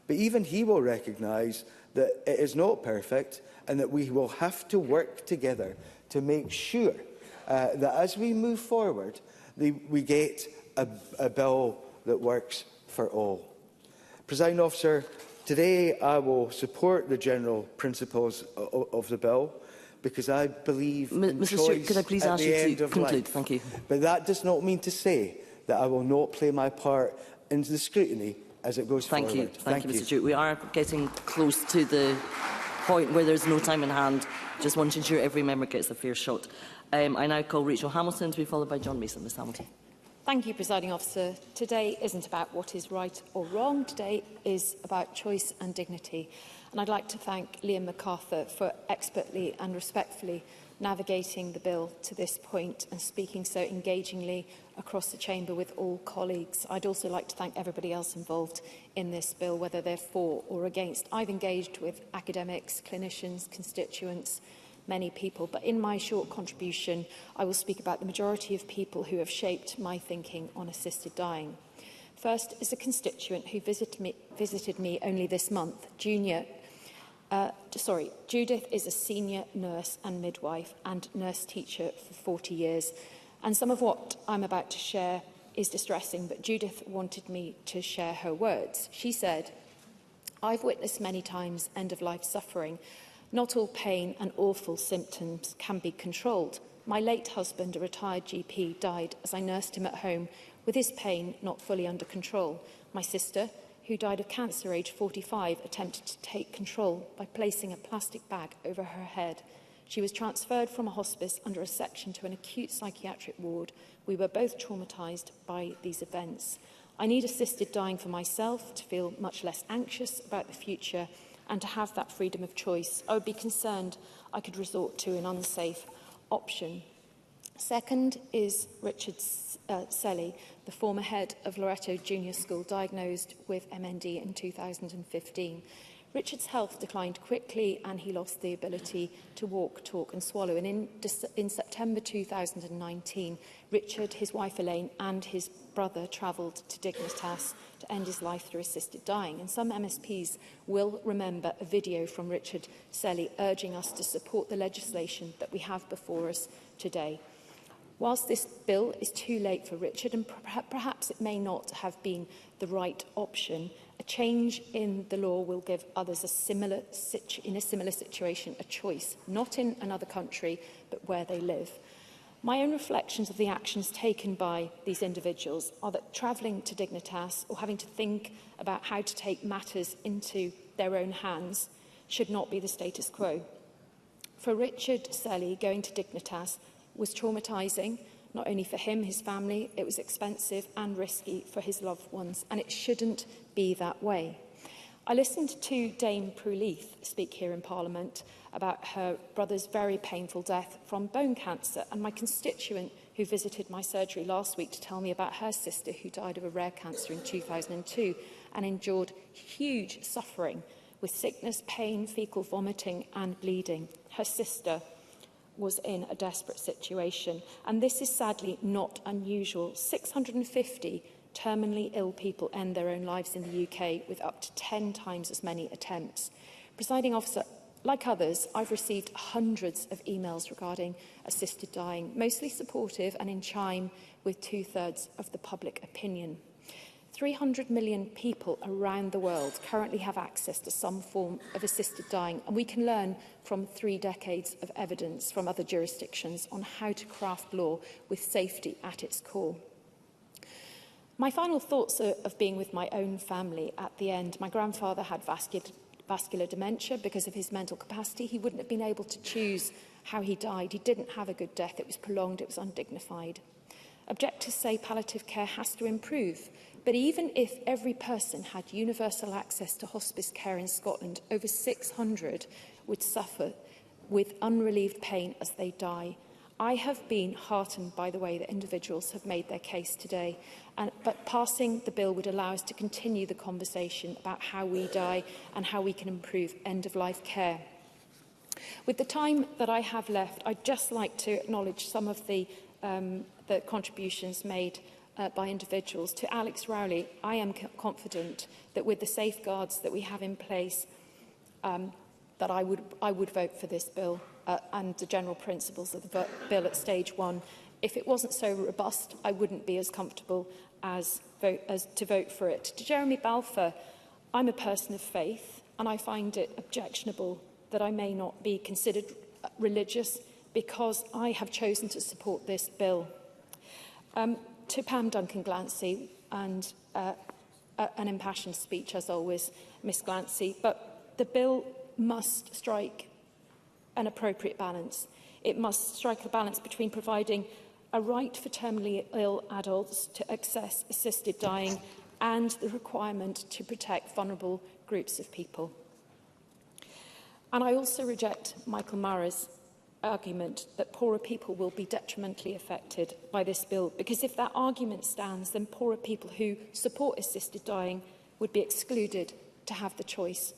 but even he will recognise that it is not perfect and that we will have to work together to make sure that as we move forward, we get a bill that works for all. Presiding Officer, today I will support the general principles of the bill because I believe in choice could I please at ask the you end to of conclude? life. Thank you. But that does not mean to say that I will not play my part in the scrutiny as it goes forward. Thank you, Mr Stewart. We are getting close to the point where there's no time in hand. Just want to ensure every member gets a fair shot. I now call Rachel Hamilton to be followed by John Mason. Ms Hamilton. Thank you, Presiding Officer. Today isn't about what is right or wrong. Today is about choice and dignity. And I'd like to thank Liam MacArthur for expertly and respectfully navigating the bill to this point and speaking so engagingly across the chamber with all colleagues. I'd also like to thank everybody else involved in this bill, whether they're for or against. I've engaged with academics, clinicians, constituents, many people, but in my short contribution, I will speak about the majority of people who have shaped my thinking on assisted dying. First is a constituent who visited me only this month, Judith is a senior nurse and midwife and nurse teacher for 40 years. And some of what I'm about to share is distressing, but Judith wanted me to share her words. She said, "I've witnessed many times end-of-life suffering. Not all pain and awful symptoms can be controlled. My late husband, a retired GP, died as I nursed him at home with his pain not fully under control. My sister, who died of cancer aged 45, attempted to take control by placing a plastic bag over her head. She was transferred from a hospice under a section to an acute psychiatric ward. We were both traumatised by these events. I need assisted dying for myself to feel much less anxious about the future and to have that freedom of choice. I would be concerned I could resort to an unsafe option." Second is Richard Selly, the former head of Loreto Junior School, diagnosed with MND in 2015. Richard's health declined quickly and he lost the ability to walk, talk and swallow. And in September 2019, Richard, his wife Elaine and his brother travelled to Dignitas to end his life through assisted dying. And some MSPs will remember a video from Richard Selly urging us to support the legislation that we have before us today. Whilst this bill is too late for Richard, and perhaps it may not have been the right option, a change in the law will give others in a similar situation a choice, not in another country, but where they live. My own reflections of the actions taken by these individuals are that travelling to Dignitas or having to think about how to take matters into their own hands should not be the status quo. For Richard Selly, going to Dignitas was traumatising, not only for him, his family, it was expensive and risky for his loved ones, and it shouldn't be that way. I listened to Dame Prue Leith speak here in Parliament about her brother's very painful death from bone cancer, and my constituent who visited my surgery last week to tell me about her sister who died of a rare cancer in 2002 and endured huge suffering with sickness, pain, faecal vomiting and bleeding. Her sister was in a desperate situation, and this is sadly not unusual. 650 terminally ill people end their own lives in the UK, with up to 10 times as many attempts. Presiding Officer, like others, I've received hundreds of emails regarding assisted dying, mostly supportive and in chime with 2/3 of the public opinion. 300 million people around the world currently have access to some form of assisted dying, and we can learn from 3 decades of evidence from other jurisdictions on how to craft law with safety at its core. My final thoughts are of being with my own family at the end. My grandfather had vascular dementia because of his mental capacity. He wouldn't have been able to choose how he died. He didn't have a good death. It was prolonged. It was undignified. Objectives say palliative care has to improve. But even if every person had universal access to hospice care in Scotland, over 600 would suffer with unrelieved pain as they die. I have been heartened by the way that individuals have made their case today, but passing the bill would allow us to continue the conversation about how we die and how we can improve end-of-life care. With the time that I have left, I'd just like to acknowledge some of the contributions made by individuals. To Alex Rowley, I am confident that with the safeguards that we have in place, that I would vote for this bill and the general principles of the bill at stage 1. If it wasn't so robust, I wouldn't be as comfortable as to vote for it. To Jeremy Balfour, I'm a person of faith, and I find it objectionable that I may not be considered religious because I have chosen to support this bill. To Pam Duncan-Glancy, and an impassioned speech as always, Miss Glancy, but the bill must strike an appropriate balance. It must strike a balance between providing a right for terminally ill adults to access assisted dying and the requirement to protect vulnerable groups of people. And I also reject Michael Mara's argument that poorer people will be detrimentally affected by this bill, because if that argument stands, then poorer people who support assisted dying would be excluded to have the choice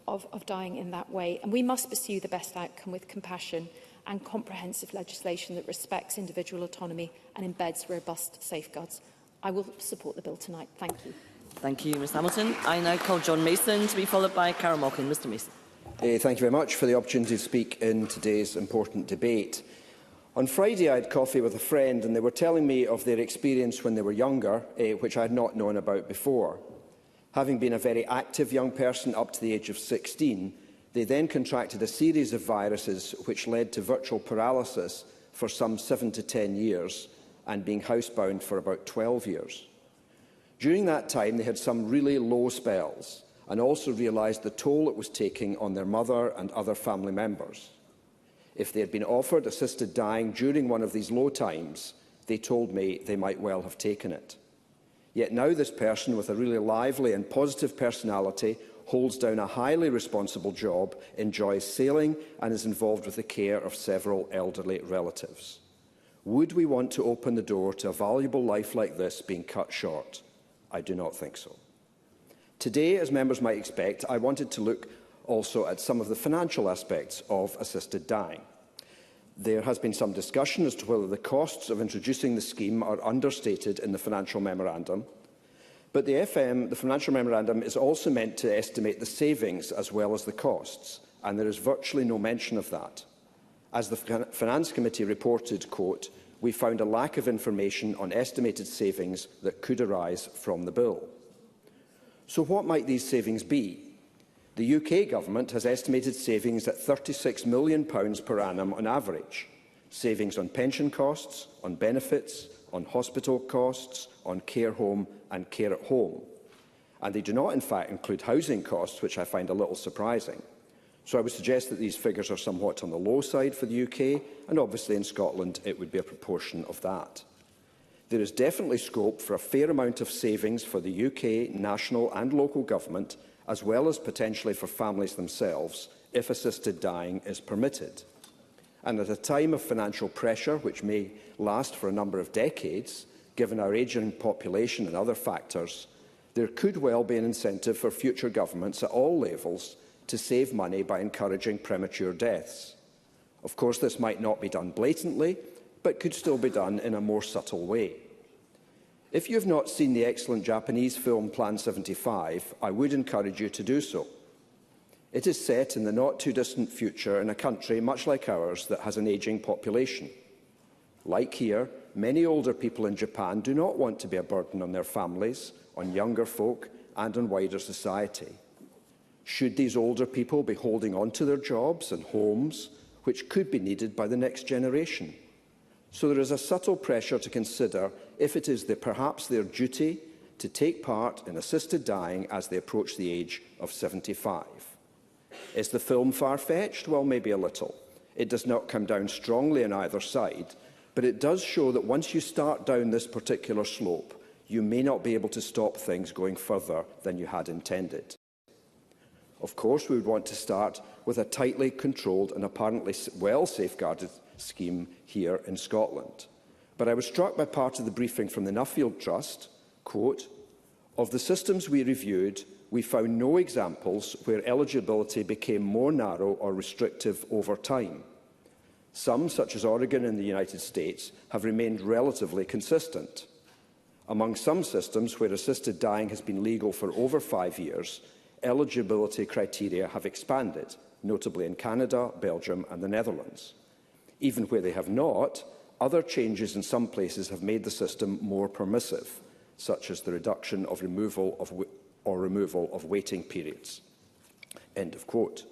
of dying in that way. And we must pursue the best outcome with compassion and comprehensive legislation that respects individual autonomy and embeds robust safeguards. I will support the bill tonight. Thank you. Thank you, Ms Hamilton. I now call John Mason to be followed by Cara Mockin. Mr Mason. Thank you very much for the opportunity to speak in today's important debate. On Friday, I had coffee with a friend, and they were telling me of their experience when they were younger, which I had not known about before. Having been a very active young person up to the age of 16, they then contracted a series of viruses which led to virtual paralysis for some 7 to 10 years and being housebound for about 12 years. During that time, they had some really low spells and also realised the toll it was taking on their mother and other family members. If they had been offered assisted dying during one of these low times, they told me they might well have taken it. Yet now this person with a really lively and positive personality holds down a highly responsible job, enjoys sailing and is involved with the care of several elderly relatives. Would we want to open the door to a valuable life like this being cut short? I do not think so. Today, as members might expect, I wanted to look also at some of the financial aspects of assisted dying. There has been some discussion as to whether the costs of introducing the scheme are understated in the financial memorandum, but the financial memorandum is also meant to estimate the savings as well as the costs, and there is virtually no mention of that. As the Finance Committee reported, quote, "We found a lack of information on estimated savings that could arise from the bill." So what might these savings be? The UK Government has estimated savings at £36 million per annum on average. Savings on pension costs, on benefits, on hospital costs, on care home and care at home. And they do not, in fact, include housing costs, which I find a little surprising. So I would suggest that these figures are somewhat on the low side for the UK, and obviously in Scotland it would be a proportion of that. There is definitely scope for a fair amount of savings for the UK, national and local government, as well as potentially for families themselves, if assisted dying is permitted. And at a time of financial pressure, which may last for a number of decades, given our ageing population and other factors, there could well be an incentive for future governments at all levels to save money by encouraging premature deaths. Of course, this might not be done blatantly, but could still be done in a more subtle way. If you have not seen the excellent Japanese film Plan 75, I would encourage you to do so. It is set in the not-too-distant future in a country much like ours that has an ageing population. Like here, many older people in Japan do not want to be a burden on their families, on younger folk and on wider society. Should these older people be holding on to their jobs and homes, which could be needed by the next generation? So there is a subtle pressure to consider if it is perhaps their duty to take part in assisted dying as they approach the age of 75. Is the film far-fetched? Well, maybe a little. It does not come down strongly on either side, but it does show that once you start down this particular slope, you may not be able to stop things going further than you had intended. Of course, we would want to start with a tightly controlled and apparently well-safeguarded scheme here in Scotland. But I was struck by part of the briefing from the Nuffield Trust, quote, "Of the systems we reviewed, we found no examples where eligibility became more narrow or restrictive over time. Some, such as Oregon and the United States, have remained relatively consistent. Among some systems where assisted dying has been legal for over 5 years, eligibility criteria have expanded, notably in Canada, Belgium and the Netherlands. Even where they have not, other changes in some places have made the system more permissive, such as the reduction of removal of waiting periods." End of quote.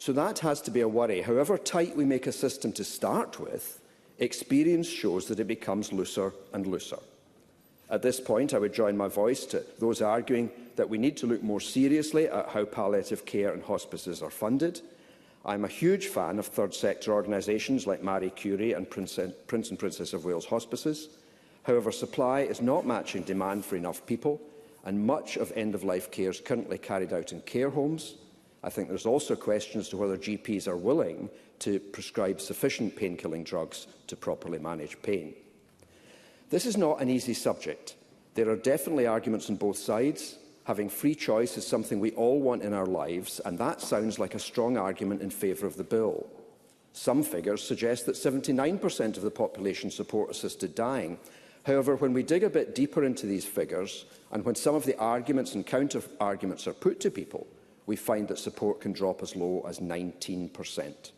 So that has to be a worry. However tight we make a system to start with, experience shows that it becomes looser and looser. At this point, I would join my voice to those arguing that we need to look more seriously at how palliative care and hospices are funded. I'm a huge fan of third sector organisations like Marie Curie and Prince and Princess of Wales hospices. However, supply is not matching demand for enough people, and much of end-of-life care is currently carried out in care homes. I think there's also questions as to whether GPs are willing to prescribe sufficient pain-killing drugs to properly manage pain. This is not an easy subject. There are definitely arguments on both sides. Having free choice is something we all want in our lives, and that sounds like a strong argument in favour of the bill. Some figures suggest that 79% of the population support assisted dying. However, when we dig a bit deeper into these figures, and when some of the arguments and counter-arguments are put to people, we find that support can drop as low as 19%.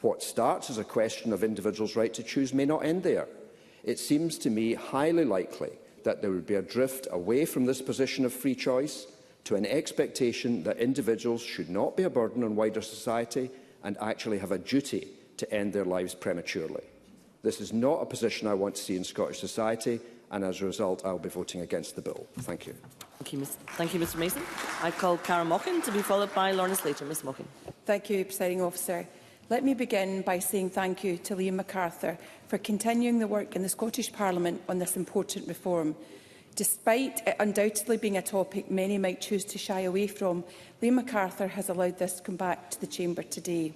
What starts as a question of individuals' right to choose may not end there. It seems to me highly likely that there would be a drift away from this position of free choice to an expectation that individuals should not be a burden on wider society and actually have a duty to end their lives prematurely. This is not a position I want to see in Scottish society, and as a result, I will be voting against the bill. Thank you. Thank you, Mr Mason. I call Cara Mockin to be followed by Lorna Slater. Ms Mockin. Thank you, Presiding Officer. Let me begin by saying thank you to Liam MacArthur for continuing the work in the Scottish Parliament on this important reform. Despite it undoubtedly being a topic many might choose to shy away from, Liam MacArthur has allowed this to come back to the Chamber today.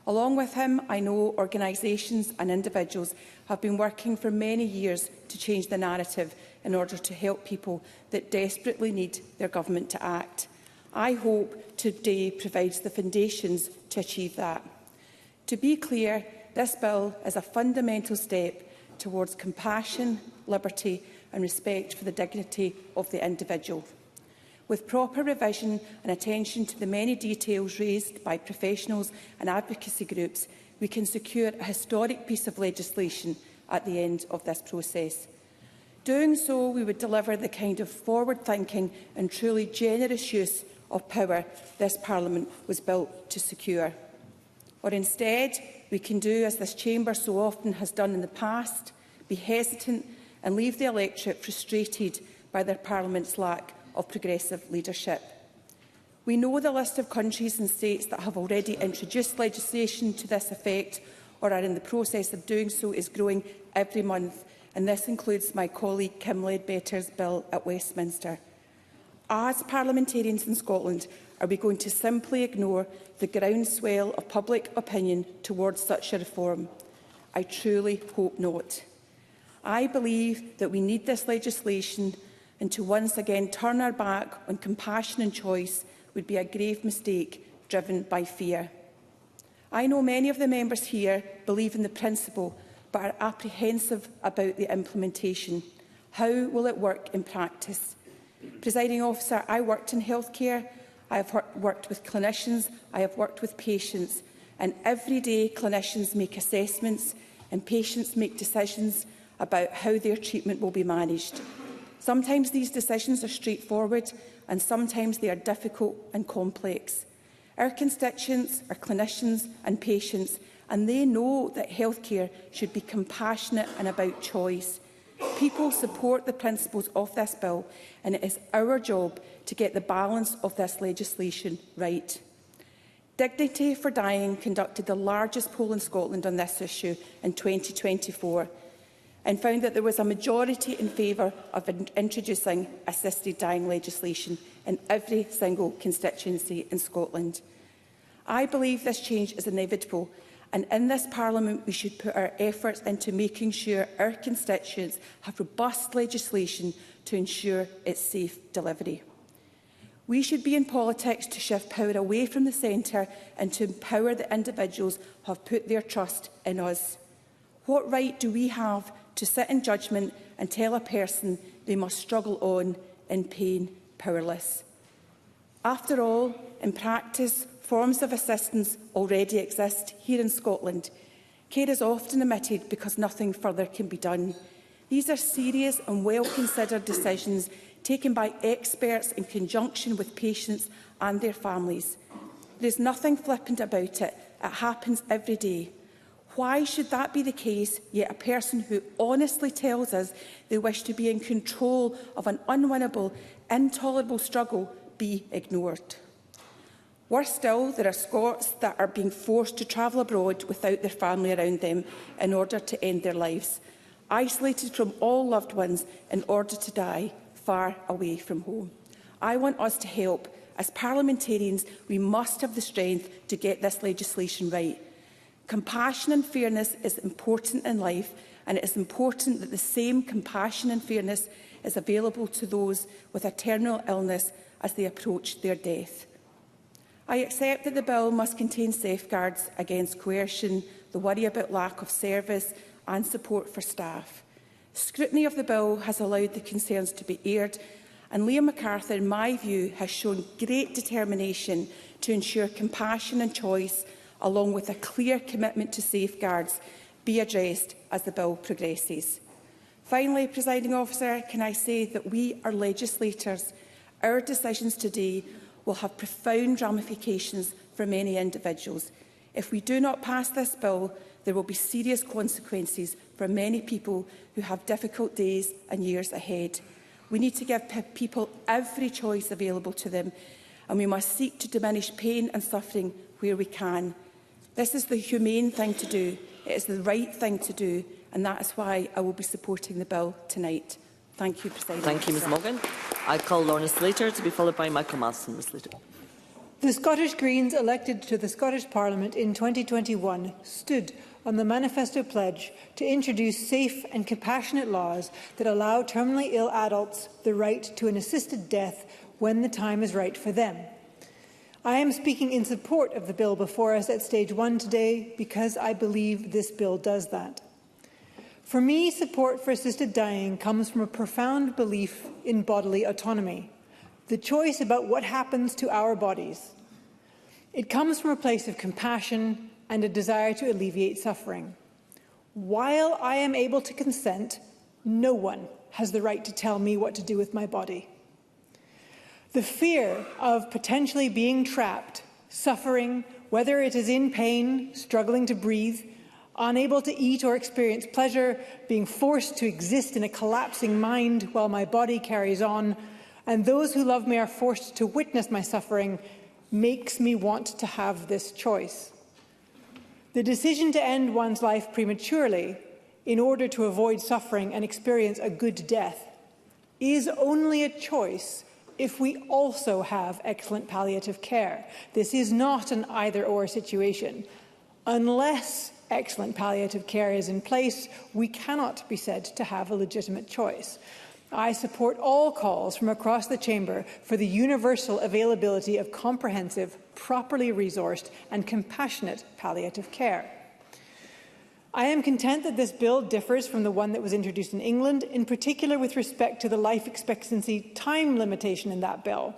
Along with him, I know organisations and individuals have been working for many years to change the narrative in order to help people that desperately need their government to act. I hope today provides the foundations to achieve that. To be clear, this bill is a fundamental step towards compassion, liberty and respect for the dignity of the individual. With proper revision and attention to the many details raised by professionals and advocacy groups, we can secure a historic piece of legislation at the end of this process. Doing so, we would deliver the kind of forward-thinking and truly generous use of power this Parliament was built to secure. Or instead, we can do as this chamber so often has done in the past, be hesitant and leave the electorate frustrated by their Parliament's lack of progressive leadership. We know the list of countries and states that have already introduced legislation to this effect or are in the process of doing so is growing every month, and this includes my colleague Kim Ledbetter's bill at Westminster. As parliamentarians in Scotland, are we going to simply ignore the groundswell of public opinion towards such a reform? I truly hope not. I believe that we need this legislation, and to once again turn our back on compassion and choice would be a grave mistake driven by fear. I know many of the members here believe in the principle but are apprehensive about the implementation. How will it work in practice? Presiding Officer, I worked in healthcare, I have worked with clinicians, I have worked with patients, and every day clinicians make assessments and patients make decisions about how their treatment will be managed. Sometimes these decisions are straightforward and sometimes they are difficult and complex. Our constituents are clinicians and patients, and they know that healthcare should be compassionate and about choice. People support the principles of this bill, and it is our job to get the balance of this legislation right. Dignity for Dying conducted the largest poll in Scotland on this issue in 2024 and found that there was a majority in favour of introducing assisted dying legislation in every single constituency in Scotland. I believe this change is inevitable, and in this Parliament we should put our efforts into making sure our constituents have robust legislation to ensure its safe delivery. We should be in politics to shift power away from the centre and to empower the individuals who have put their trust in us. What right do we have to sit in judgment and tell a person they must struggle on in pain, powerless? After all, in practice, forms of assistance already exist here in Scotland. Care is often omitted because nothing further can be done. These are serious and well-considered decisions taken by experts in conjunction with patients and their families. There is nothing flippant about it. It happens every day. Why should that be the case, yet a person who honestly tells us they wish to be in control of an unwinnable, intolerable struggle be ignored? Worse still, there are Scots that are being forced to travel abroad without their family around them in order to end their lives, isolated from all loved ones in order to die far away from home. I want us to help. As parliamentarians, we must have the strength to get this legislation right. Compassion and fairness is important in life, and it is important that the same compassion and fairness is available to those with a terminal illness as they approach their death. I accept that the bill must contain safeguards against coercion, the worry about lack of service and support for staff. Scrutiny of the bill has allowed the concerns to be aired, and Liam MacArthur, in my view, has shown great determination to ensure compassion and choice, along with a clear commitment to safeguards, be addressed as the bill progresses. Finally, Presiding Officer, can I say that we are legislators. Our decisions today will have profound ramifications for many individuals. If we do not pass this bill, there will be serious consequences for many people who have difficult days and years ahead. We need to give people every choice available to them, and we must seek to diminish pain and suffering where we can. This is the humane thing to do. It is the right thing to do, and that is why I will be supporting the bill tonight. Thank you, President. Thank you, Ms Morgan. I call Lorna Slater to be followed by Michael Matheson. Ms Slater. The Scottish Greens elected to the Scottish Parliament in 2021 stood on the manifesto pledge to introduce safe and compassionate laws that allow terminally ill adults the right to an assisted death when the time is right for them. I am speaking in support of the bill before us at Stage 1 today because I believe this bill does that. For me, support for assisted dying comes from a profound belief in bodily autonomy, the choice about what happens to our bodies. It comes from a place of compassion and a desire to alleviate suffering. While I am able to consent, no one has the right to tell me what to do with my body. The fear of potentially being trapped, suffering, whether it is in pain, struggling to breathe, unable to eat or experience pleasure, being forced to exist in a collapsing mind while my body carries on, and those who love me are forced to witness my suffering, makes me want to have this choice. The decision to end one's life prematurely in order to avoid suffering and experience a good death is only a choice if we also have excellent palliative care. This is not an either-or situation. Unless excellent palliative care is in place, we cannot be said to have a legitimate choice. I support all calls from across the Chamber for the universal availability of comprehensive, properly resourced and compassionate palliative care. I am content that this bill differs from the one that was introduced in England, in particular with respect to the life expectancy time limitation in that bill.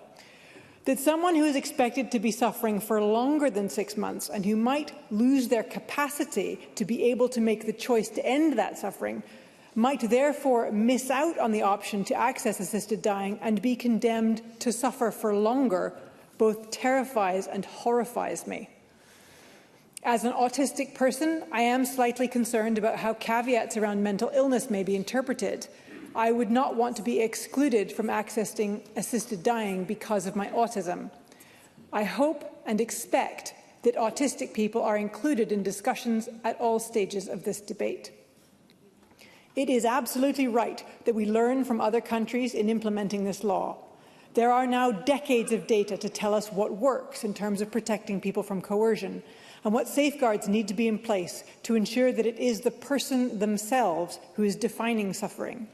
That someone who is expected to be suffering for longer than 6 months and who might lose their capacity to be able to make the choice to end that suffering might therefore miss out on the option to access assisted dying and be condemned to suffer for longer both terrifies and horrifies me. As an autistic person, I am slightly concerned about how caveats around mental illness may be interpreted. I would not want to be excluded from accessing assisted dying because of my autism. I hope and expect that autistic people are included in discussions at all stages of this debate. It is absolutely right that we learn from other countries in implementing this law. There are now decades of data to tell us what works in terms of protecting people from coercion, and what safeguards need to be in place to ensure that it is the person themselves who is defining suffering,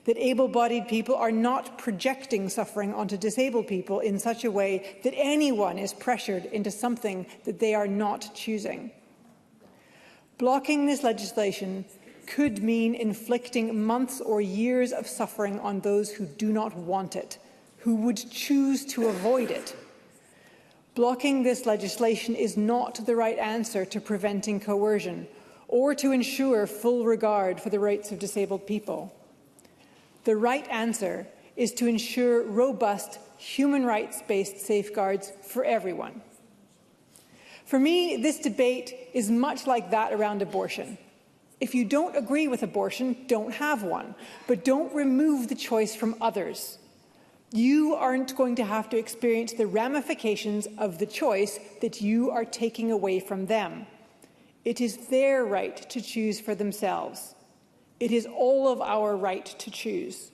that able-bodied people are not projecting suffering onto disabled people in such a way that anyone is pressured into something that they are not choosing. Blocking this legislation could mean inflicting months or years of suffering on those who do not want it, who would choose to avoid it. Blocking this legislation is not the right answer to preventing coercion or to ensure full regard for the rights of disabled people. The right answer is to ensure robust, human rights-based safeguards for everyone. For me, this debate is much like that around abortion. If you don't agree with abortion, don't have one, but don't remove the choice from others. You aren't going to have to experience the ramifications of the choice that you are taking away from them. It is their right to choose for themselves. It is all of our right to choose.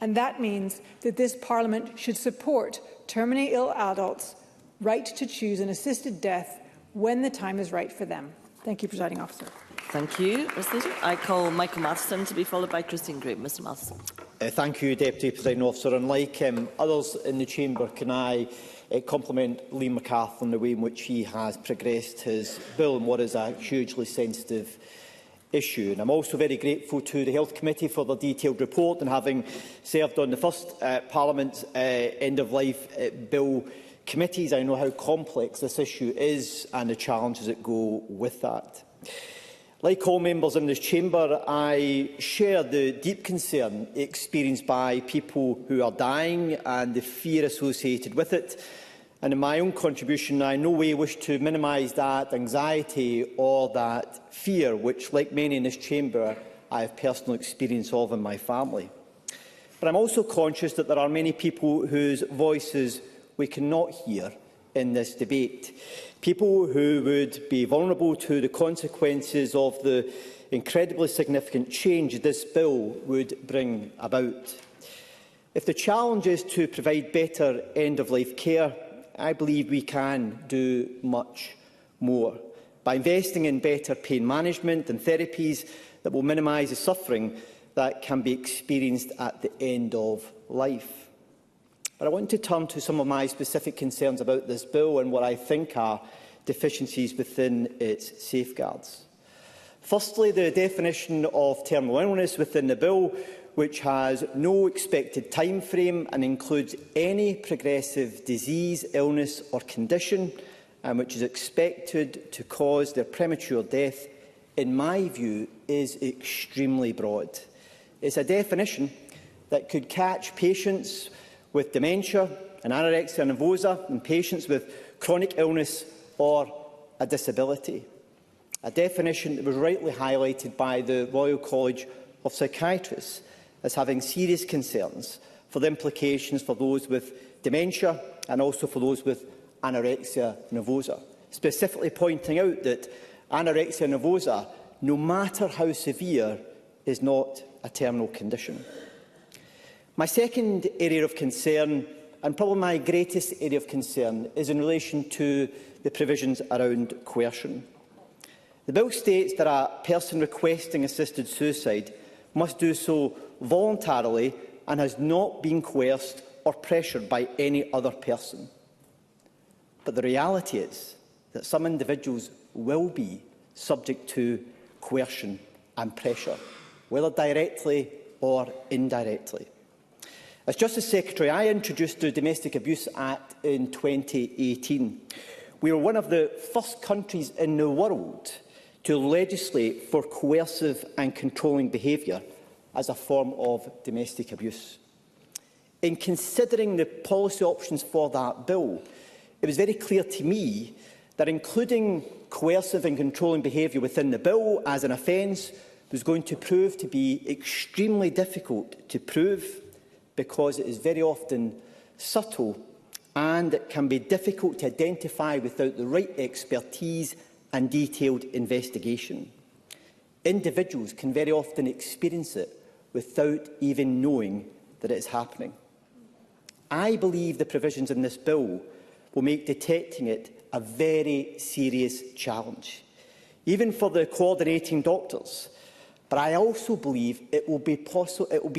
And that means that this Parliament should support terminally ill adults' right to choose an assisted death when the time is right for them. Thank you, Presiding Officer. Thank you, Mr. Leader. I call Michael Matheson to be followed by Christine Grape. Mr. Matheson. Thank you, Deputy Presiding Officer. Unlike others in the Chamber, can I compliment Liam McCarthy on the way in which he has progressed his bill on what is a hugely sensitive issue. And I'm also very grateful to the Health Committee for their detailed report, and having served on the first Parliament end-of-life bill committees, I know how complex this issue is and the challenges that go with that. Like all members in this chamber, I share the deep concern experienced by people who are dying and the fear associated with it. And in my own contribution, I in no way wish to minimise that anxiety or that fear, which, like many in this chamber, I have personal experience of in my family. But I'm also conscious that there are many people whose voices we cannot hear in this debate. People who would be vulnerable to the consequences of the incredibly significant change this bill would bring about. If the challenge is to provide better end-of-life care I believe we can do much more by investing in better pain management and therapies that will minimise the suffering that can be experienced at the end of life. But I want to turn to some of my specific concerns about this bill and what I think are deficiencies within its safeguards. Firstly, the definition of terminal illness within the bill, which has no expected time frame and includes any progressive disease, illness or condition, and which is expected to cause their premature death, in my view, is extremely broad. It's a definition that could catch patients with dementia and anorexia nervosa and patients with chronic illness or a disability. A definition that was rightly highlighted by the Royal College of Psychiatrists as having serious concerns for the implications for those with dementia and also for those with anorexia nervosa, specifically pointing out that anorexia nervosa, no matter how severe, is not a terminal condition. My second area of concern, and probably my greatest area of concern, is in relation to the provisions around coercion. The bill states that a person requesting assisted suicide must do so voluntarily and has not been coerced or pressured by any other person. But the reality is that some individuals will be subject to coercion and pressure, whether directly or indirectly. As Justice Secretary, I introduced the Domestic Abuse Act in 2018. We were one of the first countries in the world to legislate for coercive and controlling behaviour as a form of domestic abuse. In considering the policy options for that bill, it was very clear to me that including coercive and controlling behaviour within the bill as an offence was going to prove to be extremely difficult to prove, because it is very often subtle and it can be difficult to identify without the right expertise and detailed investigation. Individuals can very often experience it without even knowing that it is happening. I believe the provisions in this bill will make detecting it a very serious challenge, even for the coordinating doctors. But I also believe it will be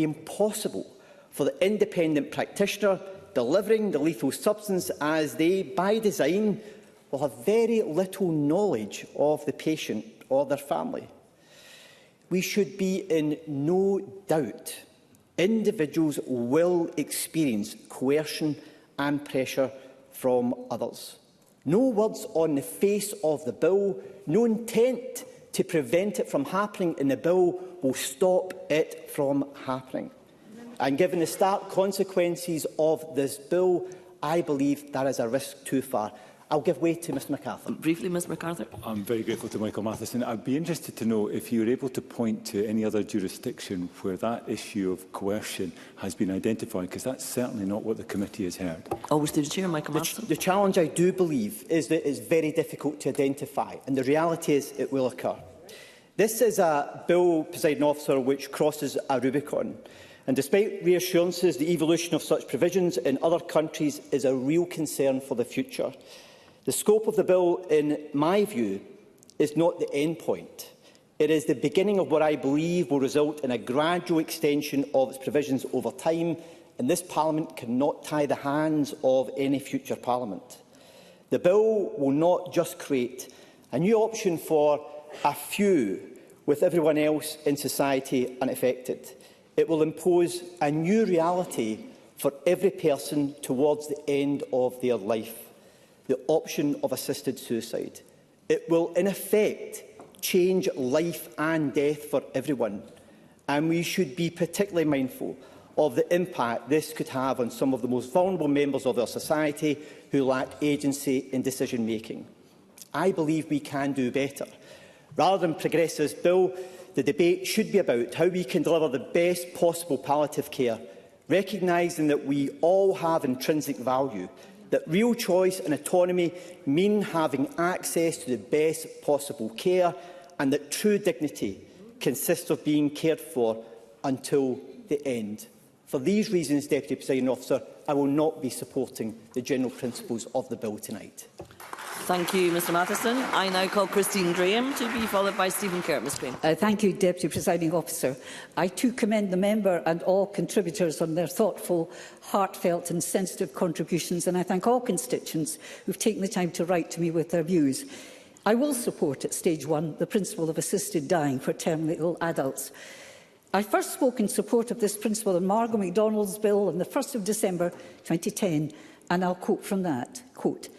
impossible for the independent practitioner delivering the lethal substance, as they, by design, will have very little knowledge of the patient or their family. We should be in no doubt individuals will experience coercion and pressure from others. No words on the face of the bill, no intent to prevent it from happening in the bill will stop it from happening. And given the stark consequences of this bill, I believe that is a risk too far. I'll give way to Mr MacArthur. Briefly, Ms MacArthur. I'm very grateful to Michael Matheson. I'd be interested to know if you were able to point to any other jurisdiction where that issue of coercion has been identified, because that's certainly not what the committee has heard. Always to the Chair, Michael Matheson. The challenge, I do believe, is that it's very difficult to identify, and the reality is it will occur. This is a bill, Presiding Officer, which crosses a Rubicon. And despite reassurances, the evolution of such provisions in other countries is a real concern for the future. The scope of the bill, in my view, is not the end point. It is the beginning of what I believe will result in a gradual extension of its provisions over time, and this Parliament cannot tie the hands of any future Parliament. The bill will not just create a new option for a few, with everyone else in society unaffected. It will impose a new reality for every person towards the end of their life. The option of assisted suicide. It will, in effect, change life and death for everyone, and we should be particularly mindful of the impact this could have on some of the most vulnerable members of our society who lack agency in decision-making. I believe we can do better. Rather than progress this bill, the debate should be about how we can deliver the best possible palliative care, recognising that we all have intrinsic value, that real choice and autonomy mean having access to the best possible care, and that true dignity consists of being cared for until the end. For these reasons, Deputy Presiding Officer, I will not be supporting the general principles of the bill tonight. Thank you, Mr Matheson. I now call Christine Graham to be followed by Stephen Kerr. Ms Graham. Thank you, Deputy Presiding Officer. I too commend the member and all contributors on their thoughtful, heartfelt and sensitive contributions, and I thank all constituents who have taken the time to write to me with their views. I will support at stage 1 the principle of assisted dying for terminally ill adults. I first spoke in support of this principle in Margaret MacDonald's bill on the 1st of December 2010, and I'll quote from that, quote,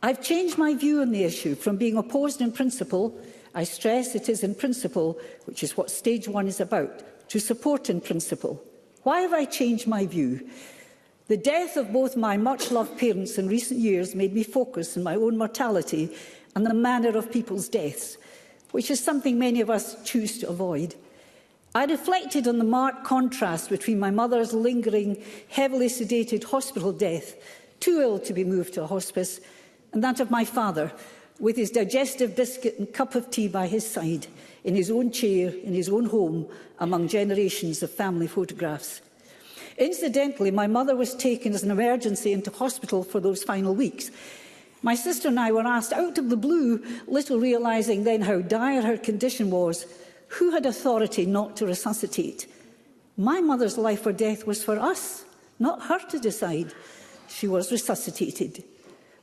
"I've changed my view on the issue from being opposed in principle, I stress it is in principle, which is what stage 1 is about, to support in principle. Why have I changed my view? The death of both my much-loved parents in recent years made me focus on my own mortality and the manner of people's deaths, which is something many of us choose to avoid. I reflected on the marked contrast between my mother's lingering, heavily sedated hospital death, too ill to be moved to a hospice, and that of my father, with his digestive biscuit and cup of tea by his side, in his own chair, in his own home, among generations of family photographs. Incidentally, my mother was taken as an emergency into hospital for those final weeks. My sister and I were asked out of the blue, little realising then how dire her condition was, who had authority not to resuscitate. My mother's life or death was for us, not her to decide. She was resuscitated.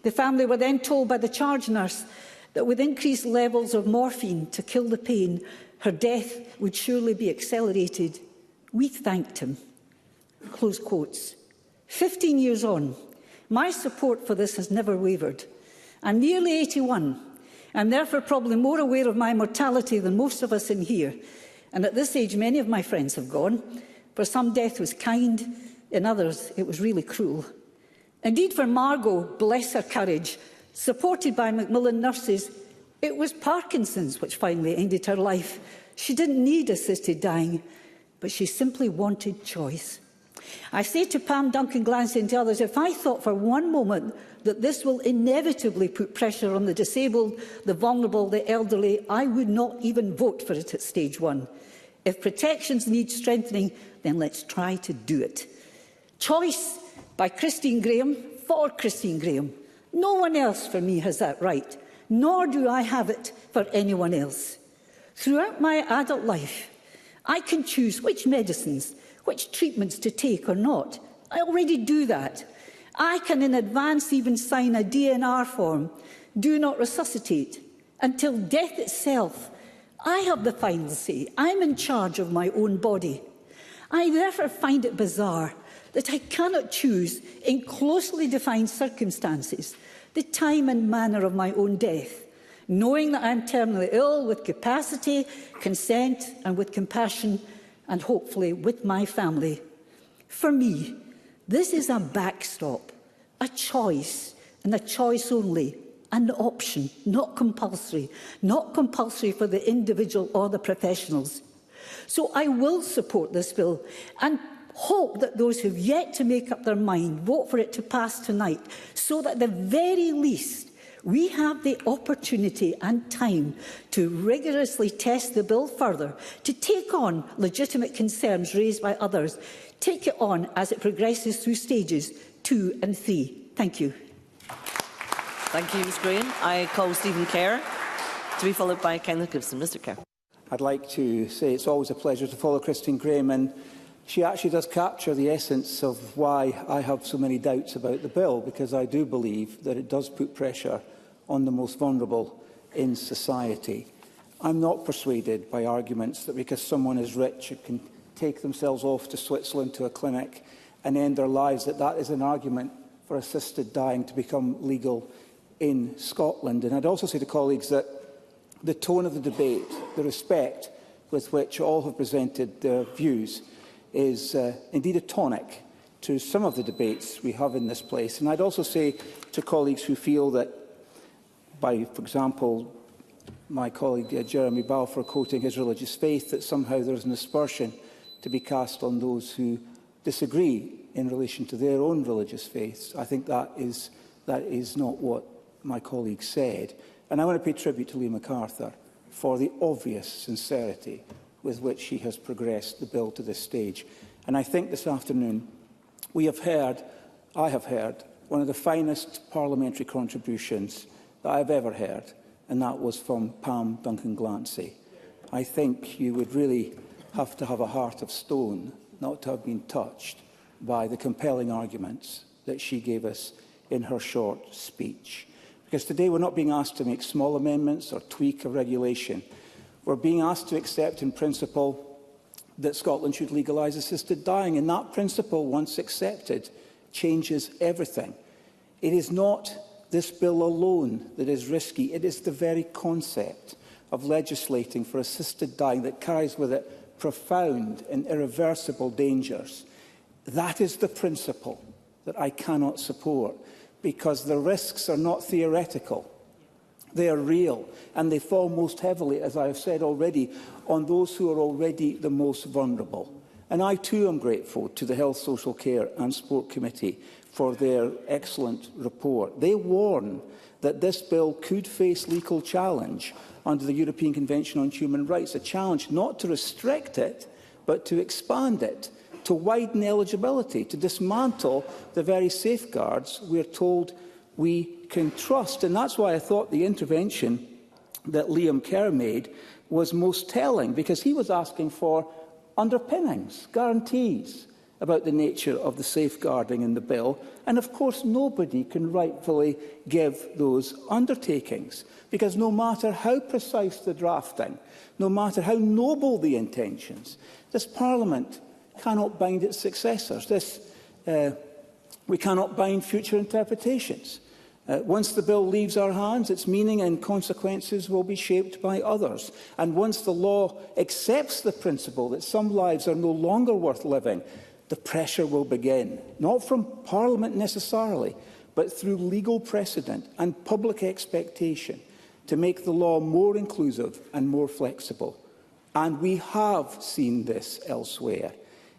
The family were then told by the charge nurse that with increased levels of morphine to kill the pain, her death would surely be accelerated. We thanked him." Close quotes. 15 years on, my support for this has never wavered. I'm nearly 81. I'm therefore probably more aware of my mortality than most of us in here. And at this age, many of my friends have gone. For some, death was kind. In others, it was really cruel. Indeed, for Margot, bless her courage, supported by Macmillan nurses, it was Parkinson's which finally ended her life. She didn't need assisted dying, but she simply wanted choice. I say to Pam Duncan, glancing to others, if I thought for one moment that this will inevitably put pressure on the disabled, the vulnerable, the elderly, I would not even vote for it at stage 1. If protections need strengthening, then let's try to do it. Choice by Christine Graham, for Christine Graham. No one else for me has that right, nor do I have it for anyone else. Throughout my adult life, I can choose which medicines, which treatments to take or not. I already do that. I can in advance even sign a DNR form, do not resuscitate, until death itself. I have the final say. I'm in charge of my own body. I therefore find it bizarre that I cannot choose, in closely defined circumstances, the time and manner of my own death, knowing that I am terminally ill with capacity, consent and with compassion, and hopefully with my family. For me, this is a backstop, a choice, and a choice only, an option, not compulsory for the individual or the professionals. So I will support this bill and hope that those who have yet to make up their mind vote for it to pass tonight, so that at the very least we have the opportunity and time to rigorously test the bill further, to take on legitimate concerns raised by others, take it on as it progresses through stages 2 and 3. Thank you. Thank you, Ms Graham. I call Stephen Kerr to be followed by Kenneth Gibson. Mr Kerr. I'd like to say it's always a pleasure to follow Christine Graham, and she actually does capture the essence of why I have so many doubts about the bill, because I do believe that it does put pressure on the most vulnerable in society. I'm not persuaded by arguments that because someone is rich and can take themselves off to Switzerland to a clinic and end their lives, that is an argument for assisted dying to become legal in Scotland. And I'd also say to colleagues that the tone of the debate, the respect with which all have presented their views, is indeed a tonic to some of the debates we have in this place. And I'd also say to colleagues who feel that by, for example, my colleague Jeremy Balfour quoting his religious faith, that somehow there is an aspersion to be cast on those who disagree in relation to their own religious faiths. I think that is not what my colleague said. And I want to pay tribute to Liam MacArthur for the obvious sincerity with which he has progressed the bill to this stage. And I think this afternoon I have heard, one of the finest parliamentary contributions that I have ever heard, and that was from Pam Duncan-Glancy. I think you would really have to have a heart of stone not to have been touched by the compelling arguments that she gave us in her short speech. Because today we're not being asked to make small amendments or tweak a regulation. We're being asked to accept in principle that Scotland should legalise assisted dying, and that principle, once accepted, changes everything. It is not this bill alone that is risky, it is the very concept of legislating for assisted dying that carries with it profound and irreversible dangers. That is the principle that I cannot support, because the risks are not theoretical. They are real, and they fall most heavily, as I have said already, on those who are already the most vulnerable. And I too am grateful to the Health, Social Care and Sport Committee for their excellent report. They warn that this bill could face legal challenge under the European Convention on Human Rights, a challenge not to restrict it, but to expand it, to widen eligibility, to dismantle the very safeguards we are told we can trust. And that's why I thought the intervention that Liam Kerr made was most telling, because he was asking for underpinnings, guarantees about the nature of the safeguarding in the bill. And of course, nobody can rightfully give those undertakings, because no matter how precise the drafting, no matter how noble the intentions, this Parliament cannot bind its successors. We cannot bind future interpretations. Once the bill leaves our hands, its meaning and consequences will be shaped by others. And once the law accepts the principle that some lives are no longer worth living, the pressure will begin, not from Parliament necessarily, but through legal precedent and public expectation to make the law more inclusive and more flexible. And we have seen this elsewhere.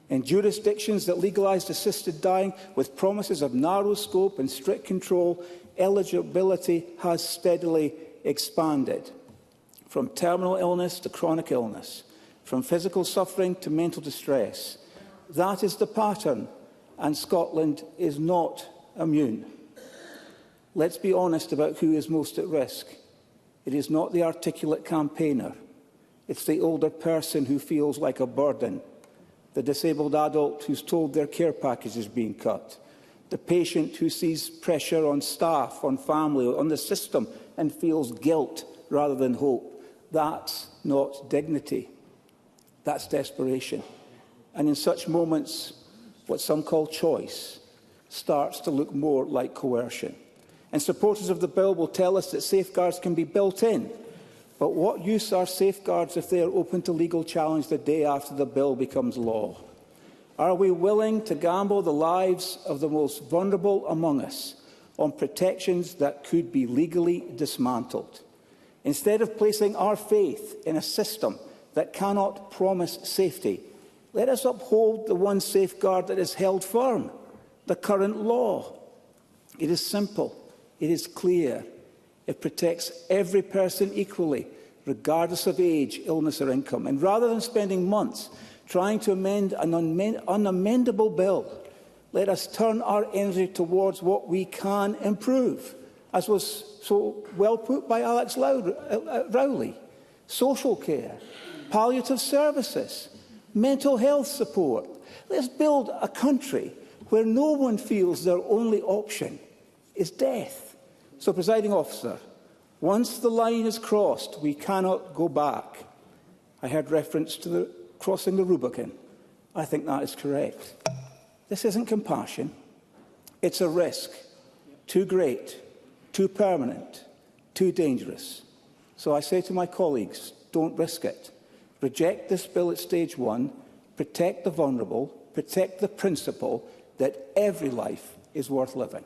In jurisdictions that legalised assisted dying with promises of narrow scope and strict control, eligibility has steadily expanded. From terminal illness to chronic illness, from physical suffering to mental distress. That is the pattern, and Scotland is not immune. Let's be honest about who is most at risk. It is not the articulate campaigner. It's the older person who feels like a burden, the disabled adult who's told their care package is being cut, the patient who sees pressure on staff, on family, on the system and feels guilt rather than hope. That's not dignity. That's desperation. And in such moments, what some call choice starts to look more like coercion. And supporters of the bill will tell us that safeguards can be built in. But what use are safeguards if they are open to legal challenge the day after the bill becomes law? Are we willing to gamble the lives of the most vulnerable among us on protections that could be legally dismantled? Instead of placing our faith in a system that cannot promise safety, let us uphold the one safeguard that is held firm, the current law. It is simple. It is clear. It protects every person equally, regardless of age, illness or income. And rather than spending months trying to amend an unamendable bill, let us turn our energy towards what we can improve, as was so well put by Alex Rowley. Social care, palliative services, mental health support. Let's build a country where no one feels their only option is death. So, Presiding Officer, once the line is crossed, we cannot go back. I heard reference to crossing the Rubicon. I think that is correct. This isn't compassion. It's a risk. Too great, too permanent, too dangerous. So I say to my colleagues, don't risk it. Reject this bill at stage one, protect the vulnerable, protect the principle that every life is worth living.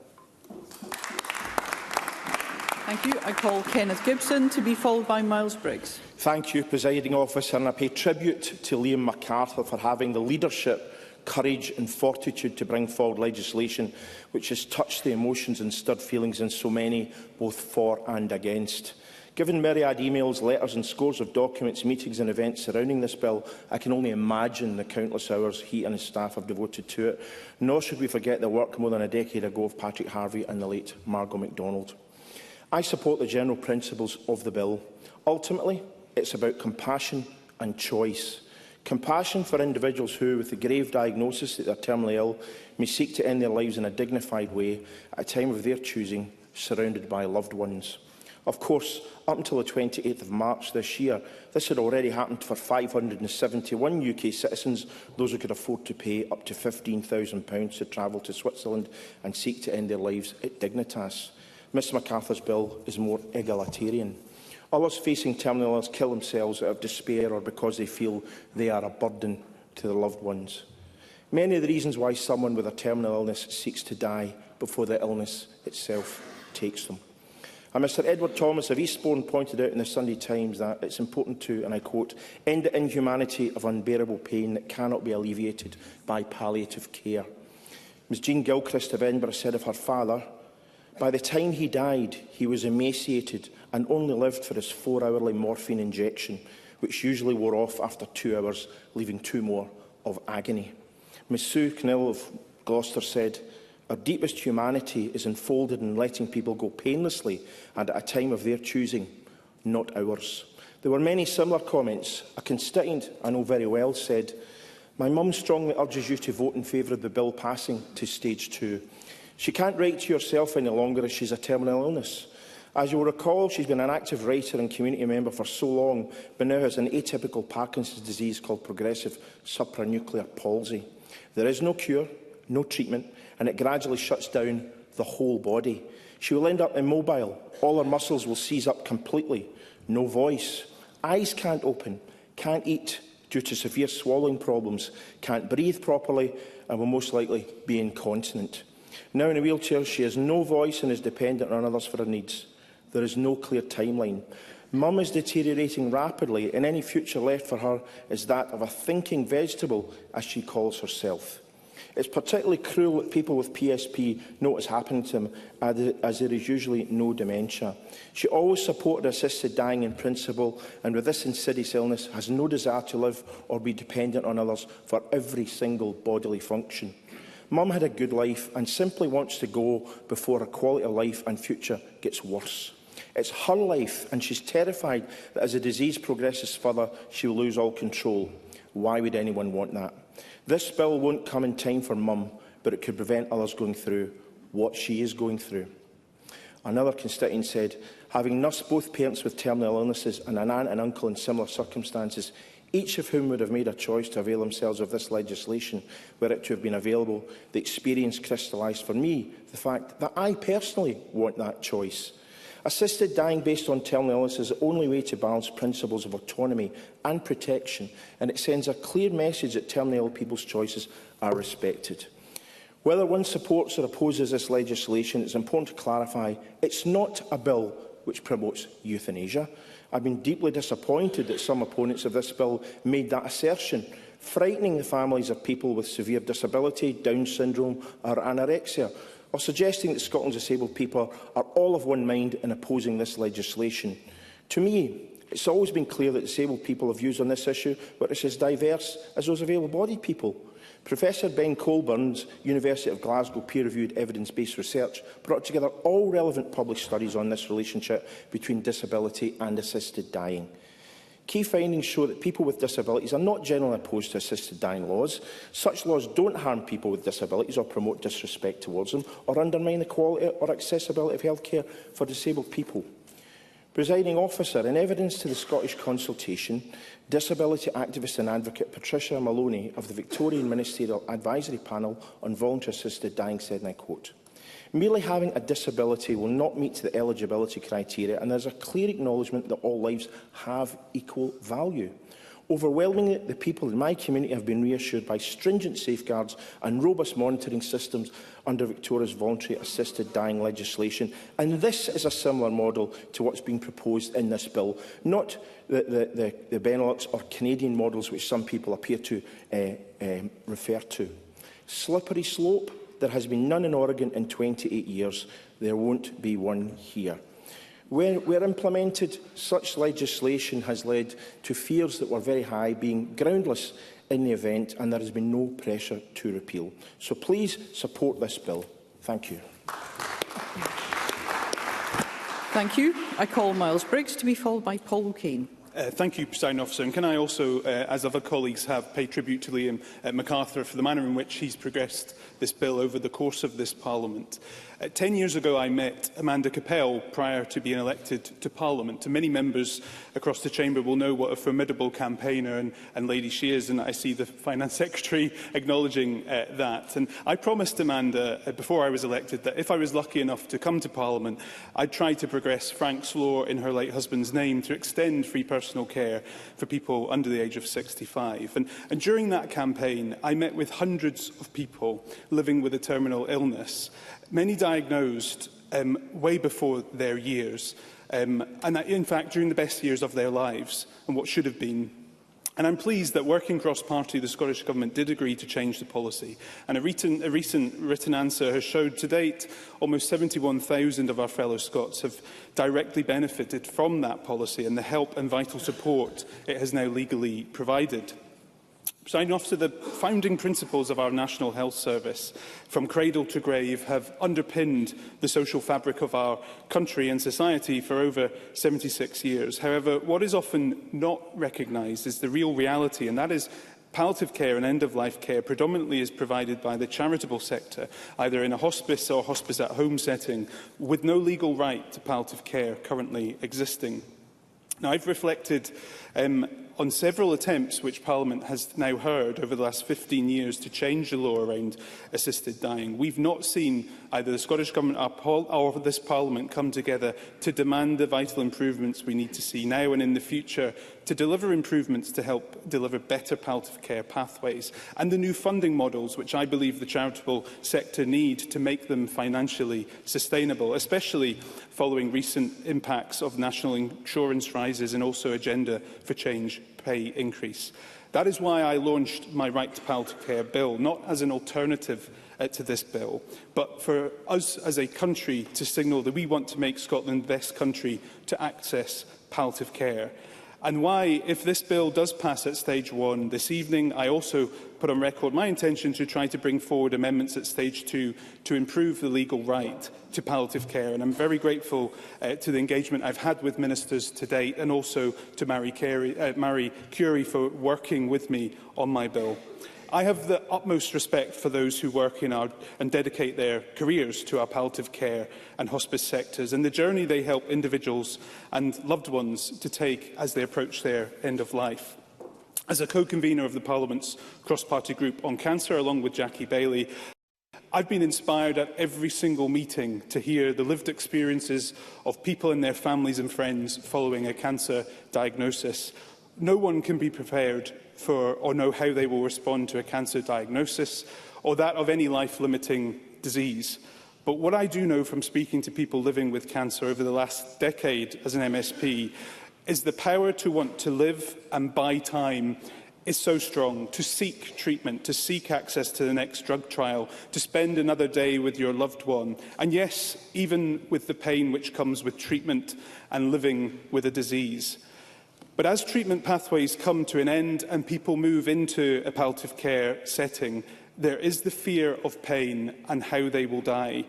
Thank you. I call Kenneth Gibson to be followed by Miles Briggs. Thank you, Presiding Officer, and I pay tribute to Liam MacArthur for having the leadership, courage and fortitude to bring forward legislation which has touched the emotions and stirred feelings in so many, both for and against. Given myriad emails, letters and scores of documents, meetings and events surrounding this bill, I can only imagine the countless hours he and his staff have devoted to it. Nor should we forget the work more than a decade ago of Patrick Harvey and the late Margot MacDonald. I support the general principles of the bill. Ultimately, it's about compassion and choice. Compassion for individuals who, with the grave diagnosis that they are terminally ill, may seek to end their lives in a dignified way at a time of their choosing, surrounded by loved ones. Of course, up until the 28th of March this year, this had already happened for 571 UK citizens, those who could afford to pay up to £15,000 to travel to Switzerland and seek to end their lives at Dignitas. Ms MacArthur's bill is more egalitarian. Others facing terminal illness kill themselves out of despair or because they feel they are a burden to their loved ones. Many of the reasons why someone with a terminal illness seeks to die before the illness itself takes them. And Mr Edward Thomas of Eastbourne pointed out in the Sunday Times that it's important to, and I quote, end the inhumanity of unbearable pain that cannot be alleviated by palliative care. Ms Jean Gilchrist of Edinburgh said of her father, by the time he died, he was emaciated and only lived for his 4-hourly morphine injection, which usually wore off after 2 hours, leaving 2 more of agony. Ms Sue Knill of Gloucester said, our deepest humanity is enfolded in letting people go painlessly and at a time of their choosing, not ours. There were many similar comments. A constituent I know very well said, my mum strongly urges you to vote in favour of the bill passing to stage 2. She can't write to herself any longer as she's a terminal illness. As you will recall, she's been an active writer and community member for so long, but now has an atypical Parkinson's disease called progressive supranuclear palsy. There is no cure, no treatment, and it gradually shuts down the whole body. She will end up immobile. All her muscles will seize up completely. No voice. Eyes can't open, can't eat due to severe swallowing problems, can't breathe properly, and will most likely be incontinent. Now in a wheelchair, she has no voice and is dependent on others for her needs. There is no clear timeline. Mum is deteriorating rapidly, and any future left for her is that of a thinking vegetable, as she calls herself. It's particularly cruel that people with PSP know what is happening to them, as there is usually no dementia. She always supported assisted dying in principle, and with this insidious illness has no desire to live or be dependent on others for every single bodily function. Mum had a good life and simply wants to go before her quality of life and future gets worse. It's her life, and she's terrified that as the disease progresses further, she will lose all control. Why would anyone want that? This bill won't come in time for Mum, but it could prevent others going through what she is going through. Another constituent said, having nursed both parents with terminal illnesses and an aunt and uncle in similar circumstances, each of whom would have made a choice to avail themselves of this legislation were it to have been available, the experience crystallised for me the fact that I personally want that choice. Assisted dying based on terminal illness is the only way to balance principles of autonomy and protection, and it sends a clear message that terminally ill people's choices are respected. Whether one supports or opposes this legislation, it's important to clarify it's not a bill which promotes euthanasia. I've been deeply disappointed that some opponents of this bill made that assertion, frightening the families of people with severe disability, Down syndrome or anorexia, or suggesting that Scotland's disabled people are all of one mind in opposing this legislation. To me, it's always been clear that disabled people have views on this issue, but it's as diverse as those of able-bodied people. Professor Ben Colburn's University of Glasgow peer-reviewed evidence-based research brought together all relevant published studies on this relationship between disability and assisted dying. Key findings show that people with disabilities are not generally opposed to assisted dying laws. Such laws don't harm people with disabilities or promote disrespect towards them or undermine the quality or accessibility of healthcare for disabled people. Presiding officer, in evidence to the Scottish consultation, disability activist and advocate Patricia Maloney of the Victorian Ministerial Advisory Panel on Voluntary Assisted Dying said, and I quote, merely having a disability will not meet the eligibility criteria, and there is a clear acknowledgement that all lives have equal value. Overwhelmingly, the people in my community have been reassured by stringent safeguards and robust monitoring systems under Victoria's voluntary assisted dying legislation. And this is a similar model to what's being proposed in this bill, not the Benelux or Canadian models which some people appear to refer to. Slippery slope. There has been none in Oregon in 28 years. There won't be one here. Where implemented, such legislation has led to fears that were very high being groundless in the event, and there has been no pressure to repeal. So please support this bill. Thank you. Thank you. I call Miles Briggs to be followed by Paul O'Kane. Thank you, Presiding Officer. And can I also, as other colleagues have, pay tribute to Liam MacArthur for the manner in which he's progressed this bill over the course of this Parliament. 10 years ago, I met Amanda Capel prior to being elected to Parliament. And many members across the chamber will know what a formidable campaigner and lady she is. And I see the Finance Secretary acknowledging that. And I promised Amanda, before I was elected, that if I was lucky enough to come to Parliament, I'd try to progress Frank's law in her late husband's name to extend free personal care for people under the age of 65. And during that campaign, I met with hundreds of people living with a terminal illness, many diagnosed way before their years, and in fact during the best years of their lives and what should have been. And I'm pleased that, working cross-party, the Scottish Government did agree to change the policy. And a recent written answer has showed to date almost 71,000 of our fellow Scots have directly benefited from that policy and the help and vital support it has now legally provided. Presiding Officer, the founding principles of our National Health Service, from cradle to grave, have underpinned the social fabric of our country and society for over 76 years. However, what is often not recognised is the real reality, and that is palliative care and end-of-life care predominantly is provided by the charitable sector, either in a hospice or hospice-at-home setting, with no legal right to palliative care currently existing. Now, I've reflected on several attempts which Parliament has now heard over the last 15 years to change the law around assisted dying. We've not seen either the Scottish Government or this Parliament come together to demand the vital improvements we need to see now and in the future to deliver improvements to help deliver better palliative care pathways and the new funding models which I believe the charitable sector need to make them financially sustainable, especially following recent impacts of national insurance rises and also agenda for change pay increase. That is why I launched my Right to Palliative Care bill, not as an alternative to this bill, but for us as a country to signal that we want to make Scotland the best country to access palliative care. And why, if this bill does pass at stage 1 this evening, I also put on record my intention to try to bring forward amendments at stage 2 to improve the legal right to palliative care. And I'm very grateful to the engagement I've had with ministers to date, and also to Marie Curie for working with me on my bill. I have the utmost respect for those who work in and dedicate their careers to our palliative care and hospice sectors and the journey they help individuals and loved ones to take as they approach their end of life. As a co-convener of the Parliament's cross-party group on cancer, along with Jackie Bailey, I've been inspired at every single meeting to hear the lived experiences of people and their families and friends following a cancer diagnosis. No one can be prepared for or know how they will respond to a cancer diagnosis or that of any life-limiting disease. But what I do know from speaking to people living with cancer over the last decade as an MSP is the power to want to live and buy time is so strong, to seek treatment, to seek access to the next drug trial, to spend another day with your loved one, and yes, even with the pain which comes with treatment and living with a disease. But as treatment pathways come to an end and people move into a palliative care setting, there is the fear of pain and how they will die.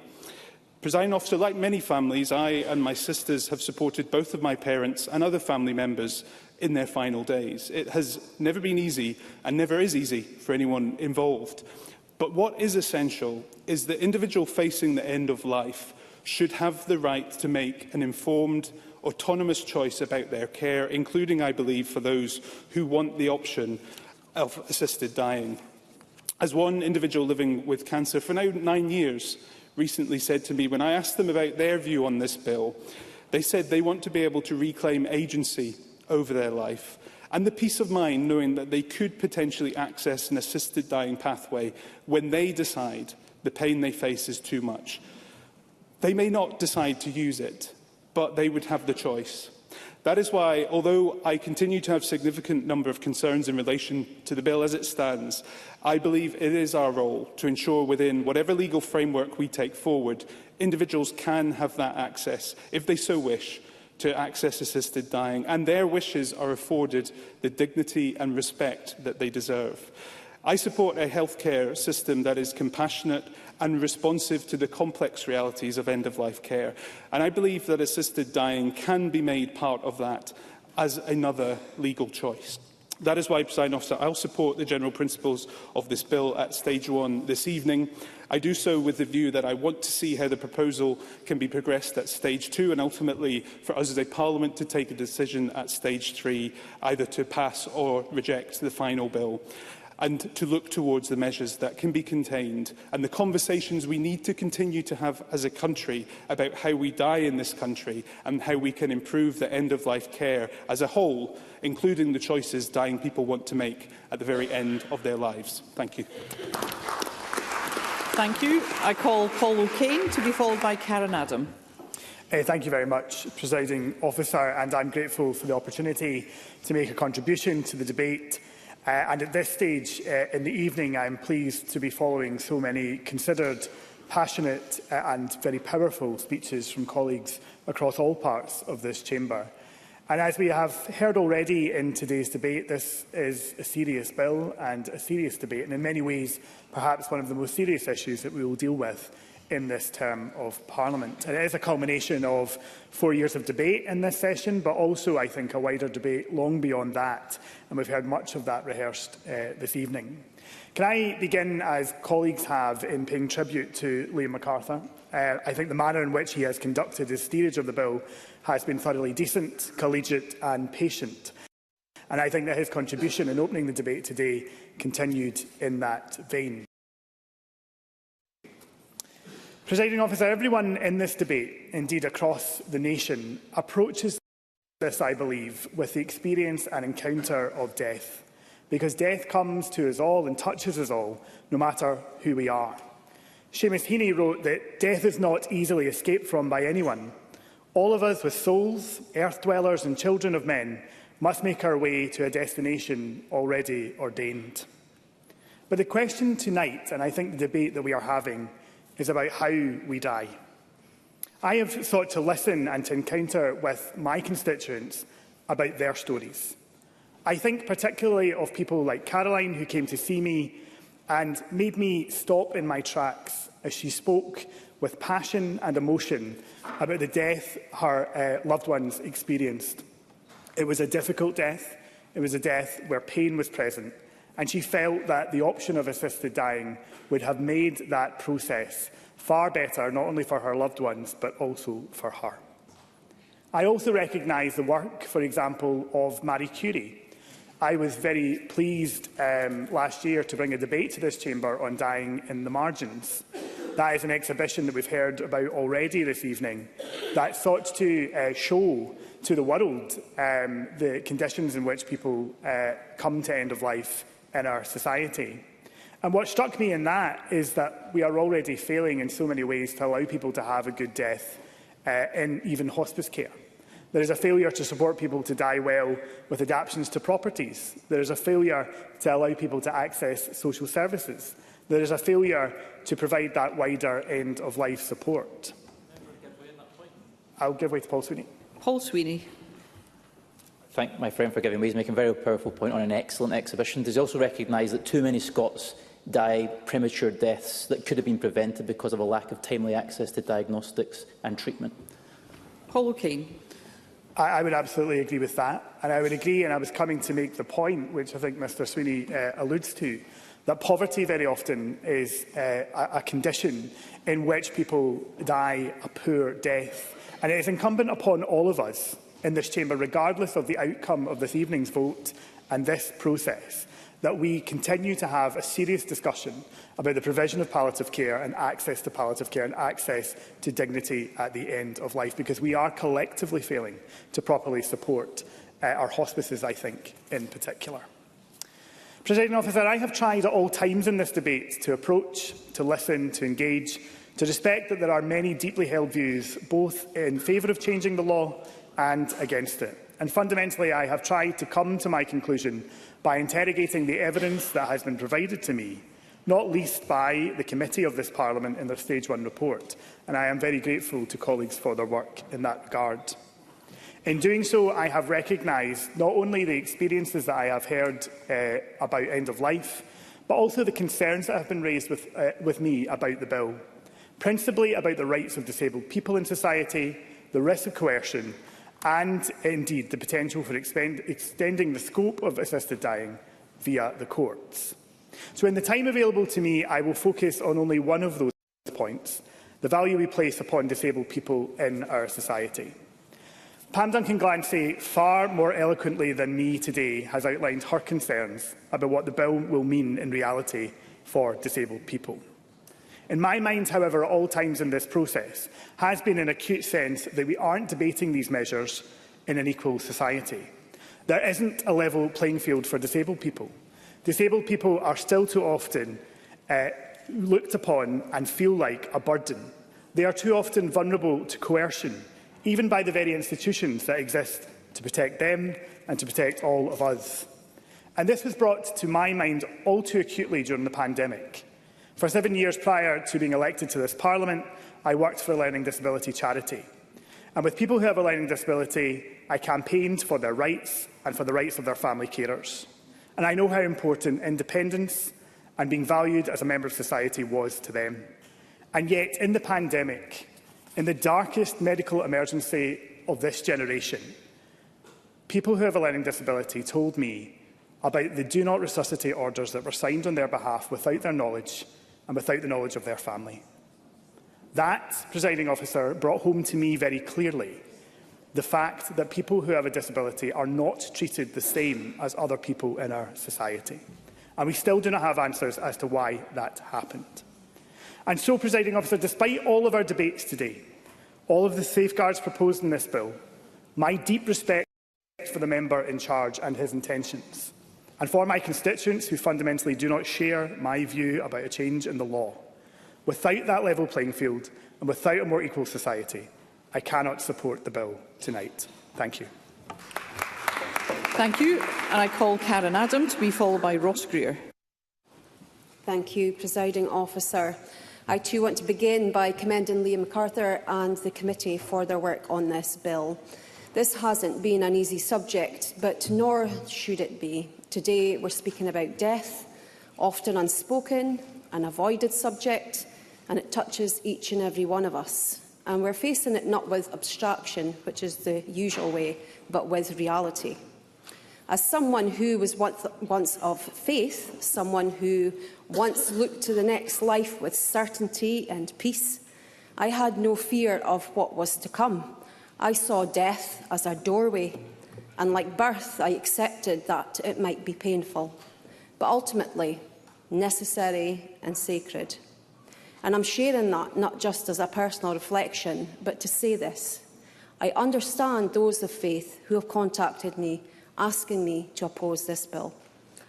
Presiding Officer, like many families, I and my sisters have supported both of my parents and other family members in their final days. It has never been easy and never is easy for anyone involved. But what is essential is the individual facing the end of life should have the right to make an informed, autonomous choice about their care, including, I believe, for those who want the option of assisted dying. As one individual living with cancer for now 9 years recently said to me, when I asked them about their view on this bill, they said they want to be able to reclaim agency over their life and the peace of mind knowing that they could potentially access an assisted dying pathway when they decide the pain they face is too much. They may not decide to use it, but they would have the choice. That is why, although I continue to have a significant number of concerns in relation to the bill as it stands, I believe it is our role to ensure within whatever legal framework we take forward, individuals can have that access, if they so wish, to access assisted dying, and their wishes are afforded the dignity and respect that they deserve. I support a healthcare system that is compassionate and responsive to the complex realities of end-of-life care, and I believe that assisted dying can be made part of that as another legal choice. That is why, Presiding Officer, I will support the general principles of this bill at stage 1 this evening. I do so with the view that I want to see how the proposal can be progressed at stage 2 and ultimately for us as a Parliament to take a decision at stage 3, either to pass or reject the final bill, and to look towards the measures that can be contained and the conversations we need to continue to have as a country about how we die in this country and how we can improve the end-of-life care as a whole, including the choices dying people want to make at the very end of their lives. Thank you. Thank you. I call Paul O'Kane to be followed by Karen Adam. Thank you very much, Presiding Officer, and I'm grateful for the opportunity to make a contribution to the debate. And at this stage in the evening, I am pleased to be following so many considered, passionate and very powerful speeches from colleagues across all parts of this chamber. And as we have heard already in today's debate, this is a serious bill and a serious debate, and in many ways, perhaps one of the most serious issues that we will deal with in this term of Parliament. And it is a culmination of 4 years of debate in this session, but also, I think, a wider debate long beyond that, and we've heard much of that rehearsed this evening. Can I begin, as colleagues have, in paying tribute to Liam MacArthur? I think the manner in which he has conducted his steerage of the bill has been thoroughly decent, collegiate and patient. And I think that his contribution in opening the debate today continued in that vein. Presiding Officer, everyone in this debate, indeed across the nation, approaches this, I believe, with the experience and encounter of death. Because death comes to us all and touches us all, no matter who we are. Seamus Heaney wrote that death is not easily escaped from by anyone. All of us with souls, earth-dwellers and children of men, must make our way to a destination already ordained. But the question tonight, and I think the debate that we are having, is about how we die. I have sought to listen and to encounter with my constituents about their stories. I think particularly of people like Caroline, who came to see me and made me stop in my tracks as she spoke with passion and emotion about the death her loved ones experienced. It was a difficult death. It was a death where pain was present, and she felt that the option of assisted dying would have made that process far better, not only for her loved ones, but also for her. I also recognise the work, for example, of Marie Curie. I was very pleased last year to bring a debate to this chamber on dying in the margins. That is an exhibition that we've heard about already this evening that sought to show to the world the conditions in which people come to end of life in our society. And what struck me in that is that we are already failing in so many ways to allow people to have a good death in even hospice care. There is a failure to support people to die well with adaptations to properties. There is a failure to allow people to access social services. There is a failure to provide that wider end-of-life support. I'll give way to Paul Sweeney. Paul Sweeney. Thank my friend for giving way. He's making a very powerful point on an excellent exhibition. Does he also recognise that too many Scots die premature deaths that could have been prevented because of a lack of timely access to diagnostics and treatment? Paul O'Kane. I would absolutely agree with that, and I would agree, and I was coming to make the point, which I think Mr Sweeney alludes to, that poverty very often is a condition in which people die a poor death. And it is incumbent upon all of us in this chamber, regardless of the outcome of this evening's vote and this process, that we continue to have a serious discussion about the provision of palliative care and access to palliative care and access to dignity at the end of life, because we are collectively failing to properly support our hospices, I think, in particular. Presiding Officer, I have tried at all times in this debate to approach, to listen, to engage, to respect that there are many deeply held views, both in favour of changing the law and against it. And fundamentally, I have tried to come to my conclusion by interrogating the evidence that has been provided to me, not least by the committee of this Parliament in their Stage 1 report. And I am very grateful to colleagues for their work in that regard. In doing so, I have recognised not only the experiences that I have heard about end of life, but also the concerns that have been raised with me about the bill, principally about the rights of disabled people in society, the risk of coercion, and indeed the potential for extending the scope of assisted dying via the courts. So in the time available to me, I will focus on only one of those points: the value we place upon disabled people in our society. Pam Duncan-Glancy, far more eloquently than me today, has outlined her concerns about what the bill will mean in reality for disabled people. In my mind, however, at all times in this process, has been an acute sense that we aren't debating these measures in an equal society. There isn't a level playing field for disabled people. Disabled people are still too often looked upon and feel like a burden. They are too often vulnerable to coercion, even by the very institutions that exist to protect them and to protect all of us. And this was brought to my mind all too acutely during the pandemic. For 7 years prior to being elected to this Parliament, I worked for a learning disability charity. And with people who have a learning disability, I campaigned for their rights and for the rights of their family carers. And I know how important independence and being valued as a member of society was to them. And yet, in the pandemic, in the darkest medical emergency of this generation, people who have a learning disability told me about the do not resuscitate orders that were signed on their behalf without their knowledge and without the knowledge of their family. That, presiding officer, brought home to me very clearly the fact that people who have a disability are not treated the same as other people in our society. And we still do not have answers as to why that happened. And so, presiding officer, despite all of our debates today, all of the safeguards proposed in this bill, my deep respect for the member in charge and his intentions, and for my constituents who fundamentally do not share my view about a change in the law, without that level playing field and without a more equal society, I cannot support the bill tonight. Thank you. Thank you. And I call Karen Adam to be followed by Ross Greer. Thank you, presiding officer. I too want to begin by commending Liam MacArthur and the committee for their work on this bill. This hasn't been an easy subject, but nor should it be. Today we're speaking about death, often unspoken, an avoided subject, and it touches each and every one of us. And we're facing it not with abstraction, which is the usual way, but with reality. As someone who was once of faith, someone who once looked to the next life with certainty and peace, I had no fear of what was to come. I saw death as a doorway, and like birth, I accepted that it might be painful, but ultimately necessary and sacred. And I'm sharing that not just as a personal reflection, but to say this. I understand those of faith who have contacted me asking me to oppose this bill.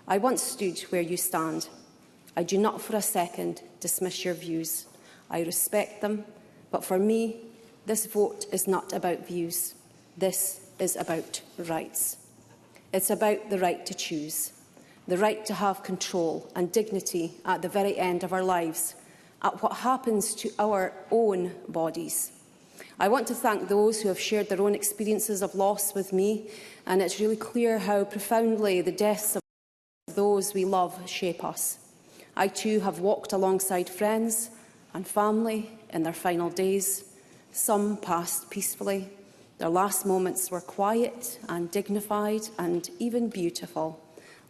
I once stood where you stand. I do not for a second dismiss your views. I respect them, but for me, this vote is not about views. This is about rights. It's about the right to choose, the right to have control and dignity at the very end of our lives, at what happens to our own bodies. I want to thank those who have shared their own experiences of loss with me, and it's really clear how profoundly the deaths of those we love shape us. I too have walked alongside friends and family in their final days. Some passed peacefully. Their last moments were quiet and dignified and even beautiful,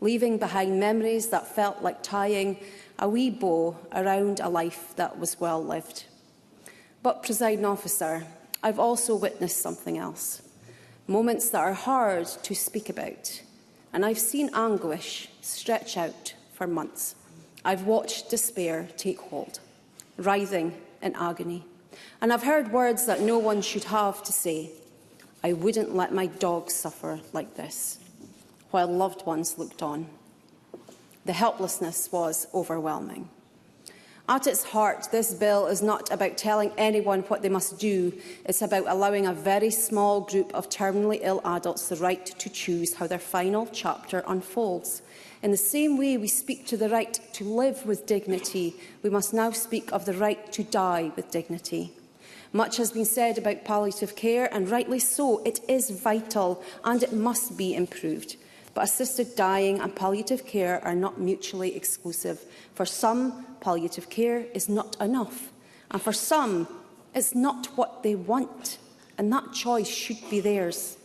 leaving behind memories that felt like tying a wee bow around a life that was well lived. But, presiding officer, I've also witnessed something else. Moments that are hard to speak about. And I've seen anguish stretch out for months. I've watched despair take hold, writhing in agony. And I've heard words that no one should have to say. I wouldn't let my dog suffer like this, while loved ones looked on. The helplessness was overwhelming. At its heart, this bill is not about telling anyone what they must do. It's about allowing a very small group of terminally ill adults the right to choose how their final chapter unfolds. In the same way we speak to the right to live with dignity, we must now speak of the right to die with dignity. Much has been said about palliative care, and rightly so. It is vital and it must be improved. But assisted dying and palliative care are not mutually exclusive. For some, palliative care is not enough, and for some, it's not what they want, and that choice should be theirs.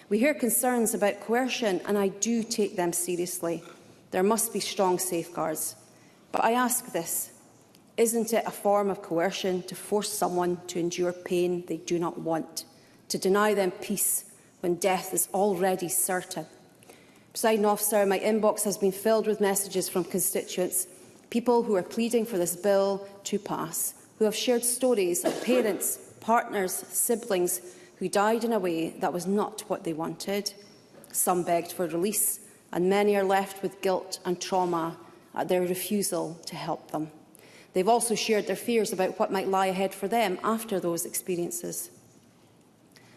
We hear concerns about coercion, and I do take them seriously. There must be strong safeguards. But I ask this: isn't it a form of coercion to force someone to endure pain they do not want, to deny them peace when death is already certain? Presiding Officer, my inbox has been filled with messages from constituents, people who are pleading for this bill to pass, who have shared stories of parents, partners, siblings who died in a way that was not what they wanted. Some begged for release, and many are left with guilt and trauma at their refusal to help them. They've also shared their fears about what might lie ahead for them after those experiences.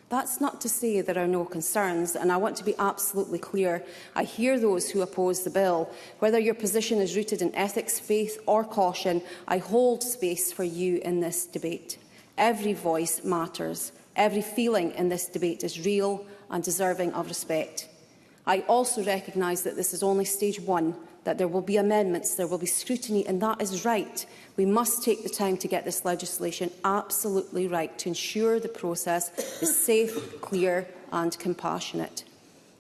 That's not to say there are no concerns, and I want to be absolutely clear. I hear those who oppose the bill. Whether your position is rooted in ethics, faith or caution, I hold space for you in this debate. Every voice matters. Every feeling in this debate is real and deserving of respect. I also recognise that this is only stage one, that there will be amendments, there will be scrutiny, and that is right. We must take the time to get this legislation absolutely right, to ensure the process is safe, clear and compassionate.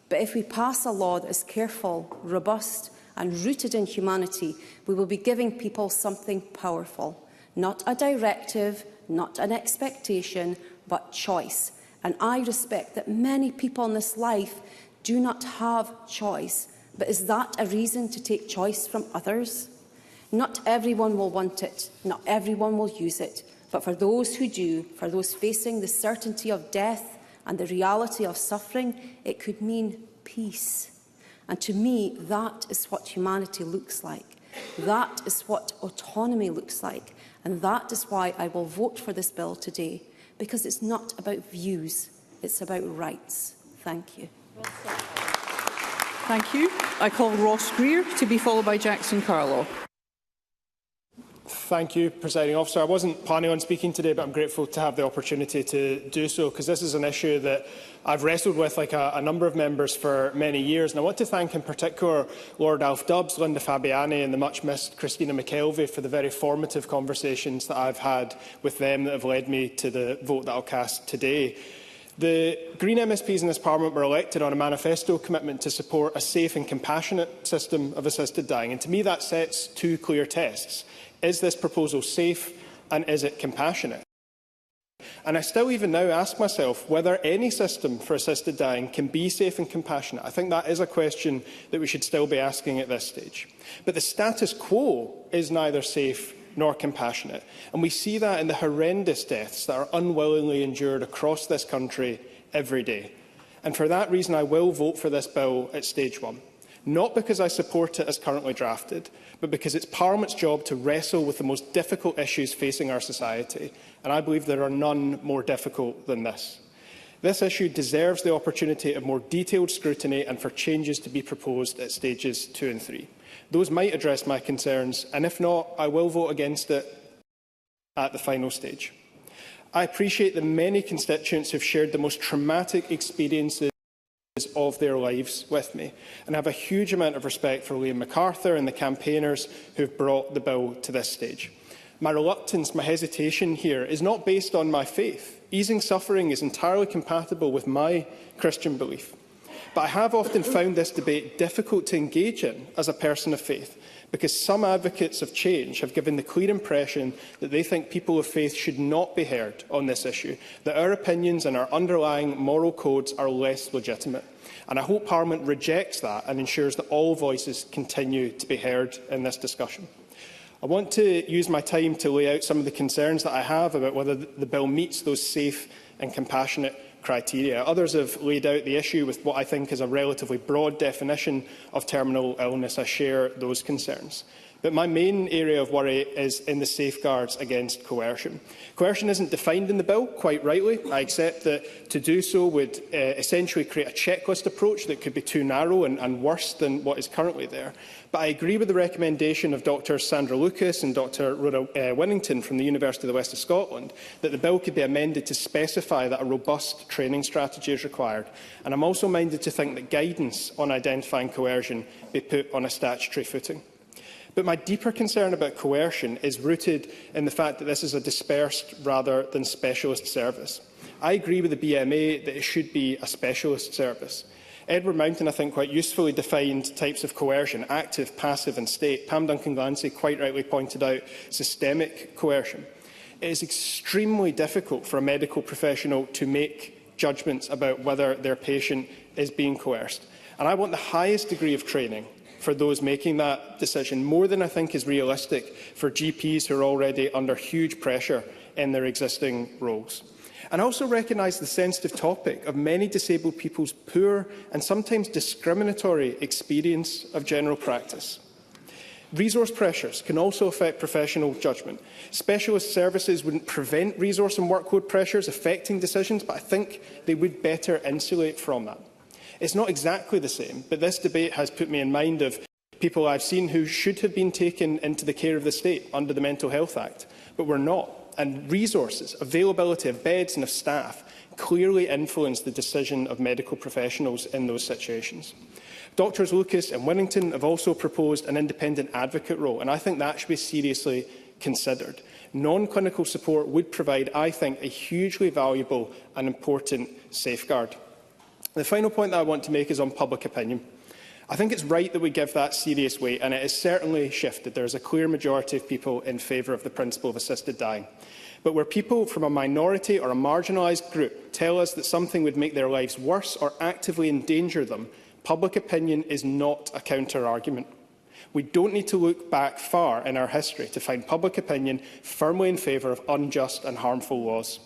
But if we pass a law that is careful, robust and rooted in humanity, we will be giving people something powerful. Not a directive, not an expectation, but choice. And I respect that many people in this life do not have choice. But is that a reason to take choice from others? Not everyone will want it, not everyone will use it, but for those who do, for those facing the certainty of death and the reality of suffering, it could mean peace. And to me, that is what humanity looks like. That is what autonomy looks like. And that is why I will vote for this bill today, because it's not about views, it's about rights. Thank you. Thank you. I call Ross Greer to be followed by Jackson Carlaw. Thank you, Presiding Officer. I wasn't planning on speaking today, but I'm grateful to have the opportunity to do so, because this is an issue that I've wrestled with, like a number of members, for many years. And I want to thank in particular Lord Alf Dubs, Linda Fabiani and the much-missed Christina McKelvey for the very formative conversations that I've had with them that have led me to the vote that I'll cast today. The Green MSPs in this Parliament were elected on a manifesto commitment to support a safe and compassionate system of assisted dying. And to me, that sets two clear tests. Is this proposal safe and is it compassionate? And I still even now ask myself whether any system for assisted dying can be safe and compassionate. I think that is a question that we should still be asking at this stage. But the status quo is neither safe nor compassionate. And we see that in the horrendous deaths that are unwillingly endured across this country every day. And for that reason, I will vote for this bill at stage one. Not because I support it as currently drafted, but because it's Parliament's job to wrestle with the most difficult issues facing our society. And I believe there are none more difficult than this. This issue deserves the opportunity of more detailed scrutiny and for changes to be proposed at stages 2 and 3. Those might address my concerns, and if not, I will vote against it at the final stage. I appreciate the many constituents who have shared the most traumatic experiences of their lives with me, and I have a huge amount of respect for Liam MacArthur and the campaigners who have brought the bill to this stage. My reluctance, my hesitation here is not based on my faith. Easing suffering is entirely compatible with my Christian belief. But I have often found this debate difficult to engage in as a person of faith, because some advocates of change have given the clear impression that they think people of faith should not be heard on this issue, that our opinions and our underlying moral codes are less legitimate. And I hope Parliament rejects that and ensures that all voices continue to be heard in this discussion. I want to use my time to lay out some of the concerns that I have about whether the bill meets those safe and compassionate criteria. Others have laid out the issue with what I think is a relatively broad definition of terminal illness. I share those concerns. But my main area of worry is in the safeguards against coercion. Coercion isn't defined in the bill, quite rightly. I accept that to do so would essentially create a checklist approach that could be too narrow and worse than what is currently there. But I agree with the recommendation of Dr Sandra Lucas and Dr Rhoda Winnington from the University of the West of Scotland that the bill could be amended to specify that a robust training strategy is required. And I'm also minded to think that guidance on identifying coercion be put on a statutory footing. But my deeper concern about coercion is rooted in the fact that this is a dispersed rather than specialist service. I agree with the BMA that it should be a specialist service. Edward Mountain, I think, quite usefully defined types of coercion: active, passive and state. Pam Duncan-Glancy quite rightly pointed out systemic coercion. It is extremely difficult for a medical professional to make judgments about whether their patient is being coerced. And I want the highest degree of training for those making that decision, more than I think is realistic for GPs who are already under huge pressure in their existing roles. And I also recognise the sensitive topic of many disabled people's poor and sometimes discriminatory experience of general practice. Resource pressures can also affect professional judgment. Specialist services wouldn't prevent resource and workload pressures affecting decisions, but I think they would better insulate from that. It's not exactly the same, but this debate has put me in mind of people I've seen who should have been taken into the care of the state under the Mental Health Act, but were not. And resources, availability of beds and of staff clearly influence the decision of medical professionals in those situations. Drs Lucas and Winnington have also proposed an independent advocate role, and I think that should be seriously considered. Non-clinical support would provide, I think, a hugely valuable and important safeguard. The final point that I want to make is on public opinion. I think it's right that we give that serious weight, and it has certainly shifted. There is a clear majority of people in favour of the principle of assisted dying. But where people from a minority or a marginalised group tell us that something would make their lives worse or actively endanger them, public opinion is not a counter-argument. We don't need to look back far in our history to find public opinion firmly in favour of unjust and harmful laws.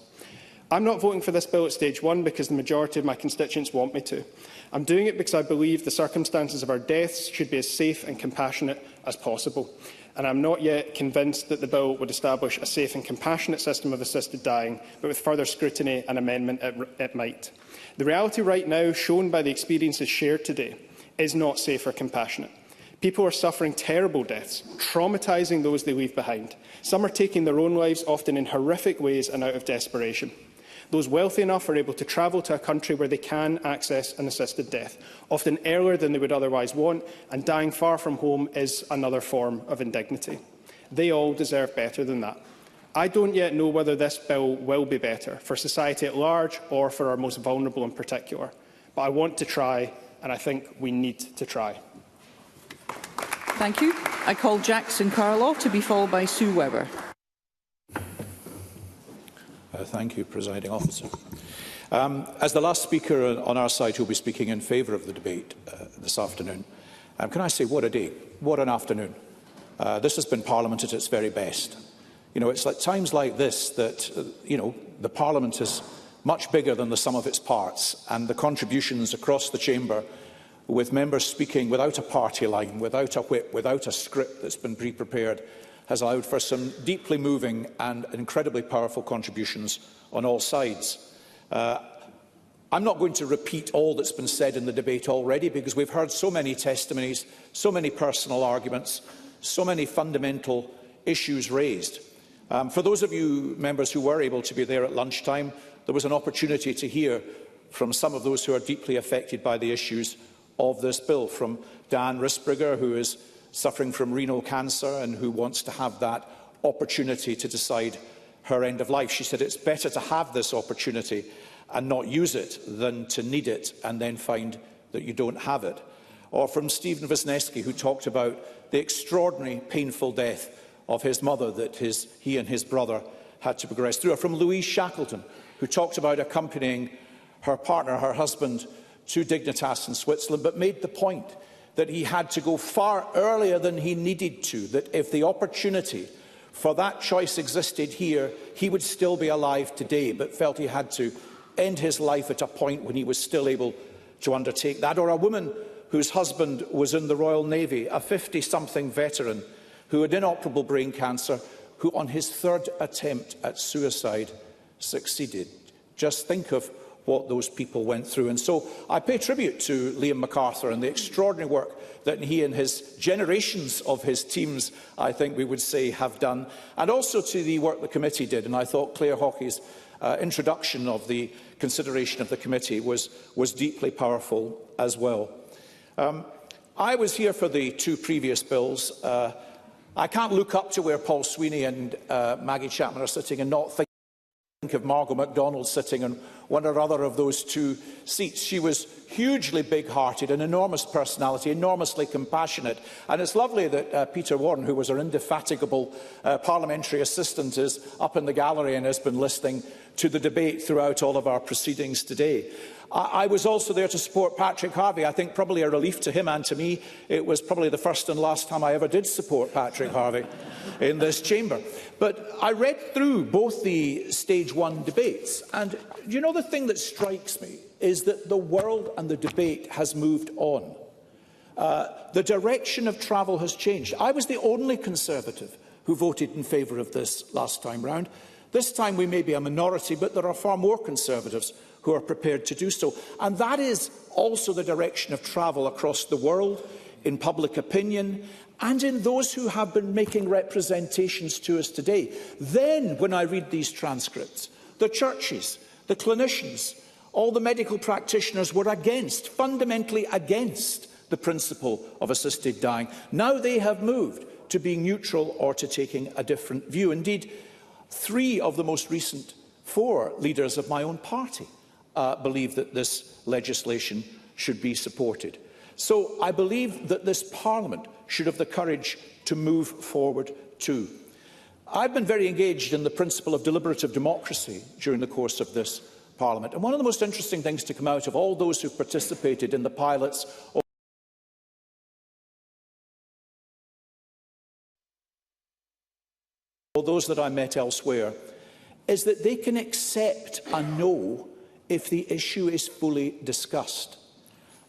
I'm not voting for this bill at stage one because the majority of my constituents want me to. I'm doing it because I believe the circumstances of our deaths should be as safe and compassionate as possible. And I'm not yet convinced that the bill would establish a safe and compassionate system of assisted dying, but with further scrutiny and amendment it might. The reality right now, shown by the experiences shared today, is not safe or compassionate. People are suffering terrible deaths, traumatising those they leave behind. Some are taking their own lives, often in horrific ways and out of desperation. Those wealthy enough are able to travel to a country where they can access an assisted death, often earlier than they would otherwise want, and dying far from home is another form of indignity. They all deserve better than that. I don't yet know whether this bill will be better for society at large or for our most vulnerable in particular. But I want to try, and I think we need to try. Thank you. I call Jackson Carlaw to be followed by Sue Webber. Thank you, Presiding Officer. As the last speaker on our side who will be speaking in favour of the debate this afternoon, can I say what a day, what an afternoon. This has been Parliament at its very best. You know, it's at times like this that, the Parliament is much bigger than the sum of its parts, and the contributions across the chamber, with members speaking without a party line, without a whip, without a script that's been pre-prepared, has allowed for some deeply moving and incredibly powerful contributions on all sides. I'm not going to repeat all that's been said in the debate already, because we've heard so many testimonies, so many personal arguments, so many fundamental issues raised. For those of you members who were able to be there at lunchtime, there was an opportunity to hear from some of those who are deeply affected by the issues of this bill, from Dan Risberger, who is suffering from renal cancer and who wants to have that opportunity to decide her end of life. She said it's better to have this opportunity and not use it than to need it and then find that you don't have it. Or from Stephen Wisniewski, who talked about the extraordinary painful death of his mother that he and his brother had to progress through. Or from Louise Shackleton, who talked about accompanying her partner, her husband, to Dignitas in Switzerland, but made the point that he had to go far earlier than he needed to, that if the opportunity for that choice existed here, he would still be alive today, but felt he had to end his life at a point when he was still able to undertake that. Or a woman whose husband was in the Royal Navy, a 50-something veteran, who had inoperable brain cancer, who on his third attempt at suicide succeeded. Just think of what those people went through. And so I pay tribute to Liam MacArthur and the extraordinary work that he and his generations of his teams, I think we would say, have done, and also to the work the committee did. And I thought Claire Hockey's introduction of the consideration of the committee was deeply powerful as well. I was here for the two previous bills. I can't look up to where Paul Sweeney and Maggie Chapman are sitting and not think of Margot MacDonald sitting on one or other of those two seats. She was hugely big-hearted, an enormous personality, enormously compassionate. And it's lovely that Peter Warren, who was her indefatigable parliamentary assistant, is up in the gallery and has been listening to the debate throughout all of our proceedings today. I was also there to support Patrick Harvie. I think probably a relief to him and to me. It was probably the first and last time I ever did support Patrick Harvie in this chamber. But I read through both the stage one debates, and you know, the thing that strikes me is that the world and the debate has moved on. The direction of travel has changed. I was the only Conservative who voted in favour of this last time round. This time we may be a minority, but there are far more Conservatives who are prepared to do so. And that is also the direction of travel across the world, in public opinion, and in those who have been making representations to us today. Then, when I read these transcripts, the churches, the clinicians, all the medical practitioners were fundamentally against the principle of assisted dying. Now they have moved to being neutral or to taking a different view. Indeed, 3 of the most recent 4 leaders of my own party believe that this legislation should be supported. So I believe that this Parliament should have the courage to move forward too. I've been very engaged in the principle of deliberative democracy during the course of this Parliament. And one of the most interesting things to come out of all those who participated in the pilots or those that I met elsewhere is that they can accept a no if the issue is fully discussed.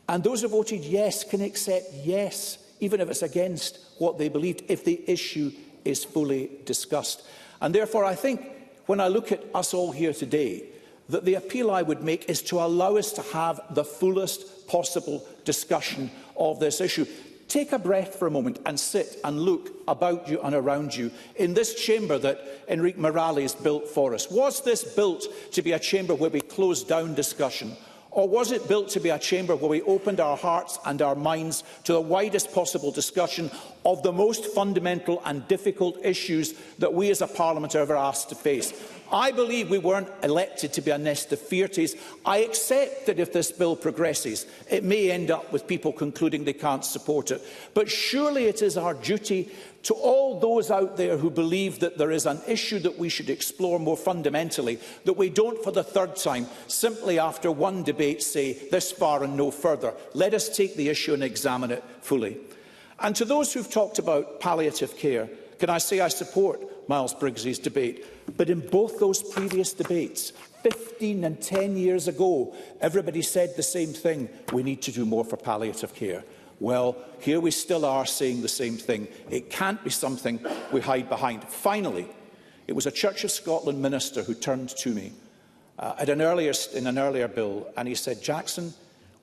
And those who voted yes can accept yes, even if it's against what they believed, if the issue is fully discussed. And therefore, I think, when I look at us all here today, that the appeal I would make is to allow us to have the fullest possible discussion of this issue. Take a breath for a moment and sit and look about you and around you in this chamber that Enrique Morales built for us. Was this built to be a chamber where we closed down discussion? Or was it built to be a chamber where we opened our hearts and our minds to the widest possible discussion of the most fundamental and difficult issues that we as a Parliament are ever asked to face? I believe we weren't elected to be a nest of fearties. I accept that if this bill progresses, it may end up with people concluding they can't support it. But surely it is our duty to all those out there who believe that there is an issue that we should explore more fundamentally, that we don't for the third time, simply after one debate, say this far and no further. Let us take the issue and examine it fully. And to those who've talked about palliative care, can I say I support Miles Briggsy's debate? But in both those previous debates, 15 and 10 years ago, everybody said the same thing. We need to do more for palliative care. Well, here we still are saying the same thing. It can't be something we hide behind. Finally, it was a Church of Scotland minister who turned to me in an earlier bill, and he said, "Jackson,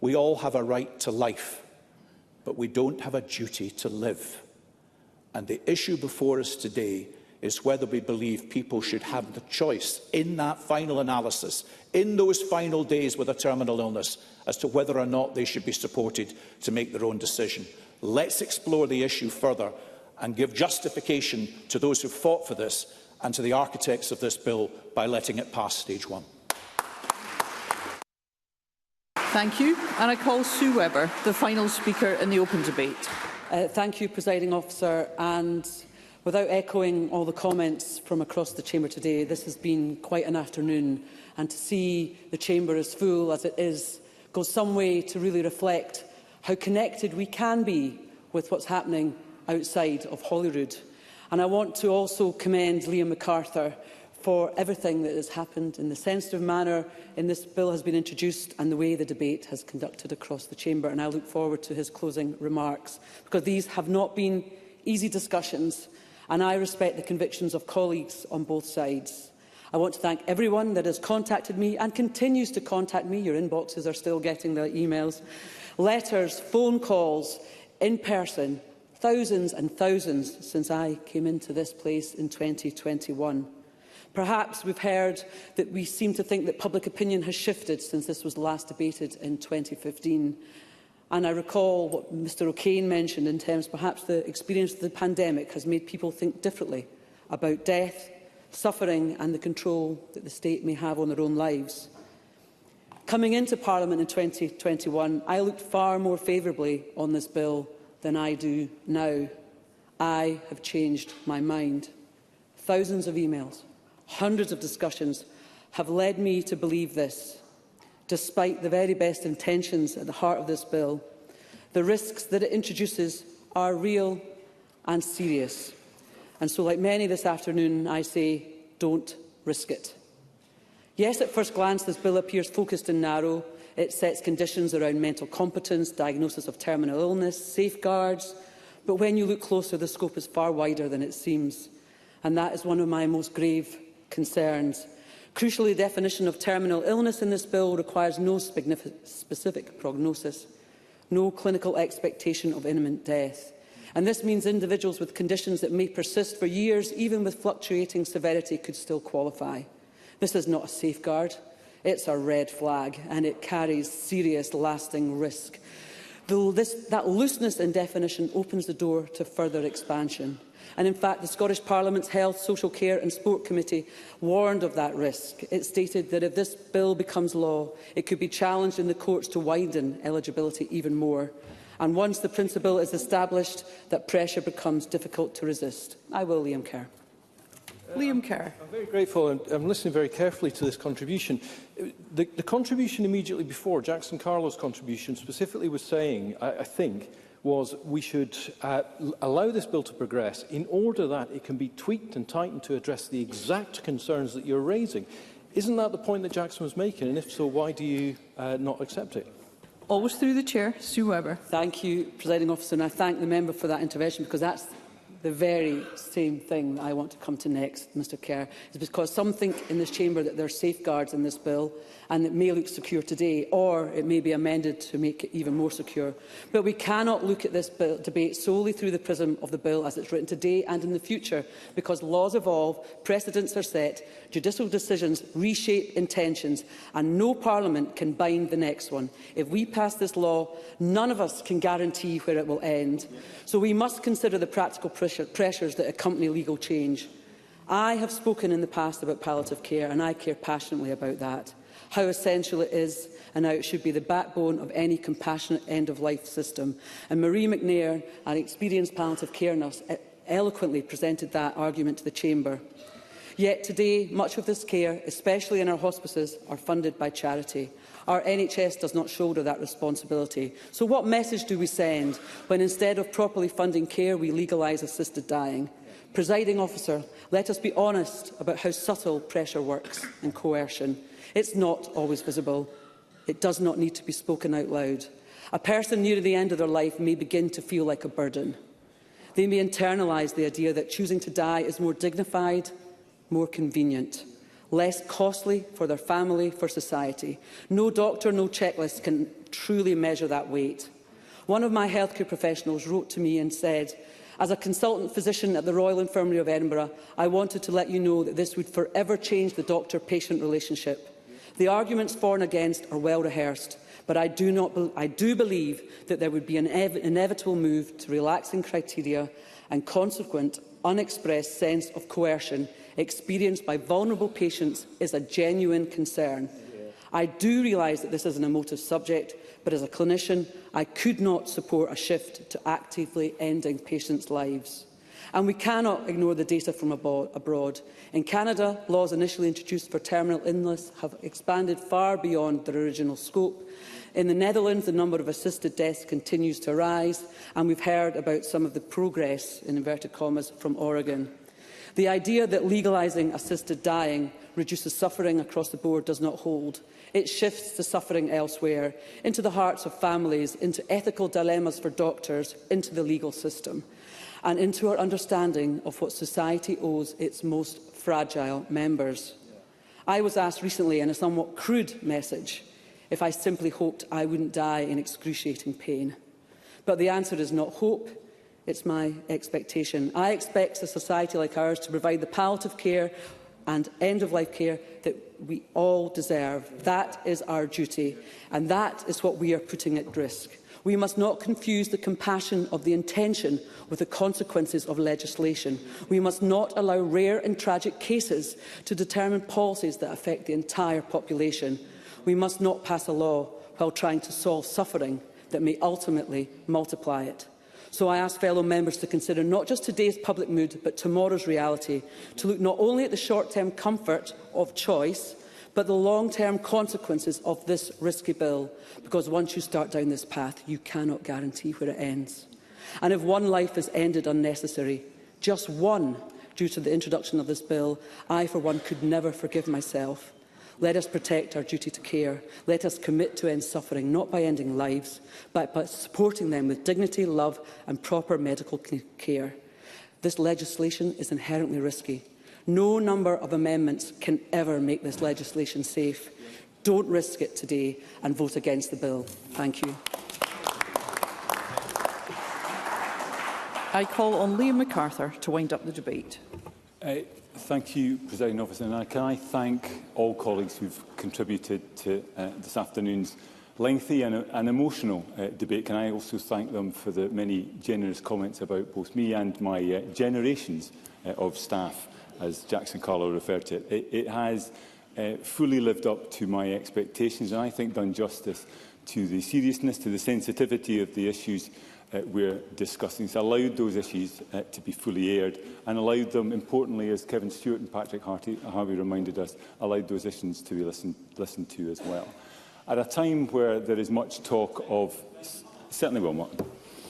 we all have a right to life, but we don't have a duty to live." And the issue before us today is whether we believe people should have the choice in that final analysis, in those final days with a terminal illness, as to whether or not they should be supported to make their own decision. Let's explore the issue further and give justification to those who fought for this and to the architects of this bill by letting it pass stage one. Thank you. And I call Sue Webber, the final speaker in the open debate. Thank you, Presiding Officer. And without echoing all the comments from across the chamber today, this has been quite an afternoon. And to see the chamber as full as it is goes some way to really reflect how connected we can be with what's happening outside of Holyrood. And I want to also commend Liam MacArthur for everything that has happened in the sensitive manner in this bill has been introduced and the way the debate has conducted across the chamber. And I look forward to his closing remarks, because these have not been easy discussions, and I respect the convictions of colleagues on both sides. I want to thank everyone that has contacted me and continues to contact me. Your inboxes are still getting the emails, letters, phone calls, in person, thousands and thousands since I came into this place in 2021. Perhaps we've heard that we seem to think that public opinion has shifted since this was last debated in 2015. And I recall what Mr O'Kane mentioned in terms perhaps the experience of the pandemic has made people think differently about death, suffering and the control that the state may have on their own lives. Coming into Parliament in 2021, I looked far more favourably on this bill than I do now. I have changed my mind. Thousands of emails, hundreds of discussions have led me to believe this. Despite the very best intentions at the heart of this bill, the risks that it introduces are real and serious. And so, like many this afternoon, I say, don't risk it. Yes, at first glance, this bill appears focused and narrow. It sets conditions around mental competence, diagnosis of terminal illness, safeguards. But when you look closer, the scope is far wider than it seems. And that is one of my most grave concerns. Crucially, the definition of terminal illness in this bill requires no specific prognosis, no clinical expectation of imminent death. And this means individuals with conditions that may persist for years, even with fluctuating severity, could still qualify. This is not a safeguard. It's a red flag, and it carries serious, lasting risk. That looseness in definition opens the door to further expansion. And in fact, the Scottish Parliament's Health, Social Care and Sport Committee warned of that risk. It stated that if this bill becomes law, it could be challenged in the courts to widen eligibility even more. And once the principle is established, that pressure becomes difficult to resist. I will, Liam Kerr. Liam Kerr. I'm very grateful, and I'm listening very carefully to this contribution. The contribution immediately before, Jackson Carlo's contribution, specifically was saying, I think, was we should allow this bill to progress in order that it can be tweaked and tightened to address the exact concerns that you're raising. Isn't that the point that Jackson was making? And if so, why do you not accept it? Always through the chair, Sue Webber. Thank you, Presiding Officer, and I thank the member for that intervention, because that's the very same thing that I want to come to next, Mr Kerr, is because some think in this chamber that there are safeguards in this bill and it may look secure today, or it may be amended to make it even more secure. But we cannot look at this debate solely through the prism of the bill as it's written today and in the future, because laws evolve, precedents are set, judicial decisions reshape intentions, and no Parliament can bind the next one. If we pass this law, none of us can guarantee where it will end. So we must consider the practical pressures that accompany legal change. I have spoken in the past about palliative care, and I care passionately about that, how essential it is and how it should be the backbone of any compassionate end-of-life system. And Marie McNair, an experienced palliative care nurse, eloquently presented that argument to the chamber. Yet today, much of this care, especially in our hospices, are funded by charity. Our NHS does not shoulder that responsibility. So what message do we send when instead of properly funding care, we legalise assisted dying? Presiding Officer, let us be honest about how subtle pressure works and coercion. It's not always visible. It does not need to be spoken out loud. A person near the end of their life may begin to feel like a burden. They may internalise the idea that choosing to die is more dignified, more convenient, less costly for their family, for society. No doctor, no checklist can truly measure that weight. One of my healthcare professionals wrote to me and said, as a consultant physician at the Royal Infirmary of Edinburgh, I wanted to let you know that this would forever change the doctor-patient relationship. The arguments for and against are well rehearsed, but I do believe that there would be an inevitable move to relaxing criteria and consequent unexpressed sense of coercion experienced by vulnerable patients is a genuine concern. I do realise that this is an emotive subject, but as a clinician, I could not support a shift to actively ending patients' lives. And we cannot ignore the data from abroad. In Canada, laws initially introduced for terminal illness have expanded far beyond their original scope. In the Netherlands, the number of assisted deaths continues to rise, and we've heard about some of the progress, in inverted commas, from Oregon. The idea that legalising assisted dying reduces suffering across the board does not hold. It shifts the suffering elsewhere, into the hearts of families, into ethical dilemmas for doctors, into the legal system. and into our understanding of what society owes its most fragile members. I was asked recently in a somewhat crude message if I simply hoped I wouldn't die in excruciating pain. But the answer is not hope, it's my expectation. I expect a society like ours to provide the palliative care and end-of-life care that we all deserve. That is our duty, and that is what we are putting at risk. We must not confuse the compassion of the intention with the consequences of legislation. We must not allow rare and tragic cases to determine policies that affect the entire population. We must not pass a law while trying to solve suffering that may ultimately multiply it. So I ask fellow members to consider not just today's public mood, but tomorrow's reality, to look not only at the short-term comfort of choice, but the long-term consequences of this risky bill, because once you start down this path, you cannot guarantee where it ends. And if one life is ended unnecessary, just one, due to the introduction of this bill, I, for one, could never forgive myself. Let us protect our duty to care. Let us commit to end suffering, not by ending lives, but by supporting them with dignity, love and proper medical care. This legislation is inherently risky. No number of amendments can ever make this legislation safe. Don't risk it today and vote against the bill. Thank you. I call on Liam MacArthur to wind up the debate. Thank you, Presiding Officer. And can I thank all colleagues who've contributed to this afternoon's lengthy and emotional debate. Can I also thank them for the many generous comments about both me and my generations of staff, as Jackson Carlo referred to it. It has fully lived up to my expectations, and I think done justice to the seriousness, to the sensitivity of the issues we're discussing. It's allowed those issues to be fully aired and allowed them, importantly, as Kevin Stewart and Patrick Harvey reminded us, allowed those issues to be listened to as well. At a time where there is much talk of... Certainly will,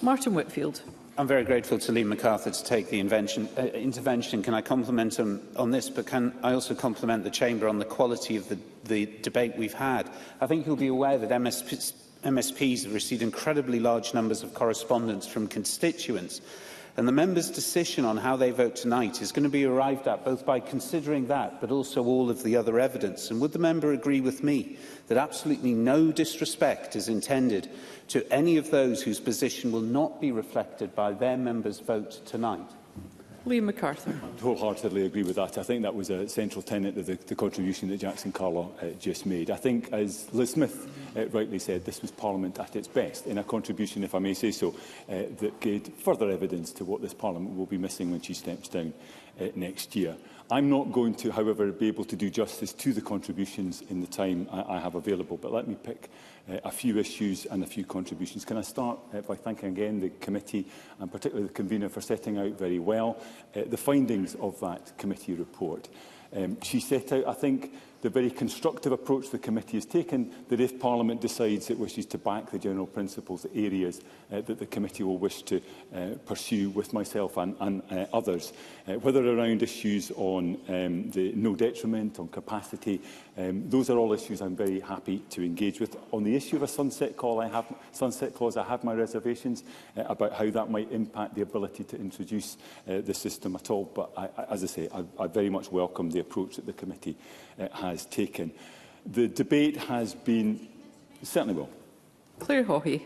Martin Whitfield. I'm very grateful to Liam MacArthur to take the intervention. Can I compliment him on this, but can I also compliment the Chamber on the quality of the debate we've had? I think you'll be aware that MSPs have received incredibly large numbers of correspondence from constituents, and the members' decision on how they vote tonight is going to be arrived at both by considering that but also all of the other evidence. And would the member agree with me that absolutely no disrespect is intended to any of those whose position will not be reflected by their members' vote tonight? Liam MacArthur. I wholeheartedly agree with that. I think that was a central tenet of the contribution that Jackson Carlo just made. I think, as Liz Smith rightly said, this was Parliament at its best, in a contribution, if I may say so, that gave further evidence to what this Parliament will be missing when she steps down next year. I'm not going to, however, be able to do justice to the contributions in the time I have available, but let me pick a few issues and a few contributions. Can I start by thanking again the committee and particularly the convener for setting out very well the findings of that committee report. She set out, I think, the very constructive approach the committee has taken, that if Parliament decides it wishes to back the general principles, the areas that the committee will wish to pursue with myself and others, whether around issues on the no detriment, on capacity, those are all issues I'm very happy to engage with. On the issue of a sunset clause, I have my reservations about how that might impact the ability to introduce the system at all, but as I say, I very much welcome the approach that the committee has taken. The debate has been... Certainly will. Claire Haughey.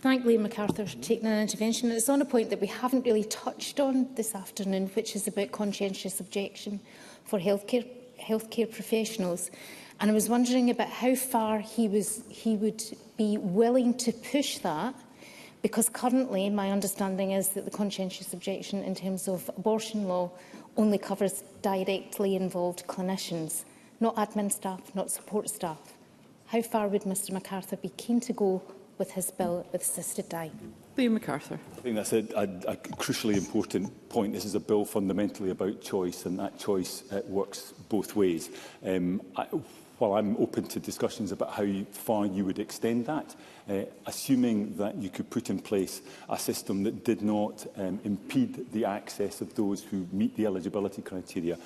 Thank Liam MacArthur for taking an intervention. It's on a point that we haven't really touched on this afternoon, which is about conscientious objection for healthcare professionals. And I was wondering about how far he would be willing to push that, because currently my understanding is that the conscientious objection in terms of abortion law only covers directly involved clinicians, not admin staff, not support staff. How far would Mr MacArthur be keen to go with his bill with assisted dying? Liam MacArthur. I think that's a crucially important point. This is a bill fundamentally about choice, and that choice works both ways. While I'm open to discussions about how far you would extend that, assuming that you could put in place a system that did not impede the access of those who meet the eligibility criteria.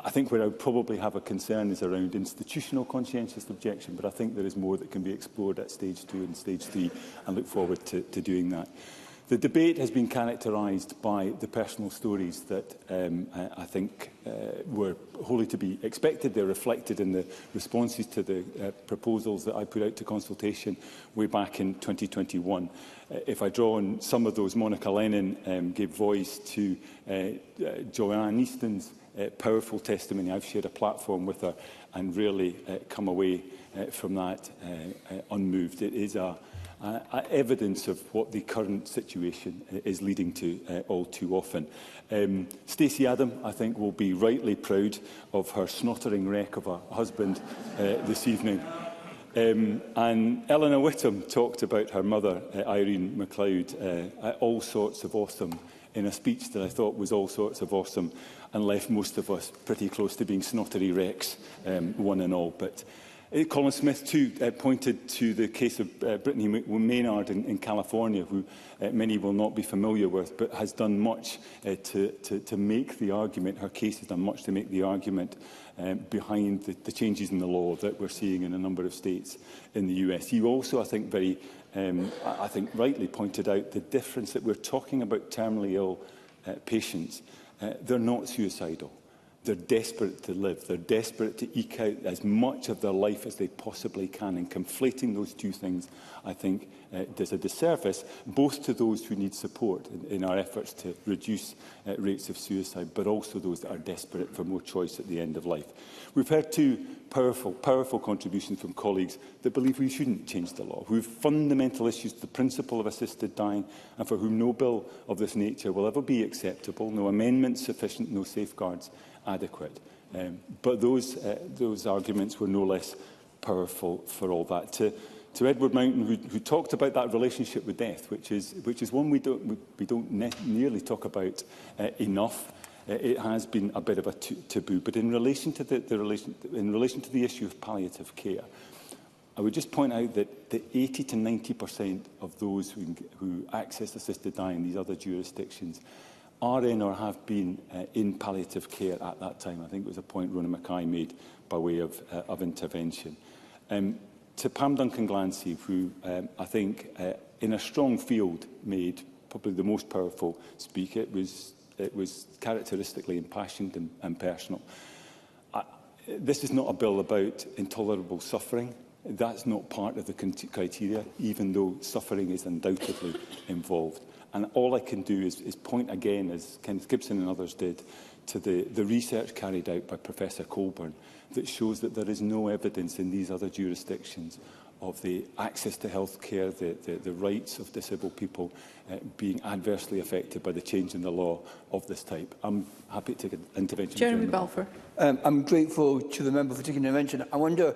I think where I would probably have a concern is around institutional conscientious objection, but I think there is more that can be explored at stage 2 and stage 3, and look forward to doing that. The debate has been characterised by the personal stories that I think were wholly to be expected. They're reflected in the responses to the proposals that I put out to consultation way back in 2021. If I draw on some of those, Monica Lennon gave voice to Joanne Easton's powerful testimony. I've shared a platform with her and really come away from that unmoved. It is evidence of what the current situation is leading to all too often. Stacey Adam, I think, will be rightly proud of her snottering wreck of a husband this evening. And Eleanor Whittam talked about her mother, Irene MacLeod, all sorts of awesome, in a speech that I thought was all sorts of awesome and left most of us pretty close to being snottery wrecks, one and all. But Colin Smith, too, pointed to the case of Brittany Maynard in California, who many will not be familiar with, but has done much to make the argument, her case has done much to make the argument behind the changes in the law that we're seeing in a number of states in the US. He also, I think, rightly pointed out the difference that we're talking about terminally ill patients. They're not suicidal. They're desperate to live. They're desperate to eke out as much of their life as they possibly can. And conflating those two things, I think, does a disservice both to those who need support in our efforts to reduce rates of suicide, but also those that are desperate for more choice at the end of life. We've heard two powerful contributions from colleagues that believe we shouldn't change the law, who have fundamental issues to the principle of assisted dying, and for whom no bill of this nature will ever be acceptable, no amendments sufficient, no safeguards adequate. But those arguments were no less powerful for all that. To Edward Mountain, who talked about that relationship with death, which is one we don't nearly talk about enough. It has been a bit of a taboo. But in relation to the issue of palliative care, I would just point out that 80 to 90% of those who access assisted dying in these other jurisdictions are in or have been in palliative care at that time. I think it was a point Rona Mackay made by way of intervention. To Pam Duncan-Glancy, who I think in a strong field made probably the most powerful speak. It was characteristically impassioned and personal. This is not a bill about intolerable suffering. That's not part of the criteria, even though suffering is undoubtedly involved. And all I can do is point again, as Kenneth Gibson and others did, to the research carried out by Professor Colburn that shows that there is no evidence in these other jurisdictions of the access to health care, the rights of disabled people being adversely affected by the change in the law of this type. I'm happy to take an intervention. Jeremy Balfour. I'm grateful to the member for taking an intervention. I wonder,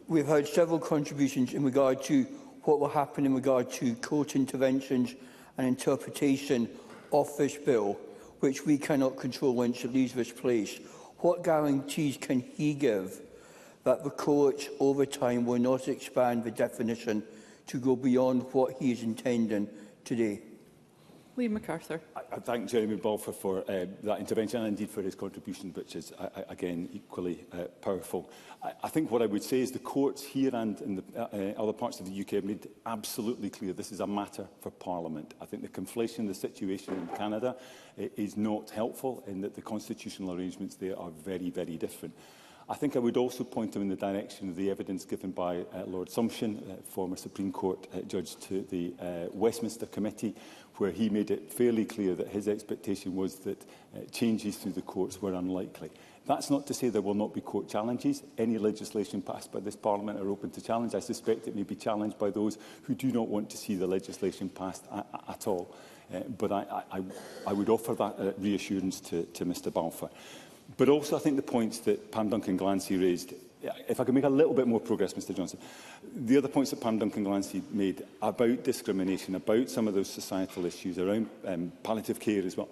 we've heard several contributions in regard to what will happen in regard to court interventions and interpretation of this bill, which we cannot control once it leaves this place. What guarantees can he give that the courts over time will not expand the definition to go beyond what he is intending today? Liam MacArthur. I thank Jeremy Balfour for that intervention and indeed for his contribution, which is, again, equally powerful. I think what I would say is the courts here and in the other parts of the UK have made absolutely clear this is a matter for Parliament. I think the conflation of the situation in Canada is not helpful in that the constitutional arrangements there are very, very different. I think I would also point them in the direction of the evidence given by Lord Sumption, former Supreme Court judge, to the Westminster Committee, where he made it fairly clear that his expectation was that changes through the courts were unlikely. That's not to say there will not be court challenges. Any legislation passed by this Parliament are open to challenge. I suspect it may be challenged by those who do not want to see the legislation passed at all. But I would offer that reassurance to Mr Balfour. But also, I think the points that Pam Duncan-Glancy raised, if I could make a little bit more progress, Mr Johnson, the other points that Pam Duncan-Glancy made about discrimination, about some of those societal issues, around palliative care as well,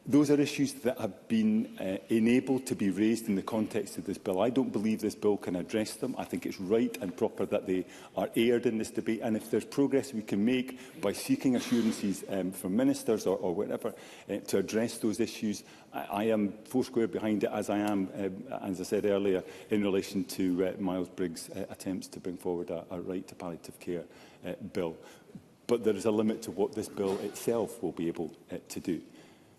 those are issues that have been enabled to be raised in the context of this bill. I don't believe this bill can address them. I think it's right and proper that they are aired in this debate. And if there's progress we can make by seeking assurances from ministers or whatever to address those issues, I am foursquare behind it, as I am, as I said earlier, in relation to Miles Briggs' attempts to bring forward a right to palliative care bill. but there is a limit to what this bill itself will be able to do.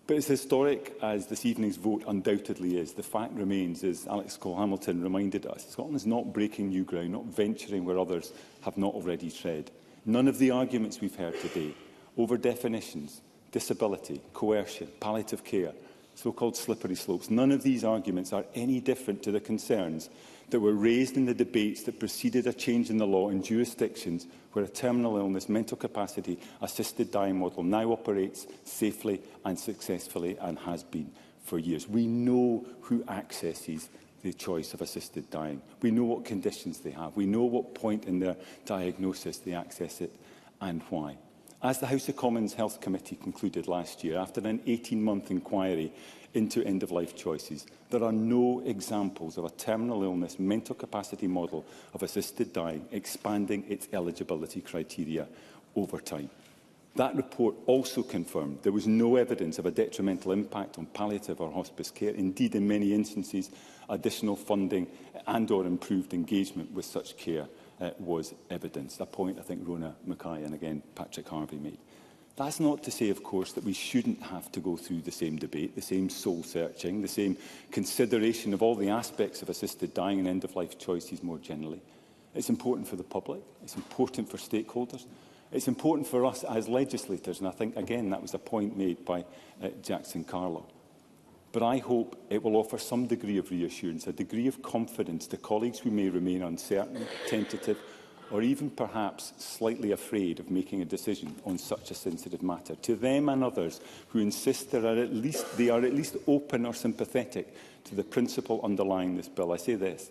But as historic as this evening's vote undoubtedly is, the fact remains, as Alex Cole-Hamilton reminded us, Scotland is not breaking new ground, not venturing where others have not already tread. None of the arguments we've heard today over definitions, disability, coercion, palliative care, so-called slippery slopes, none of these arguments are any different to the concerns that were raised in the debates that preceded a change in the law in jurisdictions where a terminal illness, mental capacity, assisted dying model now operates safely and successfully and has been for years. We know who accesses the choice of assisted dying. We know what conditions they have. We know what point in their diagnosis they access it and why. As the House of Commons Health Committee concluded last year, after an 18-month inquiry into end-of-life choices, there are no examples of a terminal illness mental capacity model of assisted dying expanding its eligibility criteria over time. That report also confirmed there was no evidence of a detrimental impact on palliative or hospice care. Indeed, in many instances, additional funding and/or improved engagement with such care was evidenced, a point I think Rona Mackay and again Patrick Harvey made. That's not to say, of course, that we shouldn't have to go through the same debate, the same soul-searching, the same consideration of all the aspects of assisted dying and end-of-life choices more generally. It's important for the public, it's important for stakeholders, it's important for us as legislators, and I think, again, that was a point made by Jackson Carlo. But I hope it will offer some degree of reassurance, a degree of confidence to colleagues who may remain uncertain, tentative, or even perhaps slightly afraid of making a decision on such a sensitive matter. To them and others who insist they are at least open or sympathetic to the principle underlying this bill, I say this.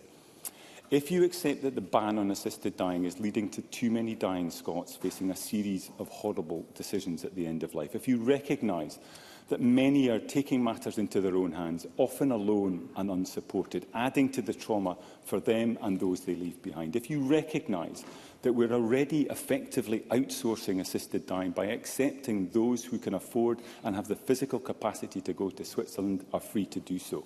If you accept that the ban on assisted dying is leading to too many dying Scots facing a series of horrible decisions at the end of life, if you recognise that many are taking matters into their own hands, often alone and unsupported, adding to the trauma for them and those they leave behind. If you recognise that we're already effectively outsourcing assisted dying by accepting those who can afford and have the physical capacity to go to Switzerland are free to do so.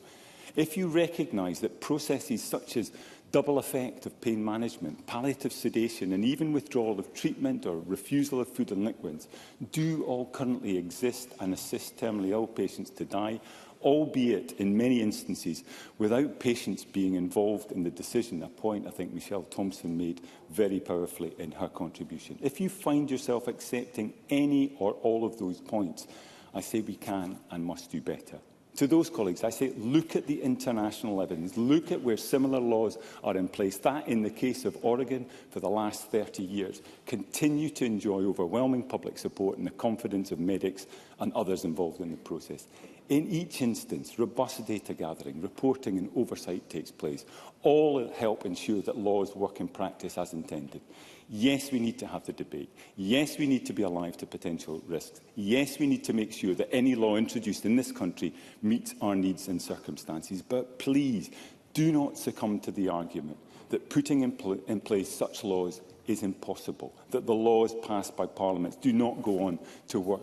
If you recognise that processes such as double effect of pain management, palliative sedation and even withdrawal of treatment or refusal of food and liquids do all currently exist and assist terminally ill patients to die, albeit in many instances without patients being involved in the decision, a point I think Michelle Thompson made very powerfully in her contribution. If you find yourself accepting any or all of those points, I say we can and must do better. To those colleagues, I say, look at the international evidence. Look at where similar laws are in place. That, in the case of Oregon, for the last 30 years, continue to enjoy overwhelming public support and the confidence of medics and others involved in the process. In each instance, robust data gathering, reporting and oversight takes place. All help ensure that laws work in practice as intended. Yes, we need to have the debate. Yes, we need to be alive to potential risks. Yes, we need to make sure that any law introduced in this country meets our needs and circumstances. But please, do not succumb to the argument that putting in place such laws is impossible, that the laws passed by Parliament do not go on to work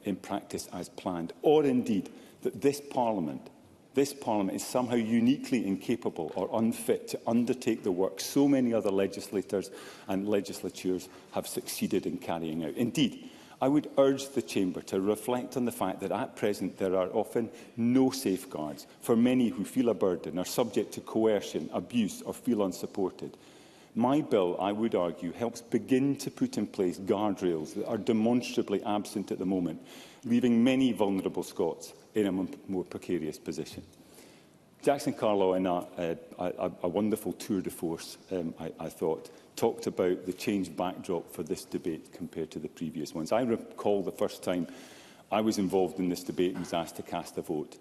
in practice as planned, or indeed that this Parliament is somehow uniquely incapable or unfit to undertake the work so many other legislators and legislatures have succeeded in carrying out. Indeed, I would urge the Chamber to reflect on the fact that at present there are often no safeguards for many who feel a burden, are subject to coercion, abuse or feel unsupported. My bill, I would argue, helps begin to put in place guardrails that are demonstrably absent at the moment, leaving many vulnerable Scots in a more precarious position. Jackson Carlo, in a wonderful tour de force, I thought, talked about the changed backdrop for this debate compared to the previous ones. I recall the first time I was involved in this debate and was asked to cast a vote.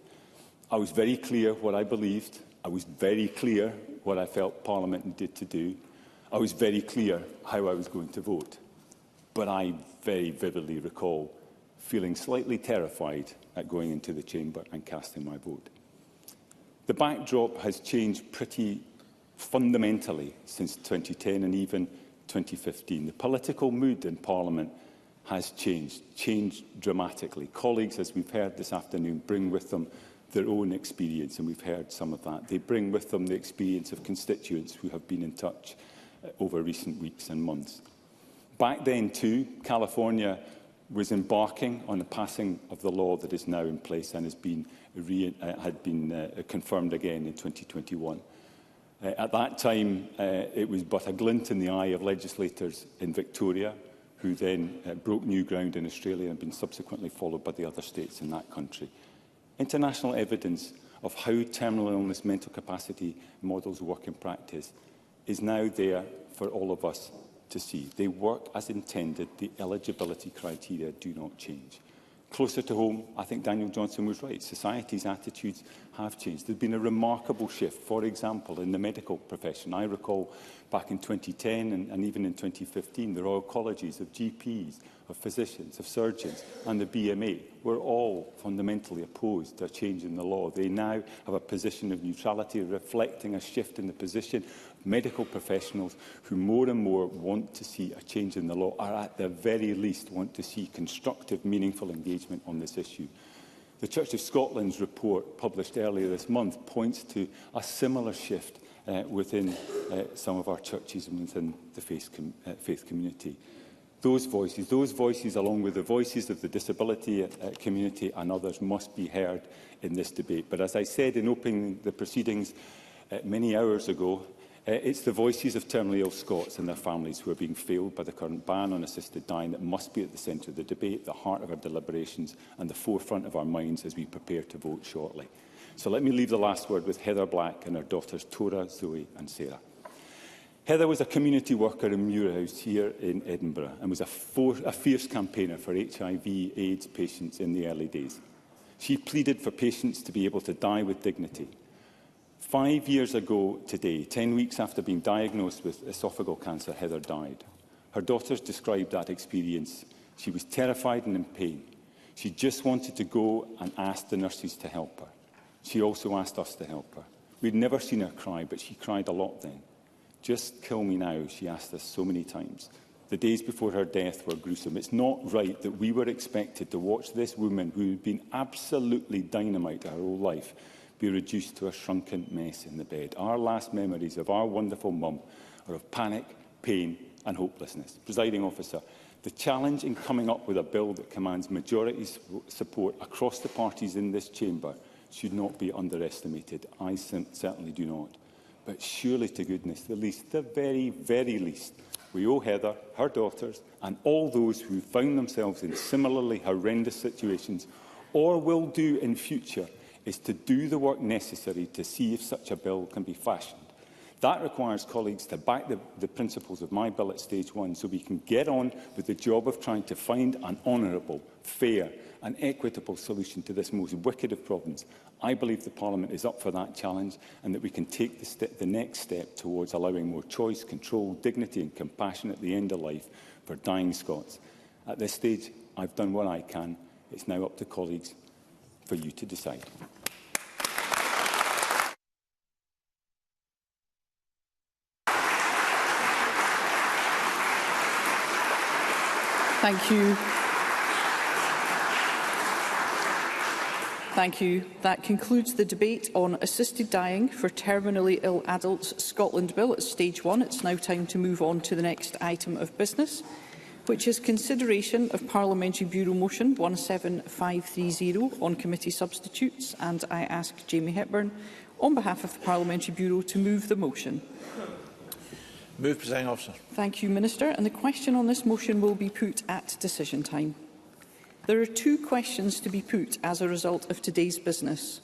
I was very clear what I believed. I was very clear what I felt Parliament needed to do. I was very clear how I was going to vote. But I very vividly recall feeling slightly terrified at going into the chamber and casting my vote. The backdrop has changed pretty fundamentally since 2010 and even 2015. The political mood in Parliament has changed dramatically. Colleagues, as we've heard this afternoon, bring with them their own experience, and we've heard some of that. They bring with them the experience of constituents who have been in touch over recent weeks and months. Back then too, California was embarking on the passing of the law that is now in place and has been confirmed again in 2021. At that time, it was but a glint in the eye of legislators in Victoria, who then broke new ground in Australia and been subsequently followed by the other states in that country. International evidence of how terminal illness mental capacity models work in practice is now there for all of us to see. They work as intended. The eligibility criteria do not change. Closer to home, I think Daniel Johnson was right. Society's attitudes have changed. There's been a remarkable shift, for example, in the medical profession. I recall back in 2010 and even in 2015, the Royal Colleges of GPs, of physicians, of surgeons and the BMA were all fundamentally opposed to a change in the law. They now have a position of neutrality, reflecting a shift in the position of medical professionals who more and more want to see a change in the law, or at the very least want to see constructive, meaningful engagement on this issue. The Church of Scotland's report, published earlier this month, points to a similar shift within some of our churches and within the faith community. Those voices, along with the voices of the disability community and others, must be heard in this debate. But as I said in opening the proceedings many hours ago, it's the voices of terminally ill Scots and their families who are being failed by the current ban on assisted dying that must be at the centre of the debate, the heart of our deliberations and the forefront of our minds as we prepare to vote shortly. So let me leave the last word with Heather Black and her daughters Tora, Zoe and Sarah. Heather was a community worker in Muirhouse here in Edinburgh and was a fierce campaigner for HIV/AIDS patients in the early days. She pleaded for patients to be able to die with dignity. 5 years ago today, 10 weeks after being diagnosed with esophageal cancer, Heather died. Her daughters described that experience. She was terrified and in pain. She just wanted to go and ask the nurses to help her. She also asked us to help her. We'd never seen her cry, but she cried a lot then. Just kill me now, she asked us so many times. The days before her death were gruesome. It's not right that we were expected to watch this woman, who had been absolutely dynamite her whole life, be reduced to a shrunken mess in the bed. Our last memories of our wonderful mum are of panic, pain and hopelessness. Presiding Officer, the challenge in coming up with a bill that commands majority support across the parties in this chamber should not be underestimated. I certainly do not. But surely, to goodness, the least, the very, very least, we owe Heather, her daughters and all those who found themselves in similarly horrendous situations or will do in future is to do the work necessary to see if such a bill can be fashioned. That requires colleagues to back the principles of my bill at stage one so we can get on with the job of trying to find an honourable, fair and equitable solution to this most wicked of problems. I believe the Parliament is up for that challenge and that we can take the next step towards allowing more choice, control, dignity and compassion at the end of life for dying Scots. At this stage, I've done what I can. It's now up to colleagues for you to decide. Thank you. Thank you. That concludes the debate on assisted dying for terminally ill adults Scotland Bill at stage one. It's now time to move on to the next item of business, which is consideration of Parliamentary Bureau Motion 17530 on committee substitutes, and I ask Jamie Hepburn, on behalf of the Parliamentary Bureau, to move the motion. Move, Presiding Officer. Thank you, Minister. And the question on this motion will be put at decision time. There are two questions to be put as a result of today's business.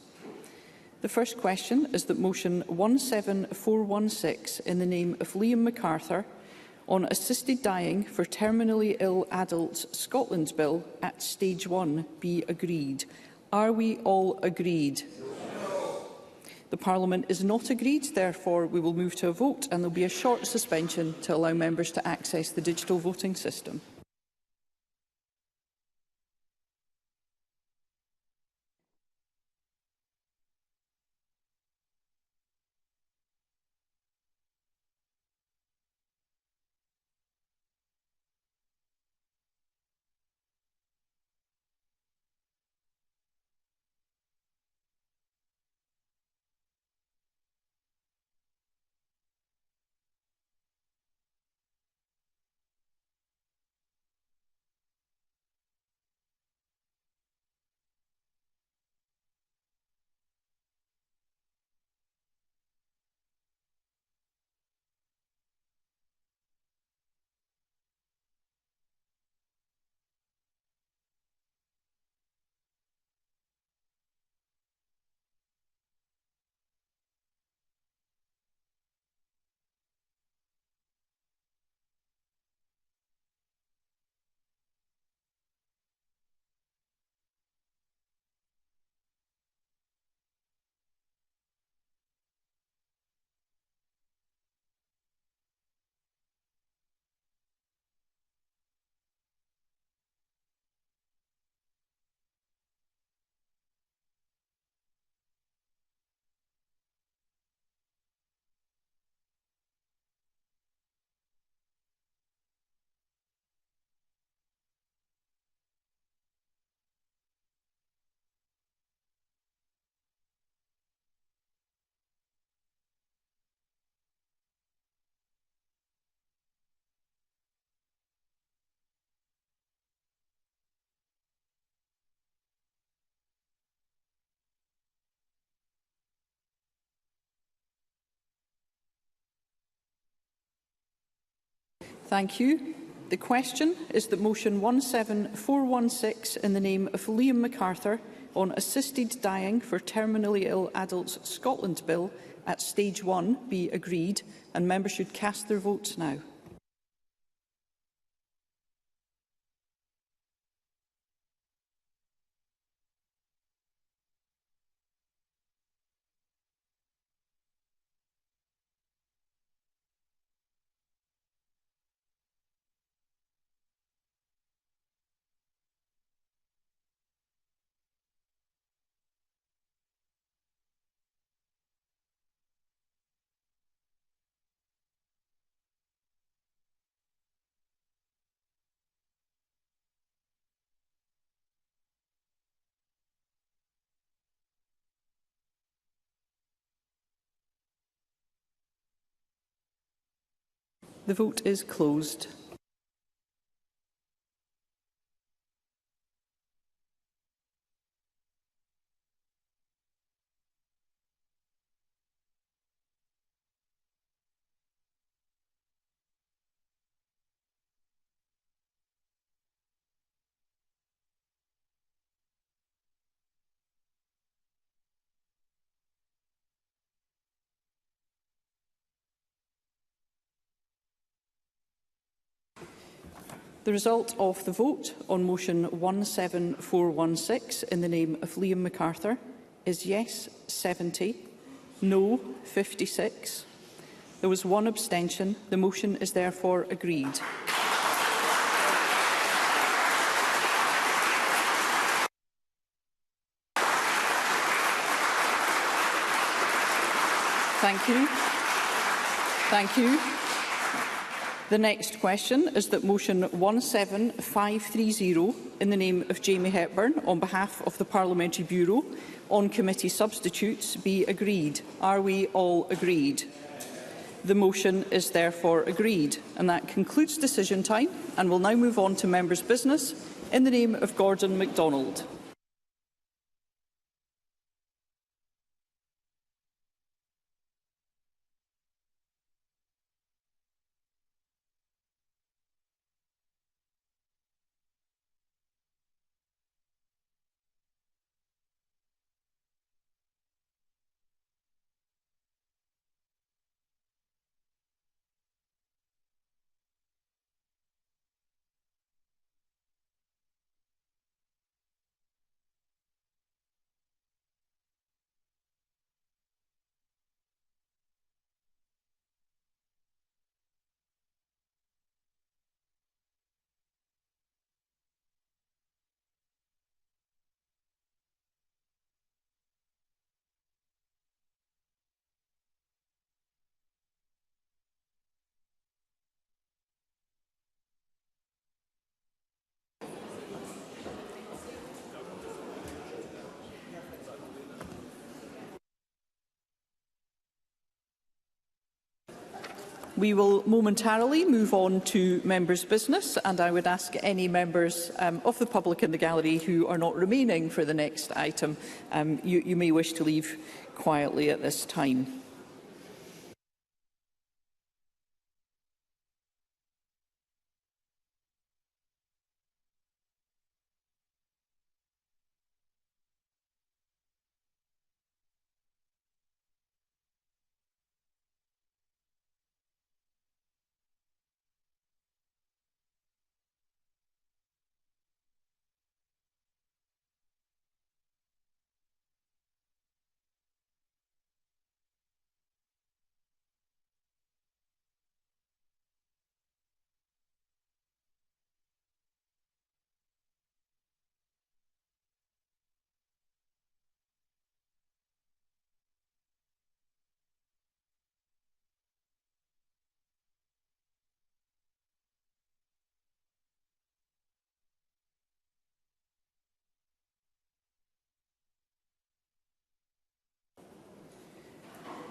The first question is that motion 17416, in the name of Liam MacArthur, on assisted dying for terminally ill adults Scotland Bill at stage one, be agreed. Are we all agreed? No. The Parliament is not agreed, therefore we will move to a vote and there will be a short suspension to allow members to access the digital voting system. Thank you. The question is that motion 17416 in the name of Liam MacArthur on assisted dying for terminally ill adults Scotland Bill at stage 1 be agreed, and members should cast their votes now. The vote is closed. The result of the vote on motion 17416 in the name of Liam MacArthur is yes 70, no 56. There was one abstention. The motion is therefore agreed. Thank you. Thank you. The next question is that motion 17530 in the name of Jamie Hepburn on behalf of the Parliamentary Bureau on committee substitutes be agreed. Are we all agreed? The motion is therefore agreed, and that concludes decision time, and we'll now move on to members' business in the name of Gordon MacDonald. We will momentarily move on to members' business, and I would ask any members of the public in the gallery who are not remaining for the next item, you may wish to leave quietly at this time.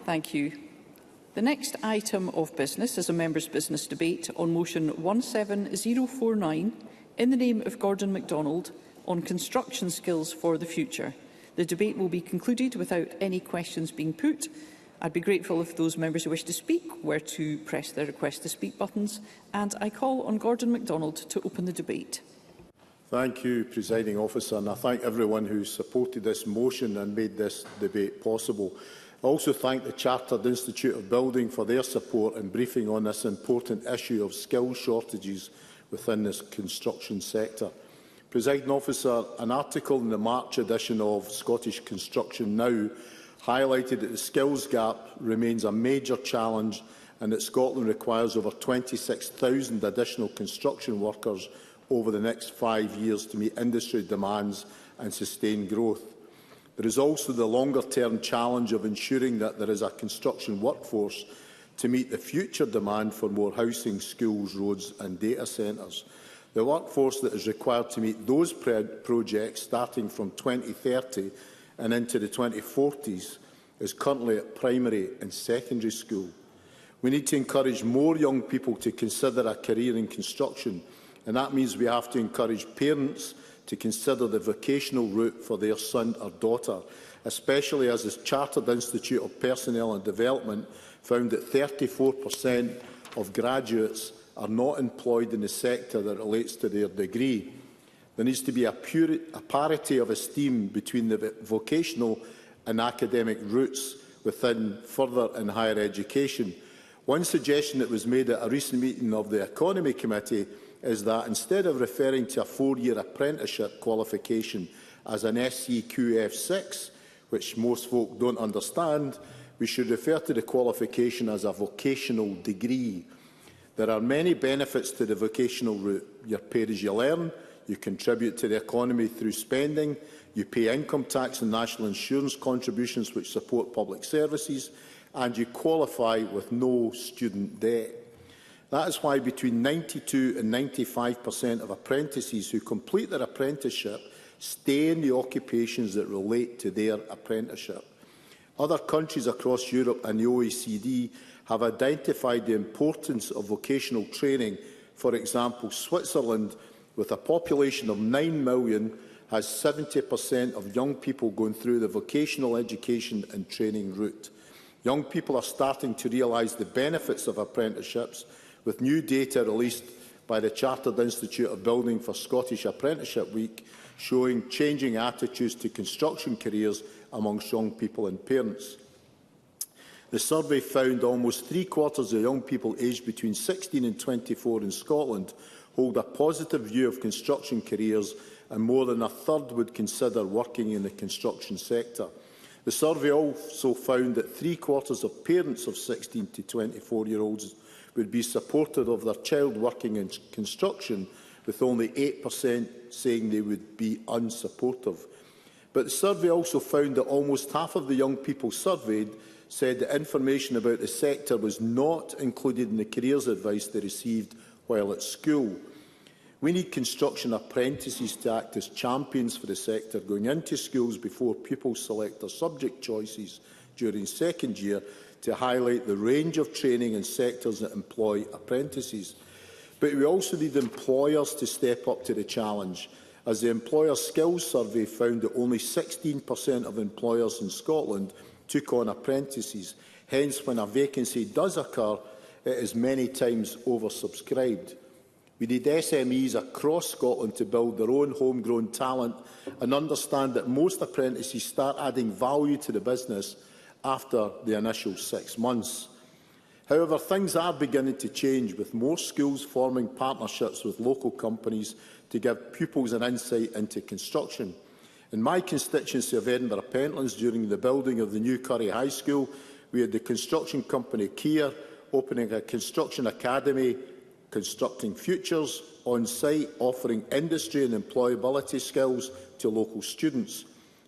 Thank you. The next item of business is a members' business debate on motion 17049 in the name of Gordon MacDonald on construction skills for the future. The debate will be concluded without any questions being put. I'd be grateful if those members who wish to speak were to press their request to speak buttons, and I call on Gordon MacDonald to open the debate. Thank you, Presiding Officer, and I thank everyone who supported this motion and made this debate possible. I also thank the Chartered Institute of Building for their support in briefing on this important issue of skill shortages within this construction sector. Presiding Officer, an article in the March edition of Scottish Construction Now highlighted that the skills gap remains a major challenge and that Scotland requires over 26,000 additional construction workers over the next 5 years to meet industry demands and sustain growth. There is also the longer-term challenge of ensuring that there is a construction workforce to meet the future demand for more housing, schools, roads and data centres. The workforce that is required to meet those projects starting from 2030 and into the 2040s is currently at primary and secondary school. We need to encourage more young people to consider a career in construction, and that means we have to encourage parents to consider the vocational route for their son or daughter, especially as the Chartered Institute of Personnel and Development found that 34% of graduates are not employed in the sector that relates to their degree. There needs to be a parity of esteem between the vocational and academic routes within further and higher education. One suggestion that was made at a recent meeting of the Autonomy Committee is that instead of referring to a 4-year apprenticeship qualification as an SCQF6, which most folk don't understand, we should refer to the qualification as a vocational degree. There are many benefits to the vocational route. You pay as you learn, you contribute to the economy through spending, you pay income tax and national insurance contributions which support public services, and you qualify with no student debt. That is why between 92 and 95% of apprentices who complete their apprenticeship stay in the occupations that relate to their apprenticeship. Other countries across Europe and the OECD have identified the importance of vocational training. For example, Switzerland, with a population of 9 million, has 70% of young people going through the vocational education and training route. Young people are starting to realise the benefits of apprenticeships, with new data released by the Chartered Institute of Building for Scottish Apprenticeship Week showing changing attitudes to construction careers amongst young people and parents. The survey found almost 3/4 of young people aged between 16 and 24 in Scotland hold a positive view of construction careers, and more than a third would consider working in the construction sector. The survey also found that 3/4 of parents of 16 to 24-year-olds would be supportive of their child working in construction, with only 8% saying they would be unsupportive. But the survey also found that almost half of the young people surveyed said that information about the sector was not included in the careers advice they received while at school. We need construction apprentices to act as champions for the sector, going into schools before pupils select their subject choices during second year, to highlight the range of training in sectors that employ apprentices. But we also need employers to step up to the challenge, as the Employer Skills Survey found that only 16% of employers in Scotland took on apprentices. Hence, when a vacancy does occur, it is many times oversubscribed. We need SMEs across Scotland to build their own homegrown talent and understand that most apprentices start adding value to the business after the initial 6 months. However, things are beginning to change, with more schools forming partnerships with local companies to give pupils an insight into construction. In my constituency of Edinburgh Pentlands, during the building of the new Curry High School, we had the construction company Kier opening a construction academy, Constructing Futures, on site, offering industry and employability skills to local students.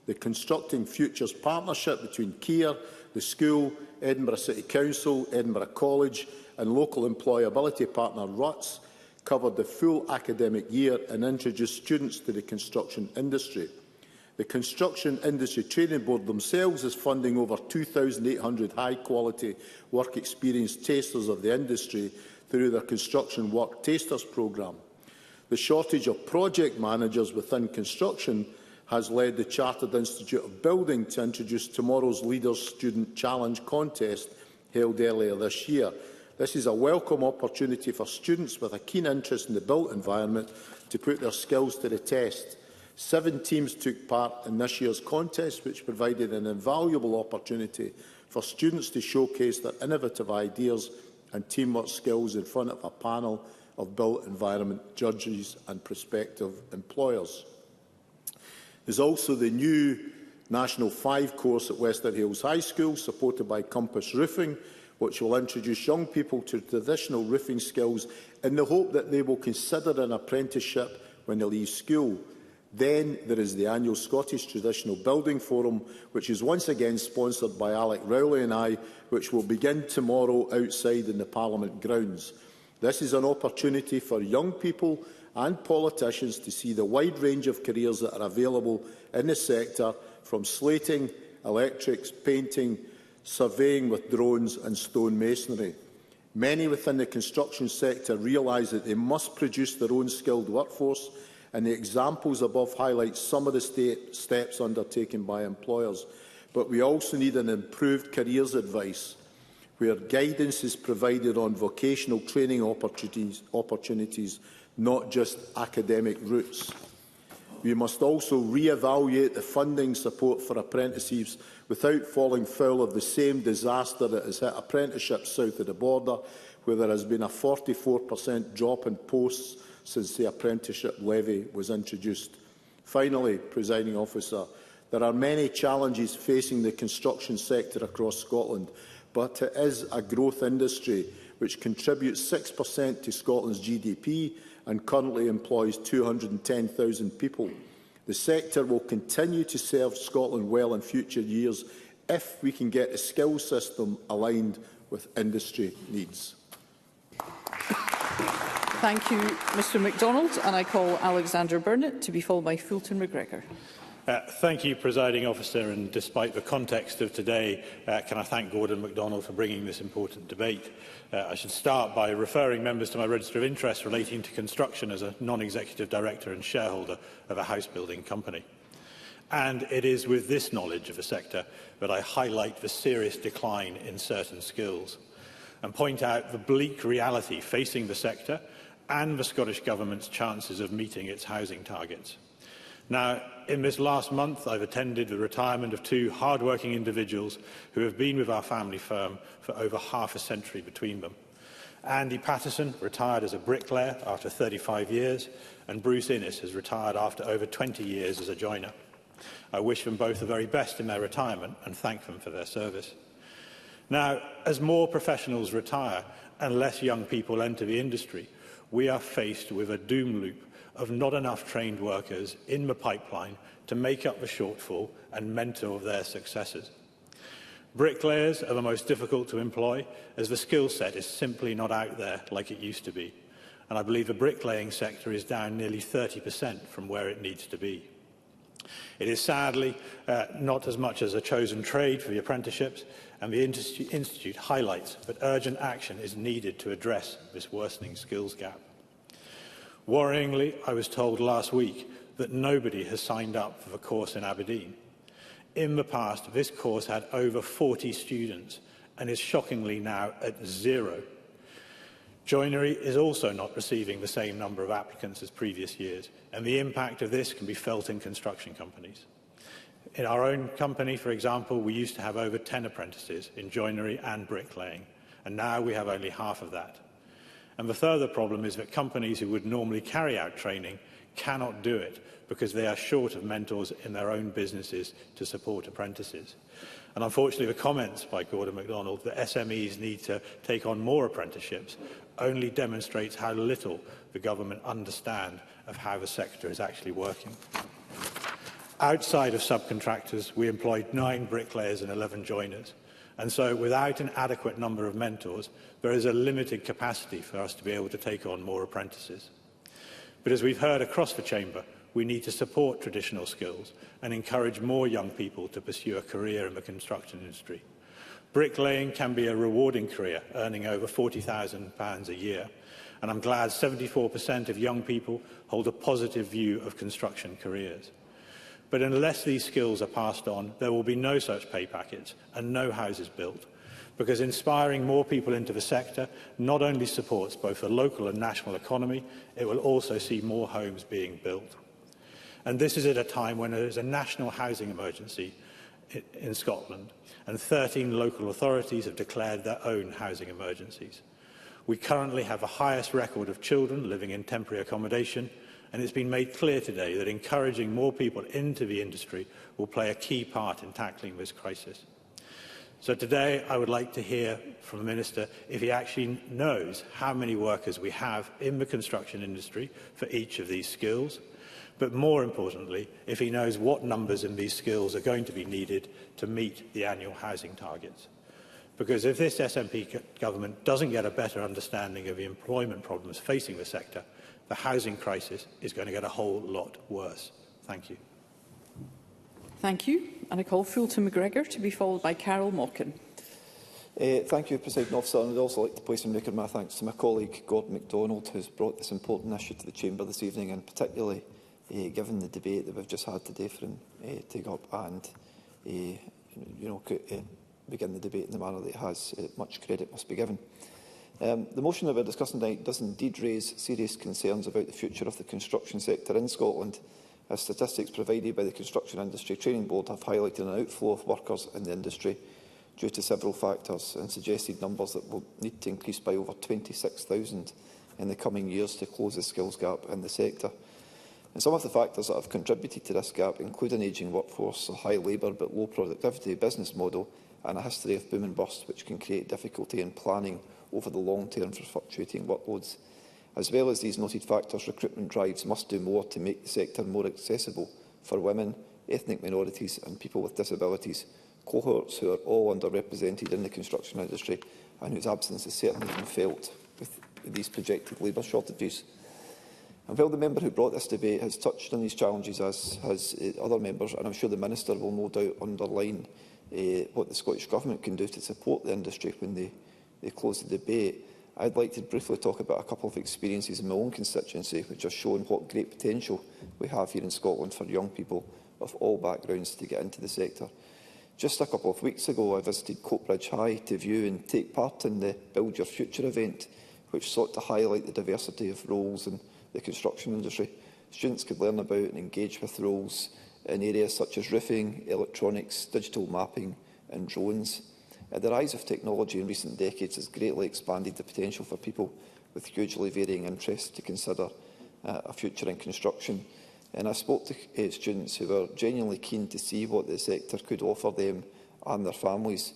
The Constructing Futures partnership between Kier, the school, Edinburgh City Council, Edinburgh College and local employability partner RUTS covered the full academic year and introduced students to the construction industry. The Construction Industry Training Board themselves is funding over 2,800 high-quality work experience tasters of the industry through their Construction Work Tasters programme. The shortage of project managers within construction has led the Chartered Institute of Building to introduce tomorrow's Leaders Student Challenge contest held earlier this year. This is a welcome opportunity for students with a keen interest in the built environment to put their skills to the test. 7 teams took part in this year's contest, which provided an invaluable opportunity for students to showcase their innovative ideas and teamwork skills in front of a panel of built environment judges and prospective employers. There's also the new National 5 course at Wester Hailes High School, supported by Compass Roofing, which will introduce young people to traditional roofing skills in the hope that they will consider an apprenticeship when they leave school. Then there is the annual Scottish Traditional Building Forum, which is once again sponsored by Alec Rowley and I, which will begin tomorrow outside in the Parliament grounds. This is an opportunity for young people and politicians to see the wide range of careers that are available in the sector, from slating, electrics, painting, surveying with drones and stonemasonry. Many within the construction sector realise that they must produce their own skilled workforce, and the examples above highlight some of the steps undertaken by employers. But we also need an improved careers advice, where guidance is provided on vocational training opportunities, not just academic routes. We must also re-evaluate the funding support for apprentices without falling foul of the same disaster that has hit apprenticeships south of the border, where there has been a 44% drop in posts since the apprenticeship levy was introduced. Finally, Presiding Officer, there are many challenges facing the construction sector across Scotland, but it is a growth industry which contributes 6% to Scotland's GDP and currently employs 210,000 people. The sector will continue to serve Scotland well in future years if we can get the skills system aligned with industry needs. Thank you, Mr MacDonald, and I call Alexander Burnett to be followed by Fulton McGregor. Thank you, Presiding Officer, and despite the context of today, can I thank Gordon MacDonald for bringing this important debate. I should start by referring members to my register of interest relating to construction as a non-executive director and shareholder of a house-building company. And it is with this knowledge of the sector that I highlight the serious decline in certain skills and point out the bleak reality facing the sector and the Scottish Government's chances of meeting its housing targets. Now, in this last month, I've attended the retirement of 2 hard-working individuals who have been with our family firm for over half a century between them. Andy Patterson retired as a bricklayer after 35 years, and Bruce Innes has retired after over 20 years as a joiner. I wish them both the very best in their retirement and thank them for their service. Now, as more professionals retire and less young people enter the industry, we are faced with a doom loop of not enough trained workers in the pipeline to make up the shortfall and mentor their successors. Bricklayers are the most difficult to employ, as the skill set is simply not out there like it used to be, and I believe the bricklaying sector is down nearly 30% from where it needs to be. It is sadly not as much as a chosen trade for the apprenticeships, and the Institute highlights that urgent action is needed to address this worsening skills gap. Worryingly, I was told last week that nobody has signed up for the course in Aberdeen. In the past, this course had over 40 students and is shockingly now at 0. Joinery is also not receiving the same number of applicants as previous years, and the impact of this can be felt in construction companies. In our own company, for example, we used to have over 10 apprentices in joinery and bricklaying, and now we have only half of that. And the further problem is that companies who would normally carry out training cannot do it because they are short of mentors in their own businesses to support apprentices. And unfortunately, the comments by Gordon MacDonald that SMEs need to take on more apprenticeships only demonstrates how little the government understand of how the sector is actually working. Outside of subcontractors, we employed 9 bricklayers and 11 joiners. And so, without an adequate number of mentors, there is a limited capacity for us to be able to take on more apprentices. But as we've heard across the chamber, we need to support traditional skills and encourage more young people to pursue a career in the construction industry. Bricklaying can be a rewarding career, earning over £40,000 a year, and I'm glad 74% of young people hold a positive view of construction careers. But unless these skills are passed on, there will be no such pay packets and no houses built, because inspiring more people into the sector not only supports both the local and national economy, it will also see more homes being built. And this is at a time when there is a national housing emergency in Scotland, and 13 local authorities have declared their own housing emergencies. We currently have the highest record of children living in temporary accommodation, and it's been made clear today that encouraging more people into the industry will play a key part in tackling this crisis. So today I would like to hear from the Minister if he actually knows how many workers we have in the construction industry for each of these skills, but more importantly, if he knows what numbers in these skills are going to be needed to meet the annual housing targets. Because if this SNP government doesn't get a better understanding of the employment problems facing the sector, the housing crisis is going to get a whole lot worse. Thank you. Thank you. And I call Fulton McGregor to be followed by Carol Mockin. Thank you, Presiding Officer. And I'd also like to place and record my thanks to my colleague Gordon MacDonald, who has brought this important issue to the Chamber this evening, and particularly given the debate that we've just had today for him to go up and begin the debate in the manner that it has. Much credit must be given. The motion that we're discussing tonight does indeed raise serious concerns about the future of the construction sector in Scotland, as statistics provided by the Construction Industry Training Board have highlighted an outflow of workers in the industry due to several factors, and suggested numbers that will need to increase by over 26,000 in the coming years to close the skills gap in the sector. And some of the factors that have contributed to this gap include an ageing workforce, a high labour but low productivity business model, and a history of boom and bust, which can create difficulty in planning over the long term for fluctuating workloads. As well as these noted factors, recruitment drives must do more to make the sector more accessible for women, ethnic minorities and people with disabilities, cohorts who are all underrepresented in the construction industry and whose absence is certainly been felt with these projected labour shortages. And while the member who brought this debate has touched on these challenges, as has other members, and I'm sure the Minister will no doubt underline what the Scottish Government can do to support the industry when they close the debate, I'd like to briefly talk about a couple of experiences in my own constituency which have shown what great potential we have here in Scotland for young people of all backgrounds to get into the sector. Just a couple of weeks ago, I visited Coatbridge High to view and take part in the Build Your Future event, which sought to highlight the diversity of roles in the construction industry. Students could learn about and engage with roles in areas such as roofing, electronics, digital mapping and drones. The rise of technology in recent decades has greatly expanded the potential for people with hugely varying interests to consider a future in construction. And I spoke to students who were genuinely keen to see what the sector could offer them and their families.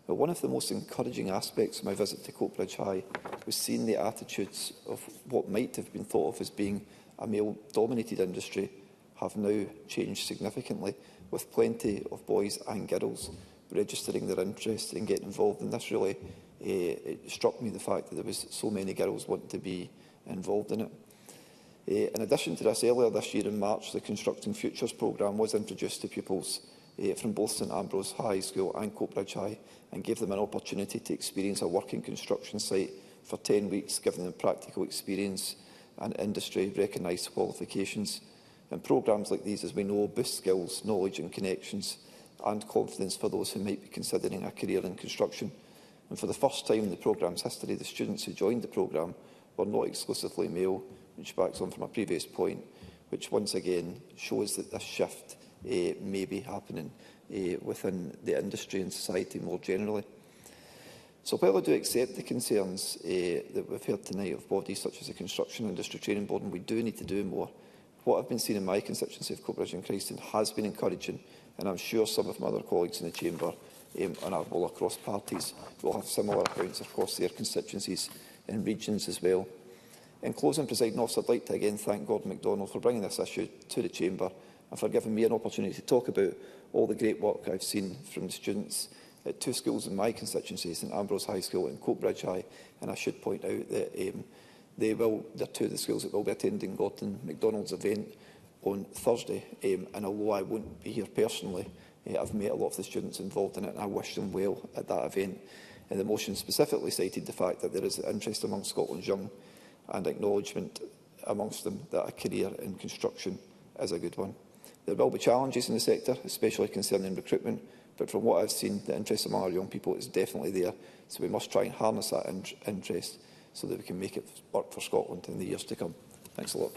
But one of the most encouraging aspects of my visit to Coatbridge High was seeing the attitudes of what might have been thought of as being a male-dominated industry have now changed significantly, with plenty of boys and girls registering their interest in getting involved in this. Really, it struck me the fact that there was so many girls wanting to be involved in it. In addition to this, earlier this year in March, the Constructing Futures programme was introduced to pupils from both St Ambrose High School and Coatbridge High, and gave them an opportunity to experience a working construction site for 10 weeks, giving them practical experience and industry-recognised qualifications. And programmes like these, as we know, boost skills, knowledge and connections and confidence for those who might be considering a career in construction. And for the first time in the programme's history, the students who joined the programme were not exclusively male, which backs on from a previous point, which once again shows that this shift may be happening within the industry and society more generally. So while I do accept the concerns that we've heard tonight of bodies such as the Construction Industry Training Board, and we do need to do more, what I've been seeing in my constituency of Coatbridge and Christine has been encouraging, and I'm sure some of my other colleagues in the Chamber and all across parties will have similar accounts across their constituencies and regions as well. In closing, Presiding Officer, I'd like to again thank Gordon MacDonald for bringing this issue to the Chamber and for giving me an opportunity to talk about all the great work I've seen from the students at two schools in my constituency, St Ambrose High School and Coatbridge High. And I should point out that they're two of the schools that will be attending Gordon MacDonald's event on Thursday. And although I won't be here personally, I've met a lot of the students involved in it, and I wish them well at that event. And the motion specifically cited the fact that there is interest among Scotland's young and acknowledgement amongst them that a career in construction is a good one. There will be challenges in the sector, especially concerning recruitment, but from what I've seen, the interest among our young people is definitely there. So we must try and harness that interest so that we can make it work for Scotland in the years to come. Thanks a lot.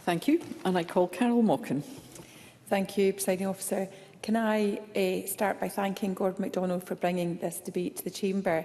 Thank you. And I call Carol Mockin. Thank you, Presiding Officer. Can I start by thanking Gordon MacDonald for bringing this debate to the Chamber?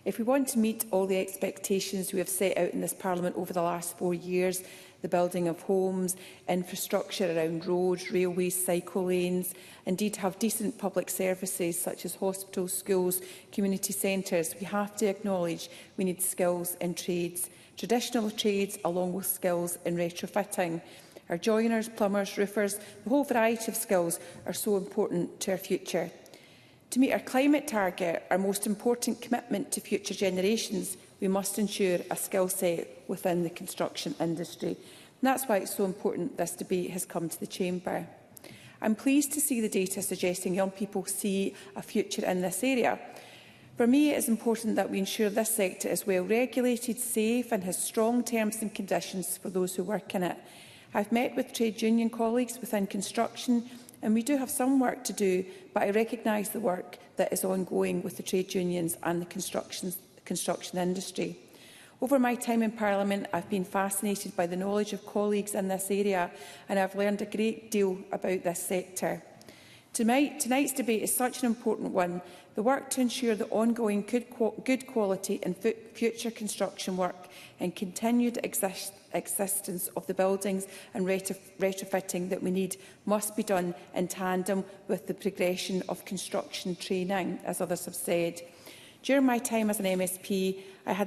If we want to meet all the expectations we have set out in this Parliament over the last 4 years, the building of homes, infrastructure around roads, railways, cycle lanes, indeed have decent public services such as hospitals, schools, community centres, we have to acknowledge we need skills in trades, traditional trades along with skills in retrofitting. Our joiners, plumbers, roofers, the whole variety of skills are so important to our future. To meet our climate target, our most important commitment to future generations, we must ensure a skill set within the construction industry. And that's why it's so important this debate has come to the Chamber. I'm pleased to see the data suggesting young people see a future in this area. For me, it is important that we ensure this sector is well regulated, safe and has strong terms and conditions for those who work in it. I've met with trade union colleagues within construction, and we do have some work to do, but I recognise the work that is ongoing with the trade unions and the construction industry. Over my time in Parliament, I've been fascinated by the knowledge of colleagues in this area, and I've learned a great deal about this sector. Tonight's debate is such an important one. The work to ensure the ongoing good quality and future construction work and continued existence of the buildings and retrofitting that we need must be done in tandem with the progression of construction training, as others have said. During my time as an MSP, I've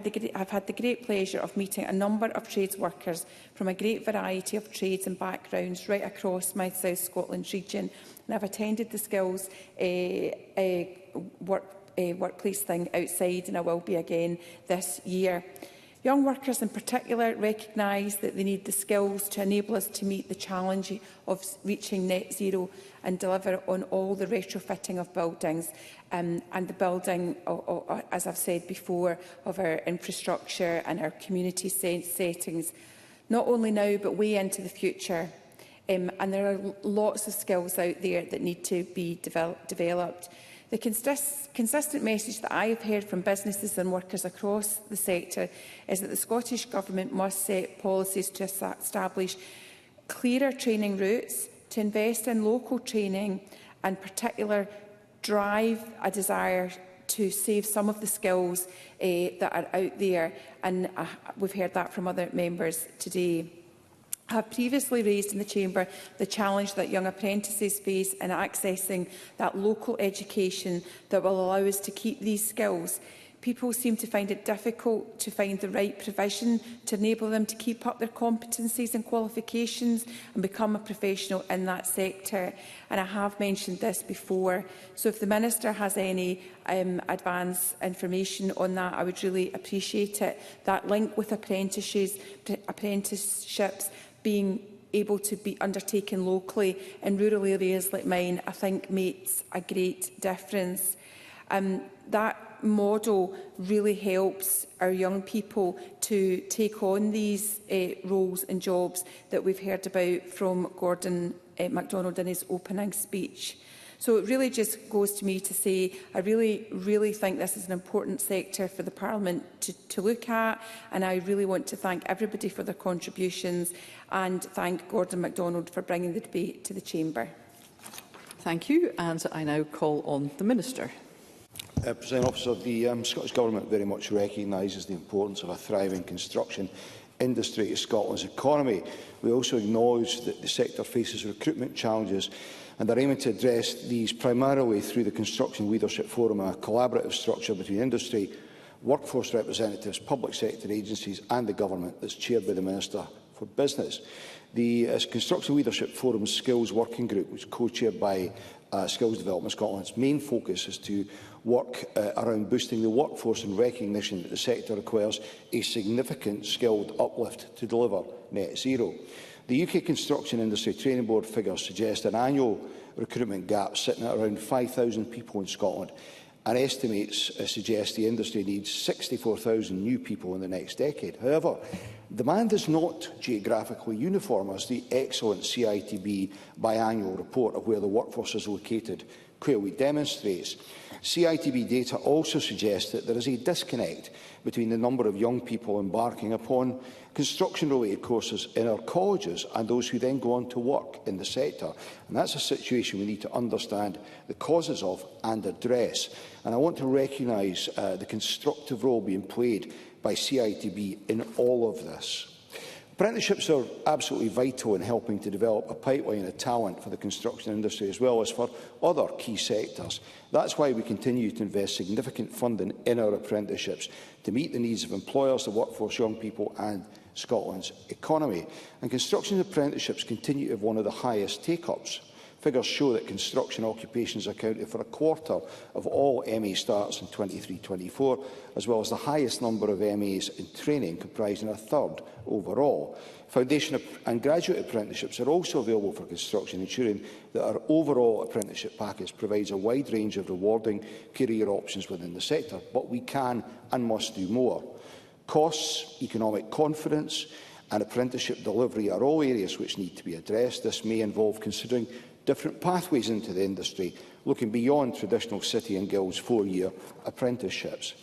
had the great pleasure of meeting a number of trades workers from a great variety of trades and backgrounds right across my South Scotland region, and I've attended the skills workplace thing outside, and I will be again this year. Young workers in particular recognise that they need the skills to enable us to meet the challenge of reaching net zero and deliver on all the retrofitting of buildings and the building, as I've said before, of our infrastructure and our community settings, not only now but way into the future. And there are lots of skills out there that need to be developed. The consistent message that I have heard from businesses and workers across the sector is that the Scottish Government must set policies to establish clearer training routes, to invest in local training, and particularly drive a desire to save some of the skills that are out there. And we've heard that from other members today. I have previously raised in the Chamber the challenge that young apprentices face in accessing that local education that will allow us to keep these skills. People seem to find it difficult to find the right provision to enable them to keep up their competencies and qualifications and become a professional in that sector. And I have mentioned this before. So if the Minister has any advance information on that, I would really appreciate it. That link with apprenticeships being able to be undertaken locally in rural areas like mine, I think makes a great difference. That model really helps our young people to take on these roles and jobs that we've heard about from Gordon MacDonald in his opening speech. So it really just goes to me to say I really think this is an important sector for the Parliament to look at, and I really want to thank everybody for their contributions and thank Gordon MacDonald for bringing the debate to the Chamber. Thank you, and I now call on the Minister. Presiding Officer, the Scottish Government very much recognises the importance of a thriving construction industry to Scotland's economy. We also acknowledge that the sector faces recruitment challenges and are aiming to address these primarily through the Construction Leadership Forum, a collaborative structure between industry, workforce representatives, public sector agencies and the Government that's chaired by the Minister for Business. The Construction Leadership Forum's Skills Working Group, which is co-chaired by Skills Development Scotland's main focus is to work around boosting the workforce and recognition that the sector requires a significant skilled uplift to deliver net zero. The UK Construction Industry Training Board figures suggest an annual recruitment gap sitting at around 5,000 people in Scotland, and estimates suggest the industry needs 64,000 new people in the next decade. However, demand is not geographically uniform, as the excellent CITB biannual report of where the workforce is located clearly demonstrates. CITB data also suggests that there is a disconnect between the number of young people embarking upon construction-related courses in our colleges and those who then go on to work in the sector. And that's a situation we need to understand the causes of and address. And I want to recognise the constructive role being played by CITB in all of this. Apprenticeships are absolutely vital in helping to develop a pipeline of talent for the construction industry as well as for other key sectors. That's why we continue to invest significant funding in our apprenticeships to meet the needs of employers, the workforce, young people and Scotland's economy. And construction apprenticeships continue to have one of the highest take-ups. Figures show that construction occupations accounted for a quarter of all MA starts in 23-24, as well as the highest number of MAs in training, comprising a third overall. Foundation and graduate apprenticeships are also available for construction, ensuring that our overall apprenticeship package provides a wide range of rewarding career options within the sector. But we can and must do more. Costs, economic confidence and apprenticeship delivery are all areas which need to be addressed. This may involve considering different pathways into the industry, looking beyond traditional City and Guilds 4-year apprenticeships.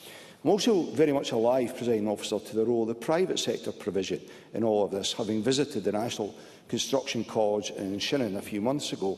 I'm also very much alive, Presiding Officer, to the role of the private sector provision in all of this, having visited the National Construction College in Shinnon a few months ago.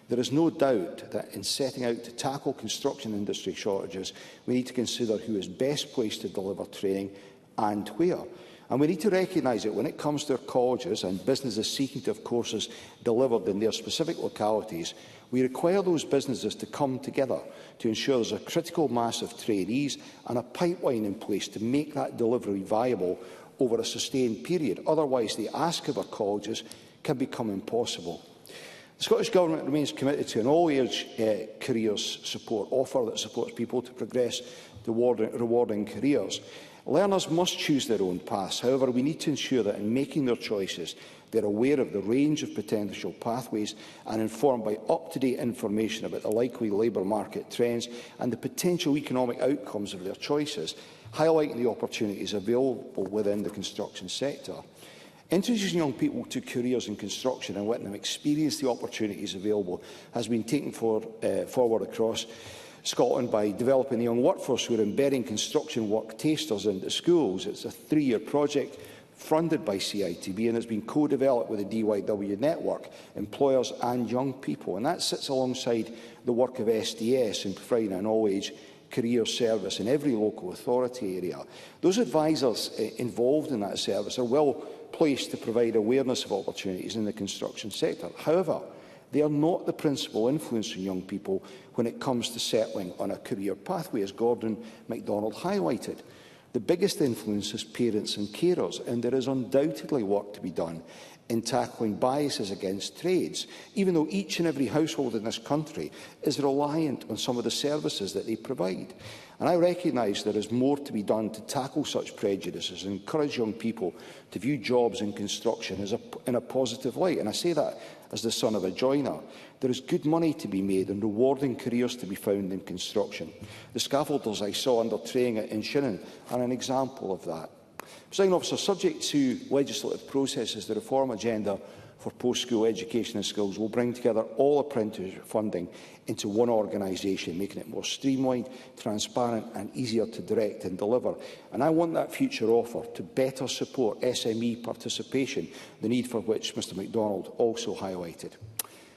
There is no doubt that in setting out to tackle construction industry shortages, we need to consider who is best placed to deliver training and where. And we need to recognise that when it comes to our colleges and businesses seeking to have courses delivered in their specific localities, we require those businesses to come together to ensure there is a critical mass of trainees and a pipeline in place to make that delivery viable over a sustained period. Otherwise, the ask of our colleges can become impossible. The Scottish Government remains committed to an all-age careers support offer that supports people to progress toward rewarding careers. Learners must choose their own paths. However, we need to ensure that in making their choices, they are aware of the range of potential pathways and informed by up-to-date information about the likely labour market trends and the potential economic outcomes of their choices, highlighting the opportunities available within the construction sector. Introducing young people to careers in construction and letting them experience the opportunities available has been taken forward across Scotland by developing the young workforce who are embedding construction work tasters into schools. It's a 3-year project funded by CITB and has been co-developed with the DYW network, employers and young people. And that sits alongside the work of SDS in providing an all-age career service in every local authority area. Those advisors involved in that service are well placed to provide awareness of opportunities in the construction sector. However, they are not the principal influence on young people when it comes to settling on a career pathway, as Gordon MacDonald highlighted. The biggest influence is parents and carers, and there is undoubtedly work to be done in tackling biases against trades, even though each and every household in this country is reliant on some of the services that they provide. And I recognise there is more to be done to tackle such prejudices and encourage young people to view jobs in construction in a positive light. And I say that as the son of a joiner. There is good money to be made and rewarding careers to be found in construction. The scaffolders I saw under training in Shinnon are an example of that. Presiding Officer, subject to legislative processes, the reform agenda for post-school education and skills will bring together all apprenticeship funding into one organisation, making it more streamlined, transparent and easier to direct and deliver. And I want that future offer to better support SME participation, the need for which Mr MacDonald also highlighted.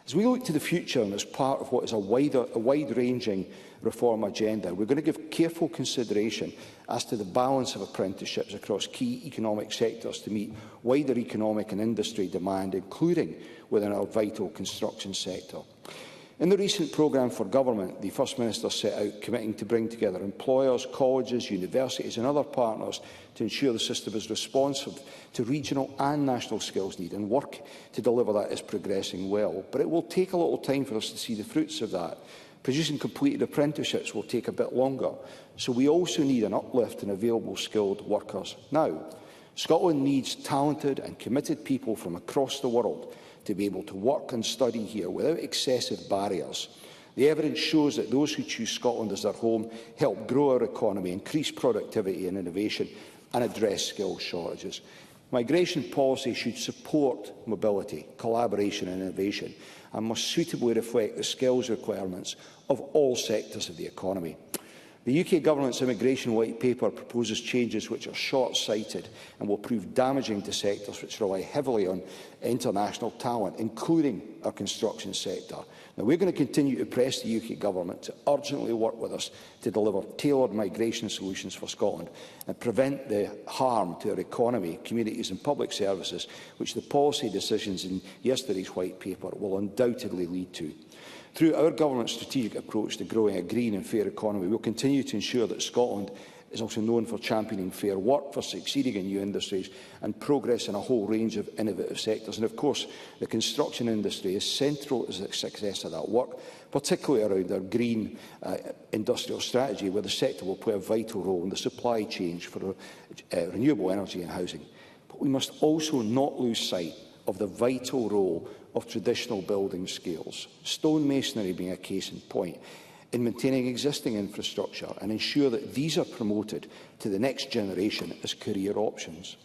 As we look to the future and as part of what is a wide-ranging reform agenda, we're going to give careful consideration as to the balance of apprenticeships across key economic sectors to meet wider economic and industry demand, including within our vital construction sector. In the recent programme for government, the First Minister set out committing to bring together employers, colleges, universities and other partners to ensure the system is responsive to regional and national skills need, and work to deliver that is progressing well. But it will take a little time for us to see the fruits of that. Producing completed apprenticeships will take a bit longer, so we also need an uplift in available skilled workers now. Scotland needs talented and committed people from across the world to be able to work and study here without excessive barriers. The evidence shows that those who choose Scotland as their home help grow our economy, increase productivity and innovation and address skills shortages. Migration policy should support mobility, collaboration and innovation and must suitably reflect the skills requirements of all sectors of the economy. The UK Government's Immigration White Paper proposes changes which are short-sighted and will prove damaging to sectors which rely heavily on international talent, including our construction sector. Now, we're going to continue to press the UK Government to urgently work with us to deliver tailored migration solutions for Scotland and prevent the harm to our economy, communities and public services which the policy decisions in yesterday's White Paper will undoubtedly lead to. Through our government's strategic approach to growing a green and fair economy, we will continue to ensure that Scotland is also known for championing fair work, for succeeding in new industries and progress in a whole range of innovative sectors. And of course, the construction industry is central to the success of that work, particularly around our green industrial strategy, where the sector will play a vital role in the supply chain for renewable energy and housing. But we must also not lose sight of the vital role of traditional building skills, stonemasonry being a case in point, in maintaining existing infrastructure and ensure that these are promoted to the next generation as career options.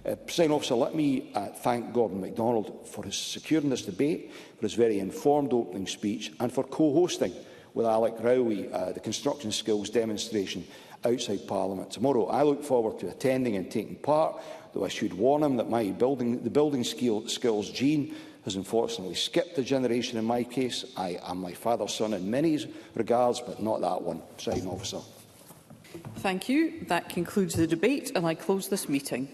Presiding Officer, let me thank Gordon MacDonald for securing this debate, for his very informed opening speech and for co-hosting with Alec Rowley the construction skills demonstration outside Parliament tomorrow. I look forward to attending and taking part, though I should warn him that the building skills gene has unfortunately skipped a generation in my case. I am my father's son in many regards, but not that one. Presiding Officer. Thank you. That concludes the debate and I close this meeting.